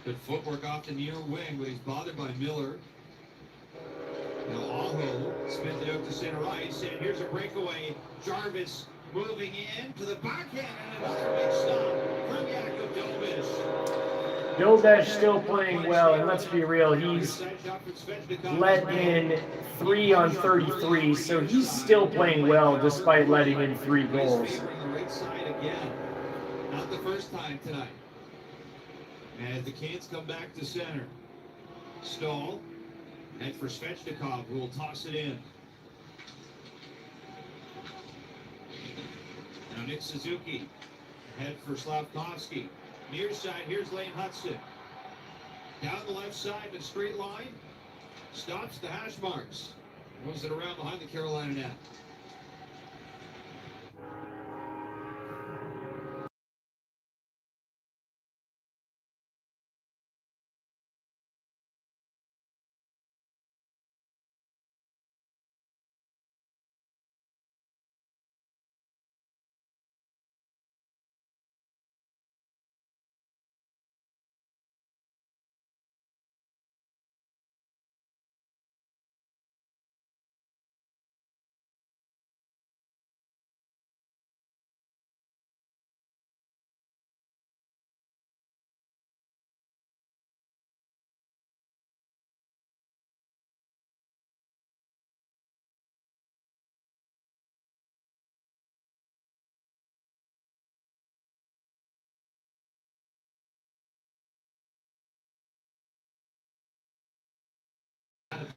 Good footwork off the near wing, but he's bothered by Miller. Now Aho spins it out to center ice, and here's a breakaway. Jarvis moving in to the backhand, and another big stop from Yakub Dobish. Dobish still playing well, and let's be real, he's let in 3 on 33, so he's still playing well despite letting in 3 goals. The right side again. Not the first time tonight. And as the Canes come back to center, Stahl, and for Svechnikov, who will toss it in. Now Nick Suzuki, head for Slavkovsky. Near side, here's Lane Hudson. Down the left side, the straight line. Stops the hash marks. Moves it around behind the Carolina net.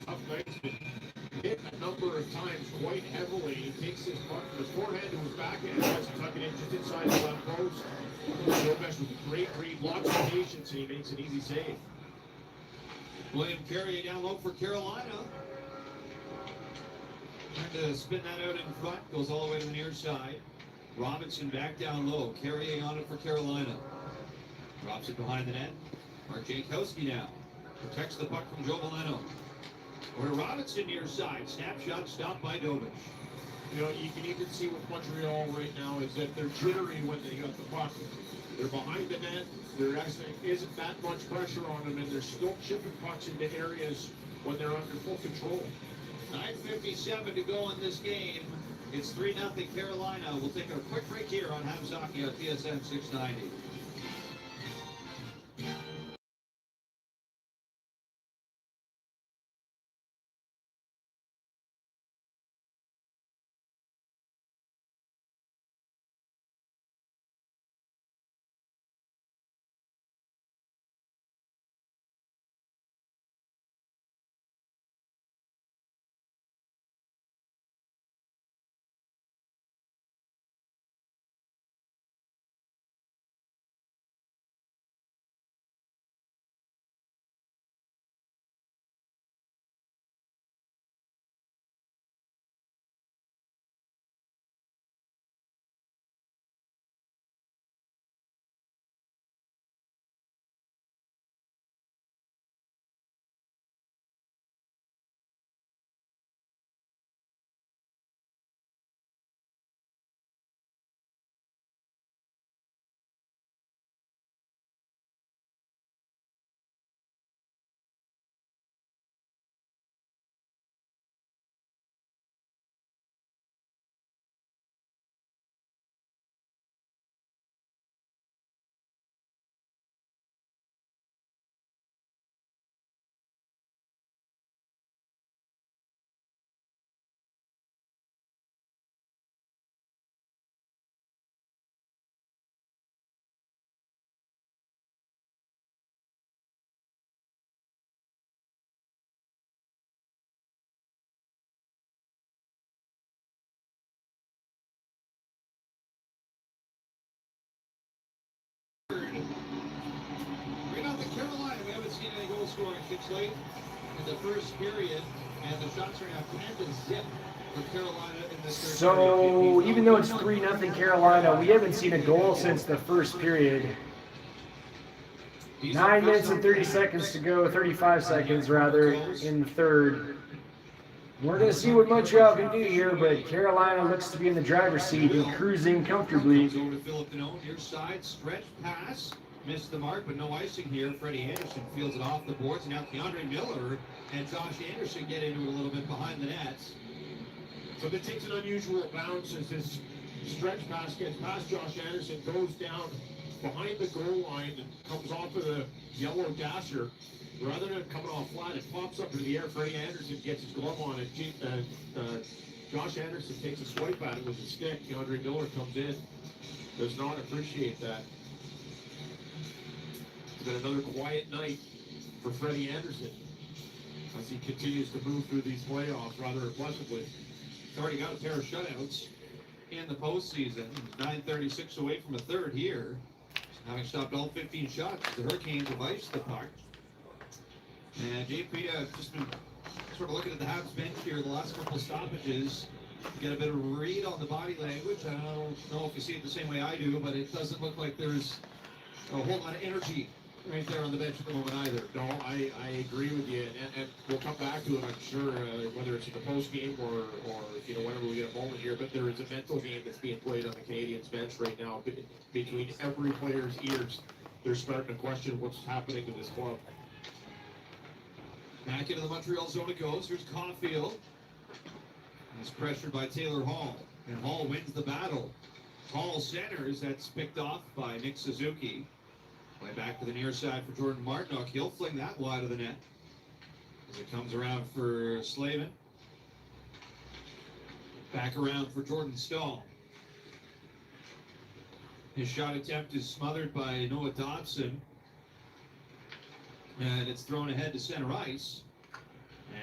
Tough night. Hit a number of times quite heavily. He takes his puck from his forehand to his backhand. Tries to tuck it in just inside the left post. Jovesh with a great read, lots of patience, and he makes an easy save. William Carrier down low for Carolina. Trying to spin that out in front. Goes all the way to the near side. Robinson back down low. Carrying on it for Carolina. Drops it behind the net. Mark Jankowski now. Protects the puck from Joe Valeno. Or to Robinson near side. Snapshot stopped by Dovish. You know, you can even see with Montreal right now is that they're jittery when they got the puck. They're behind the net. There actually isn't that much pressure on them, and they're still chipping pucks into areas when they're under full control. 9:57 to go in this game. It's 3-0 Carolina. We'll take a quick break here on Habs Hockey on TSN 690. Carolina, we haven't seen any goal scoring since late in the first period, and the shots are now 10-0 for Carolina in this third So period. even though it's 3-0 Carolina, we haven't seen a goal since the first period. 9 minutes and 30 seconds to go, 35 seconds rather, in the third. We're going to see what Montreal can do here, but Carolina looks to be in the driver's seat and cruising comfortably. Over to Philip Deneau, near side, stretch pass. Missed the mark, but no icing here. Freddie Anderson fields it off the boards. Now Keandre Miller and Josh Anderson get into it a little bit behind the nets. So that takes an unusual bounce as this stretch pass gets past Josh Anderson, goes down behind the goal line and comes off of the yellow dasher. Rather than coming off flat, it pops up into the air. Freddie Anderson gets his glove on it. Josh Anderson takes a swipe at it with his stick. Keandre Miller comes in. Does not appreciate that. It's been another quiet night for Freddie Anderson as he continues to move through these playoffs rather impressively. He's already got a pair of shutouts in the postseason. 9:36 away from a third here. Having stopped all 15 shots, the Hurricanes have iced the puck. And JP, I've just been sort of looking at the Habs bench here the last couple of stoppages. Get a bit of a read on the body language. I don't know if you see it the same way I do, but it doesn't look like there's a whole lot of energy right there on the bench at the moment either. No, I agree with you, and we'll come back to it, I'm sure, whether it's in the post game or whenever we get a moment here. But there is a mental game that's being played on the Canadiens bench right now. Between every player's ears, they're starting to question what's happening to this club. Back into the Montreal zone it goes. Here's Caulfield. He's pressured by Taylor Hall, and Hall wins the battle. Hall centers. That's picked off by Nick Suzuki. Play back to the near side for Jordan Martinook. He'll fling that wide of the net as it comes around for Slavin. Back around for Jordan Stahl. His shot attempt is smothered by Noah Dobson. And it's thrown ahead to center ice.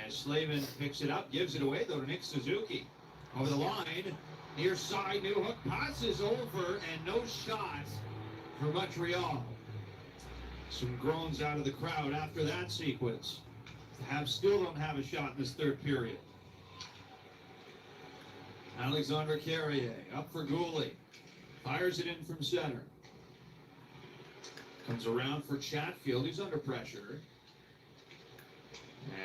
And Slavin picks it up, gives it away though to Nick Suzuki. Over the line, near side, new hook, passes over, and no shot for Montreal. Some groans out of the crowd after that sequence. The Habs still don't have a shot in this third period. Alexandre Carrier up for Goulet. Fires it in from center. Comes around for Chatfield. He's under pressure.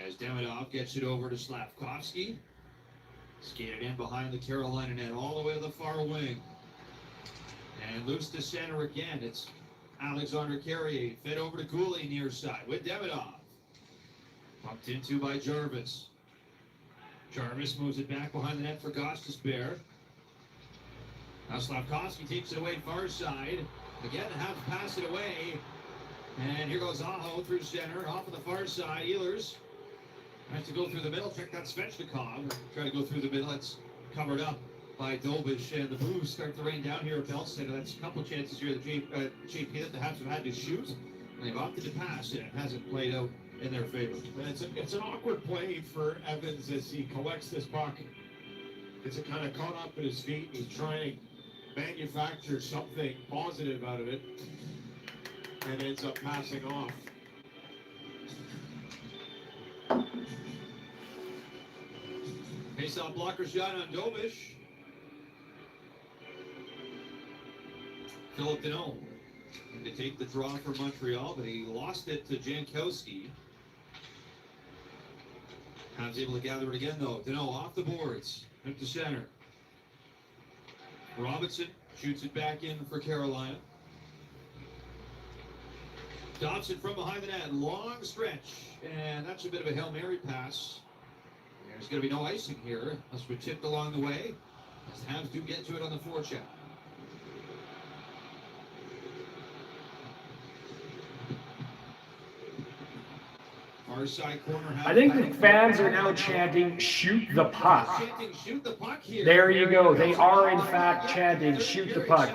As Demidov gets it over to Slavkovsky. Skated in behind the Carolina net all the way to the far wing. And loose to center again. It's Alexandre Carrier. Fed over to Goulet near side with Demidov. Pumped into by Jarvis. Jarvis moves it back behind the net for Gostisbehere. Now Slavkovsky takes it away far side. Again, the Habs pass it away. And here goes Aho through center. Off on the far side. Ehlers has to go through the middle. Check that Svechnikov. Try to go through the middle. It's covered up by Dobish. And the Blues start to rain down here at Bell Center. That's a couple of chances here that JP that the Habs have had to shoot. And they've opted to pass, and it hasn't played out in their favor. And it's an awkward play for Evans as he collects this puck. It's kind of caught up at his feet. He's trying to manufacture something positive out of it and ends up passing off. Face-off blocker shot on Dobish. Philip Deneau to take the draw for Montreal, but he lost it to Jankowski. Habs able to gather it again, though. Deneau off the boards, up to center. Robinson shoots it back in for Carolina. Dobson from behind the net, long stretch, and that's a bit of a Hail Mary pass. There's going to be no icing here, unless we tipped along the way, as the Habs do get to it on the forecheck. Far side corner. I think the fans are now chanting, "Shoot the puck." Shoot the puck here. There you go. They are, in fact, chanting, "Shoot the puck."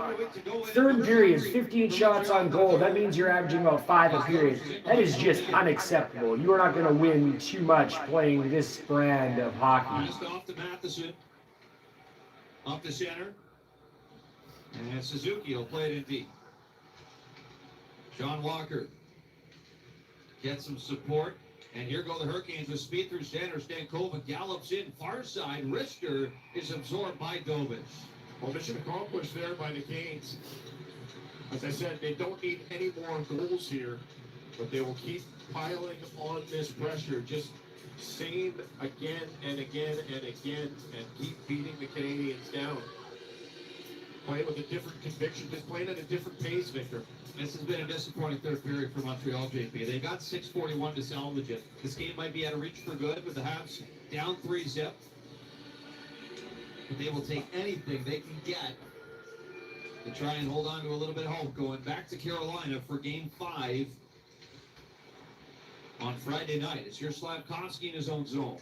Third period, 15 shots on goal. That means you're averaging about 5 a period. That is just unacceptable. You are not going to win too much playing this brand of hockey. Just off to Matheson. Up to center. And Suzuki will play it in deep. John Walker gets some support. And here go the Hurricanes with speed through center. Stankoven gallops in far side. Richter is absorbed by Dobish. Well, mission accomplished there by the Canes. As I said, they don't need any more goals here, but they will keep piling on this pressure. Just same again and again and again, and keep beating the Canadiens down. Playing with a different conviction, just playing at a different pace, Victor. This has been a disappointing third period for Montreal, JP. They got 6:41 to salvage it. This game might be out of reach for good with the Habs down 3-0. But they will take anything they can get to try and hold on to a little bit of hope going back to Carolina for Game 5 on Friday night. It's your Slavkovsky in his own zone.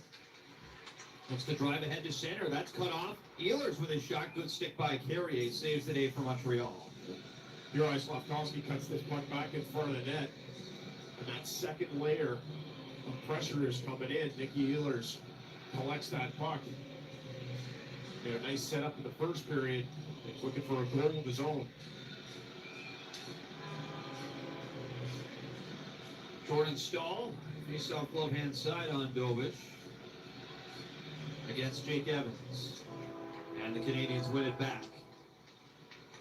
Looks to drive ahead to center. That's cut off. Ehlers with his shot. Good stick by Carrier. Saves the day for Montreal. Juraj Slavkovsky cuts this puck back in front of the net. And that second layer of pressure is coming in. Nicky Ehlers collects that puck. He had a nice setup in the first period. He's looking for a goal of his own. Jordan Stahl Face-off glove hand side on Dovish against Jake Evans. And the Canadians win it back.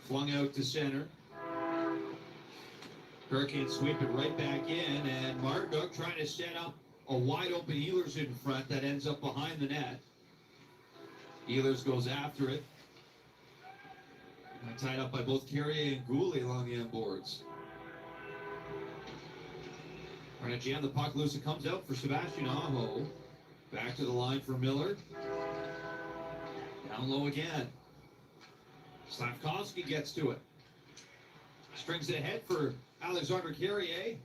Flung out to center. Hurricanes sweep it right back in, and Marduk trying to set up a wide open Ehlers in front that ends up behind the net. Ehlers goes after it. Tied up by both Carrier and Goulet along the end boards. Trying to jam the puck loose. It comes out for Sebastian Aho. Back to the line for Miller. Down low again. Slavkovsky gets to it. Strings it ahead for Alexander Carrier.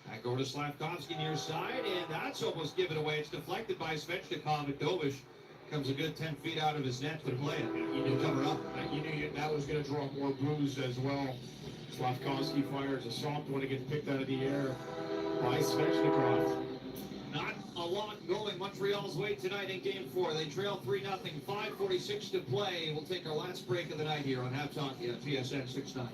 Back over to Slavkovsky near side, and that's almost given away. It's deflected by Svechnikov, and Dovish comes a good 10 feet out of his net to play it. You knew cover up. You knew that was going to draw more booze as well. Slavkovsky fires a soft one to get picked out of the air by Svechnikov. Not a lot going Montreal's way tonight in Game 4. They trail 3-0, 5:46 to play. We'll take our last break of the night here on Habs Hockey on TSN 690.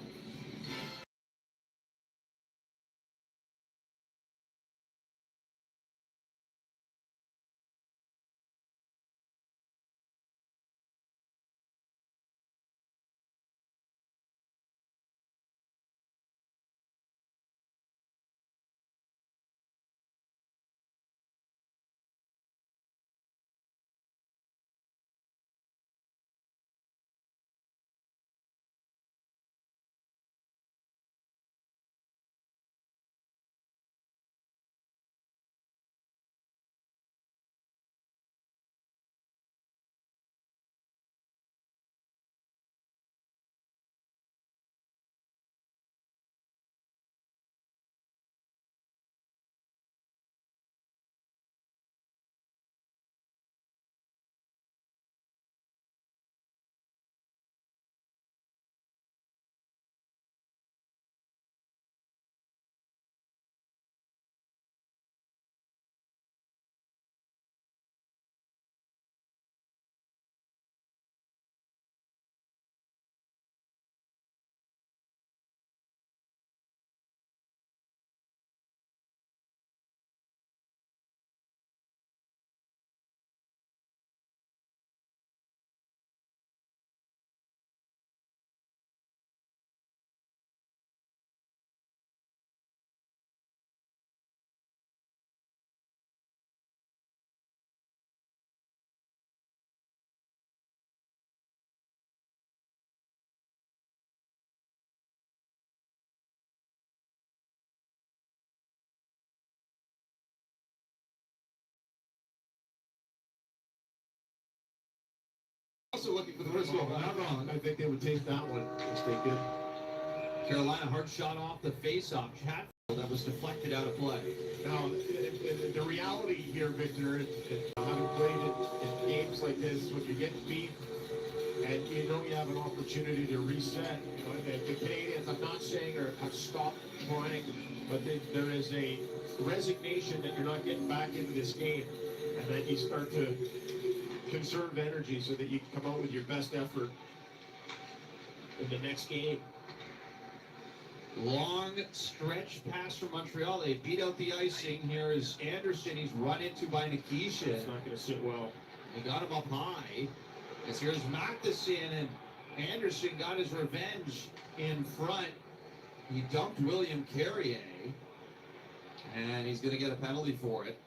Also looking for the Briscoe. Not wrong. I think they would take that one. Yes, they could. Carolina hard shot off the face-off. Chatfield that was deflected out of play. Now, the reality here, Victor, having played in games like this, when you get beat and you know you have an opportunity to reset, you know, the Canadians, I'm not saying have stopped trying, but there is a resignation that you're not getting back into this game, and then you start to conserve energy so that you can come out with your best effort in the next game. Long stretch pass from Montreal. They beat out the icing. Here is Anderson. He's run into by Nikisha. It's not going to sit well. They got him up high. As here's Matheson, and Anderson got his revenge in front. He dumped William Carrier, and he's going to get a penalty for it.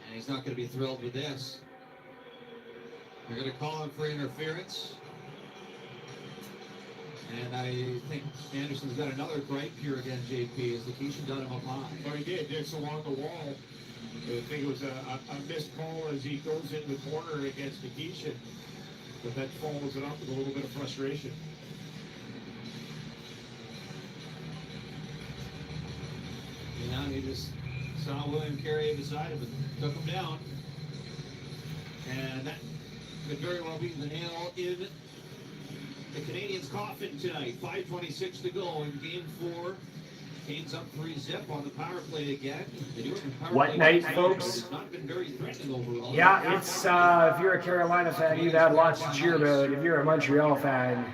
And he's not going to be thrilled with this. They're going to call him for interference. And I think Anderson's got another gripe here again, JP, as Nikisha got him up high. Oh, he did. It's along the wall. I think it was a missed call as he goes in the corner against Nikisha. But that follows it up with a little bit of frustration. You know, he just saw William Carrier beside him and took him down. And that could very well be the nail in the Canadians' coffin tonight. 5:26 to go in Game 4. Canes up 3-zip on the power play again. They do it in power What play night, games. folks? It's not been very threatening overall. Yeah, it's if you're a Carolina fan, you've had lots to cheer about. If you're a Montreal fan,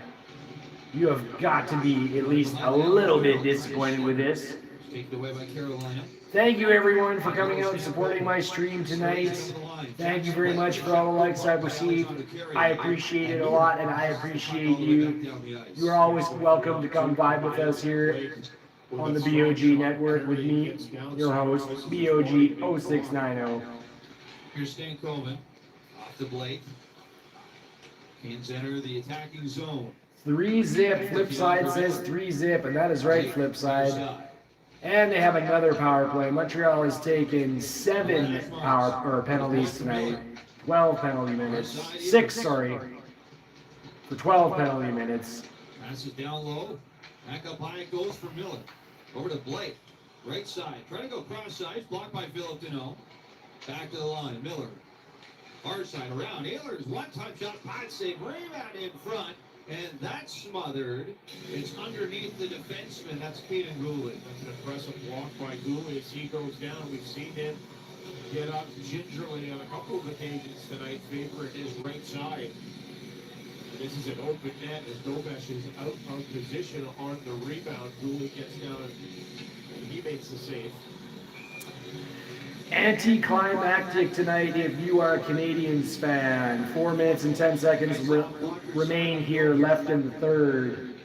you have got to be at least a little bit disappointed with this. Taken away by Carolina. Thank you everyone for coming out and supporting my stream tonight. Thank you very much for all the likes I've received. I appreciate it a lot, and I appreciate you. You are always welcome to come vibe with us here on the BOG network with me, your host, BOG0690. Here's Stan Coleman off the blade. Canes enter the attacking zone. 3-zip. Flip side says 3-zip, and that is right, flip side. And they have another power play. Montreal has taken 7 penalties tonight. 12 penalty minutes. 6, sorry. For 12 penalty minutes. Passes down low. Back up high it goes for Miller. Over to Blake. Right side. Trying to go cross side. Blocked by Philip Deneau. Back to the line. Miller. Far side around. Ehlers. One-time shot. Pot save. Rebound in front. And that's smothered. It's underneath the defenseman. That's Caden Gouley. That's an impressive block by Gouley as he goes down. We've seen him get up gingerly on a couple of occasions tonight, favoring his right side. And this is an open net as Dobesh is out of position on the rebound. Gouley gets down and he makes the save. Anticlimactic tonight if you are a Canadiens fan. 4 minutes and 10 seconds remain here left in the third.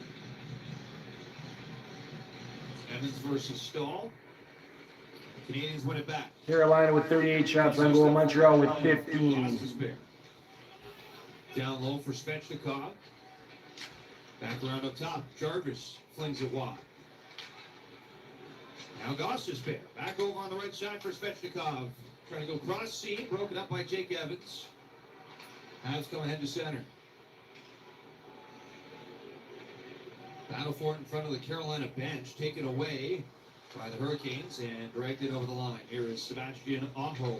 Evans versus Stahl. The Canadians win it back. Carolina with 38 shots on goal. Montreal with 15. Down low for Svechnikov. Back around up top. Jarvis flings it wide. Now Gostisbehere. Back over on the right side for Svechnikov. Trying to go cross seam. Broken up by Jake Evans. Habs going ahead to center. Battle for it in front of the Carolina bench. Taken away by the Hurricanes and dragged it over the line. Here is Sebastian Aho.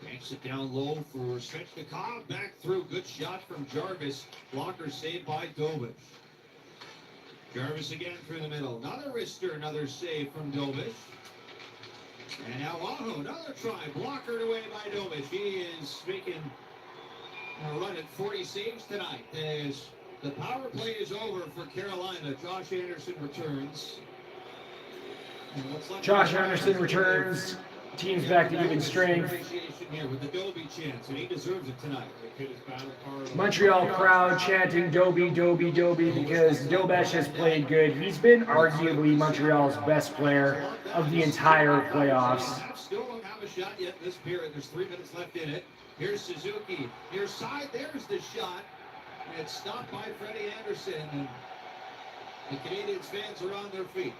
Banks it down low for Svechnikov. Back through. Good shot from Jarvis. Blocker saved by Dobish. Jarvis again through the middle. Another wrister, another save from Dobish. And now Aho, another try. Blockered away by Dobish. He is making a run at 40 saves tonight. As the power play is over for Carolina. Josh Anderson returns. Josh Anderson returns. Team's back to even strength. Here with the Dobie chance, and he deserves it tonight. Montreal crowd chanting Dobie, Dobie, Dobie because Dobesh has played good. He's been arguably Montreal's best player of the entire playoffs. Still don't have a shot yet in this period. There's 3 minutes left in it. Here's Suzuki. Near side, there's the shot. And it's stopped by Freddie Anderson. And the Canadiens fans are on their feet.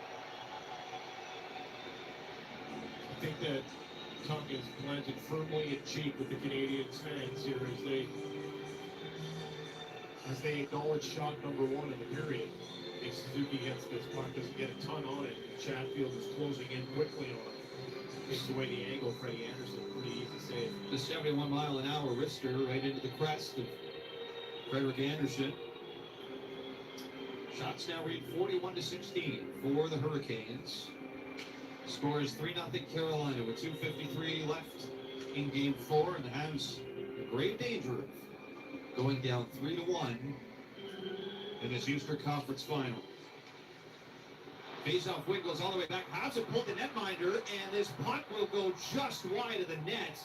I think that tongue is planted firmly in cheek with the Canadiens fans here as they acknowledge shot number 1 in the period. I think Suzuki gets this puck, doesn't get a ton on it. Chatfield is closing in quickly on it. Takes away the angle. Freddie Anderson, pretty easy save. The 71-mile-an-hour wrister right into the crest of Frederick Anderson. Shots now read 41-16 for the Hurricanes. Score is 3-0 Carolina with 2:53 left in Game 4, and the Habs in great danger of going down 3-1 in this Eastern Conference Final. Face-off wing goes all the way back. Habs have pulled the netminder, and this puck will go just wide of the net.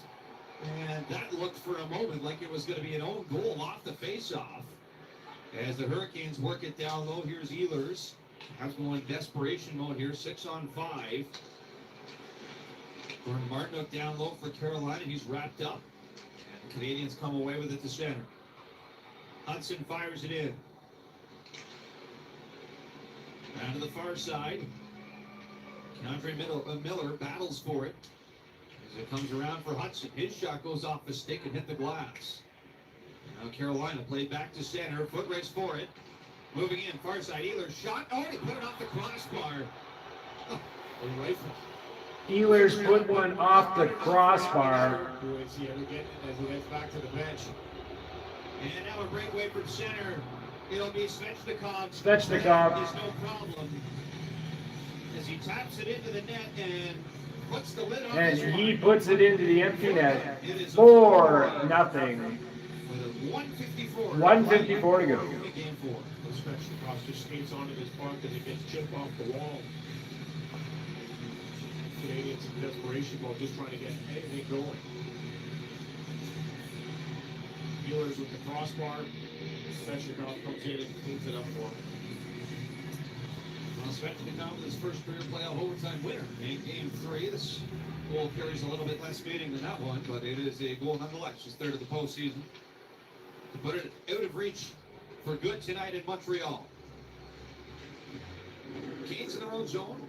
And that looked for a moment like it was going to be an own goal off the face-off. As the Hurricanes work it down low, here's Ehlers. Habs going desperation mode here, 6-on-5. Gordon Martinook down low for Carolina. He's wrapped up. And the Canadians come away with it to center. Hudson fires it in. Down to the far side. Keandre Miller battles for it. As it comes around for Hudson. His shot goes off the stick and hit the glass. Now Carolina played back to center. Foot race for it. Moving in, far side. Ehlers shot. Oh, he put it off the crossbar. Oh, a rifle. Ehlers put one off the crossbar. As he heads back to the bench. And now a breakaway from center. It'll be Svechnikov. Svechnikov. There's no problem. As he taps it into the net and puts the lid on. And he puts it into the empty net. 4-0. With a 1:54. 1:54 to go. Game 4. Svechnikov just skates onto this puck as it gets chipped off the wall. Canadians in desperation mode, just trying to get anything going. Wheelers with the crossbar. Svechnikov comes in and cleans it up for him. Well, Svechnikov, his first career playoff overtime winner in Game 3. This goal carries a little bit less meaning than that one, but it is a goal nonetheless. His third of the postseason. To put it out of reach for good tonight in Montreal. Canes in their own zone.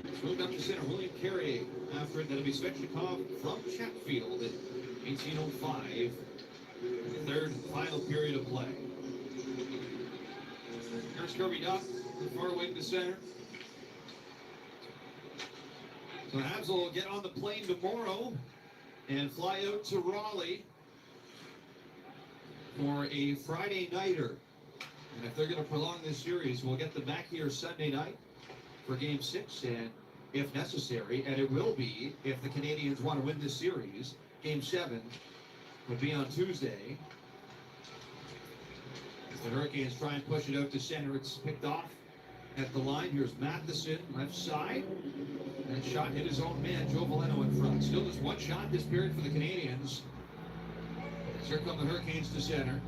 It's moved up to center. William Carrier after it. That'll be Svechnikov from Chatfield at 18:05. Third final period of play. Here's Kirby Duff, far wing to center. So Habs will get on the plane tomorrow and fly out to Raleigh for a Friday nighter. And if they're going to prolong this series, we'll get them back here Sunday night for Game 6, and if necessary, and it will be if the Canadians want to win this series, Game 7 would be on Tuesday. As the Hurricanes try and push it out to center, it's picked off at the line. Here's Matheson, left side. And shot hit his own man, Joe Valeno in front. Still just one shot this period for the Canadians. As here come the Hurricanes to center.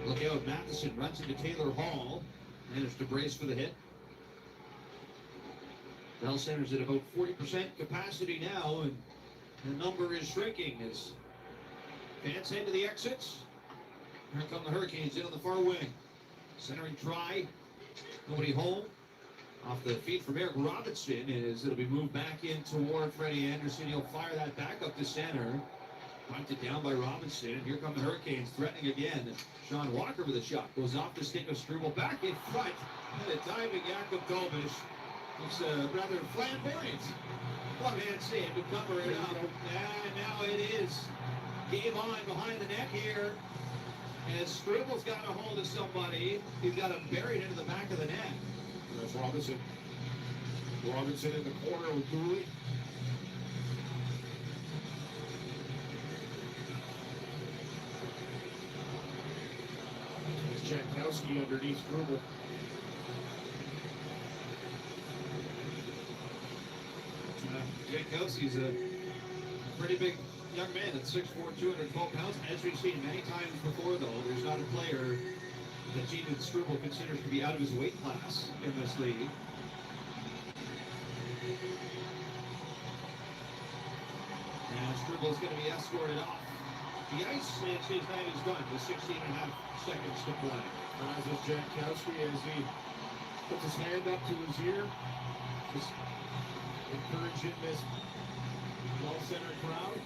Look out, Matheson runs into Taylor Hall. Managed to brace for the hit. Bell Center's at about 40% capacity now, and the number is shrinking as fans head to the exits. Here come the Hurricanes in on the far wing. Centering try. Nobody home. Off the feed from Eric Robinson, as it'll be moved back in toward Freddie Anderson. He'll fire that back up to center. Punted down by Robinson, and here come the Hurricanes threatening again. Sean Walker with a shot. Goes off the stick of Struble. Back in front. And a diving Jakub Dolbish. Looks rather flamboyant. One-hand save to cover it up. And now it is game on behind the net here. As Struble's got a hold of somebody. He's got him buried into the back of the net. That's Robinson. Robinson in the corner with Dooley. It's Jankowski underneath Struble. Jankowski's a pretty big young man at 6'4", 212 pounds. As we've seen many times before, though, there's not a player that Gene Struble considers to be out of his weight class in this league. And Struble's going to be escorted off the ice, and his time is done with 16.5 seconds to play. As is Jankowski as he puts his hand up to his ear, just encouraging this well-centered crowd.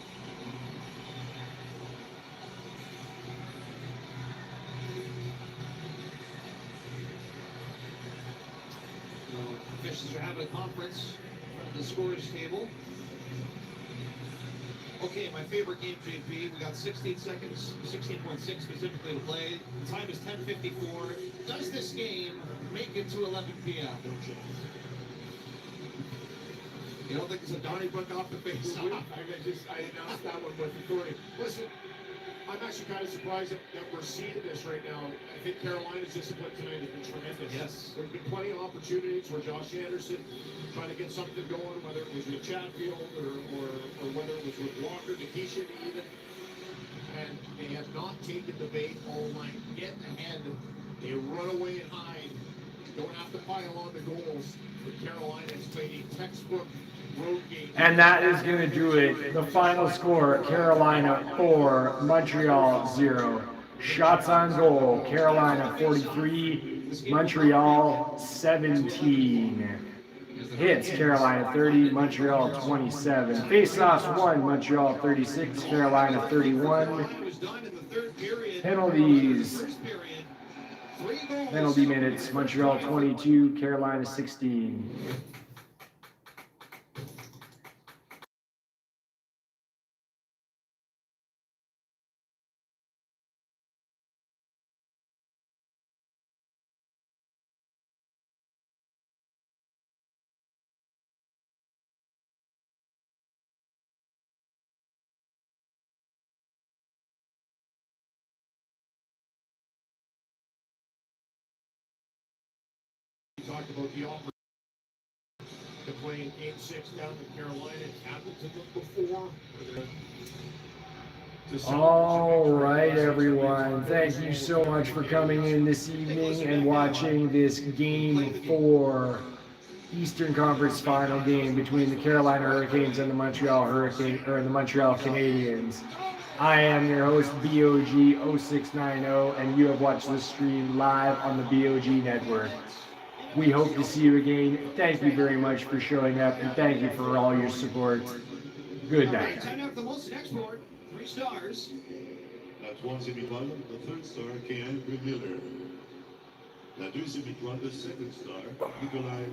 Officials are having a conference at the scorers table. Okay, my favorite game, JP. We got 16 seconds, 16.6 specifically to play. The time is 10:54. Does this game make it to 11 p.m.? You don't think it's a Donnybrook off the face? I announced that one with authority. Listen, I'm actually kind of surprised that we're seeing this right now. I think Carolina's discipline tonight has been tremendous. Yes. There's been plenty of opportunities where Josh Anderson trying to get something going, whether it was with Chatfield or whether it was with Walker, Nikishin even. And they have not taken the bait all night. Get ahead. They run away and hide. Don't have to pile on the goals. But Carolina has played a textbook road game. And that is going to do it. The final score, Carolina 4, Montreal 0. Shots on goal, Carolina 43, Montreal 17. Hits, Carolina 30, Montreal 27. Face-offs 1, Montreal 36, Carolina 31. Penalties. Penalty minutes, Montreal 22, Carolina 16. Talked about the offer. to play Game 6 down in Carolina. It's happened to them before. All right, everyone. Thank you so much for coming in this evening and watching this Game 4 Eastern Conference Final game between the Carolina Hurricanes and the Montreal Canadiens. I am your host, BOG0690, and you have watched this stream live on the BOG Network. We hope to see you again. Thank you very much for showing up, and thank you for all your support. Good night. Time out for the Molson Export. 3 stars. La troisième étoile, the third star, Kean Miller. La deuxième étoile, the second star, Nikolai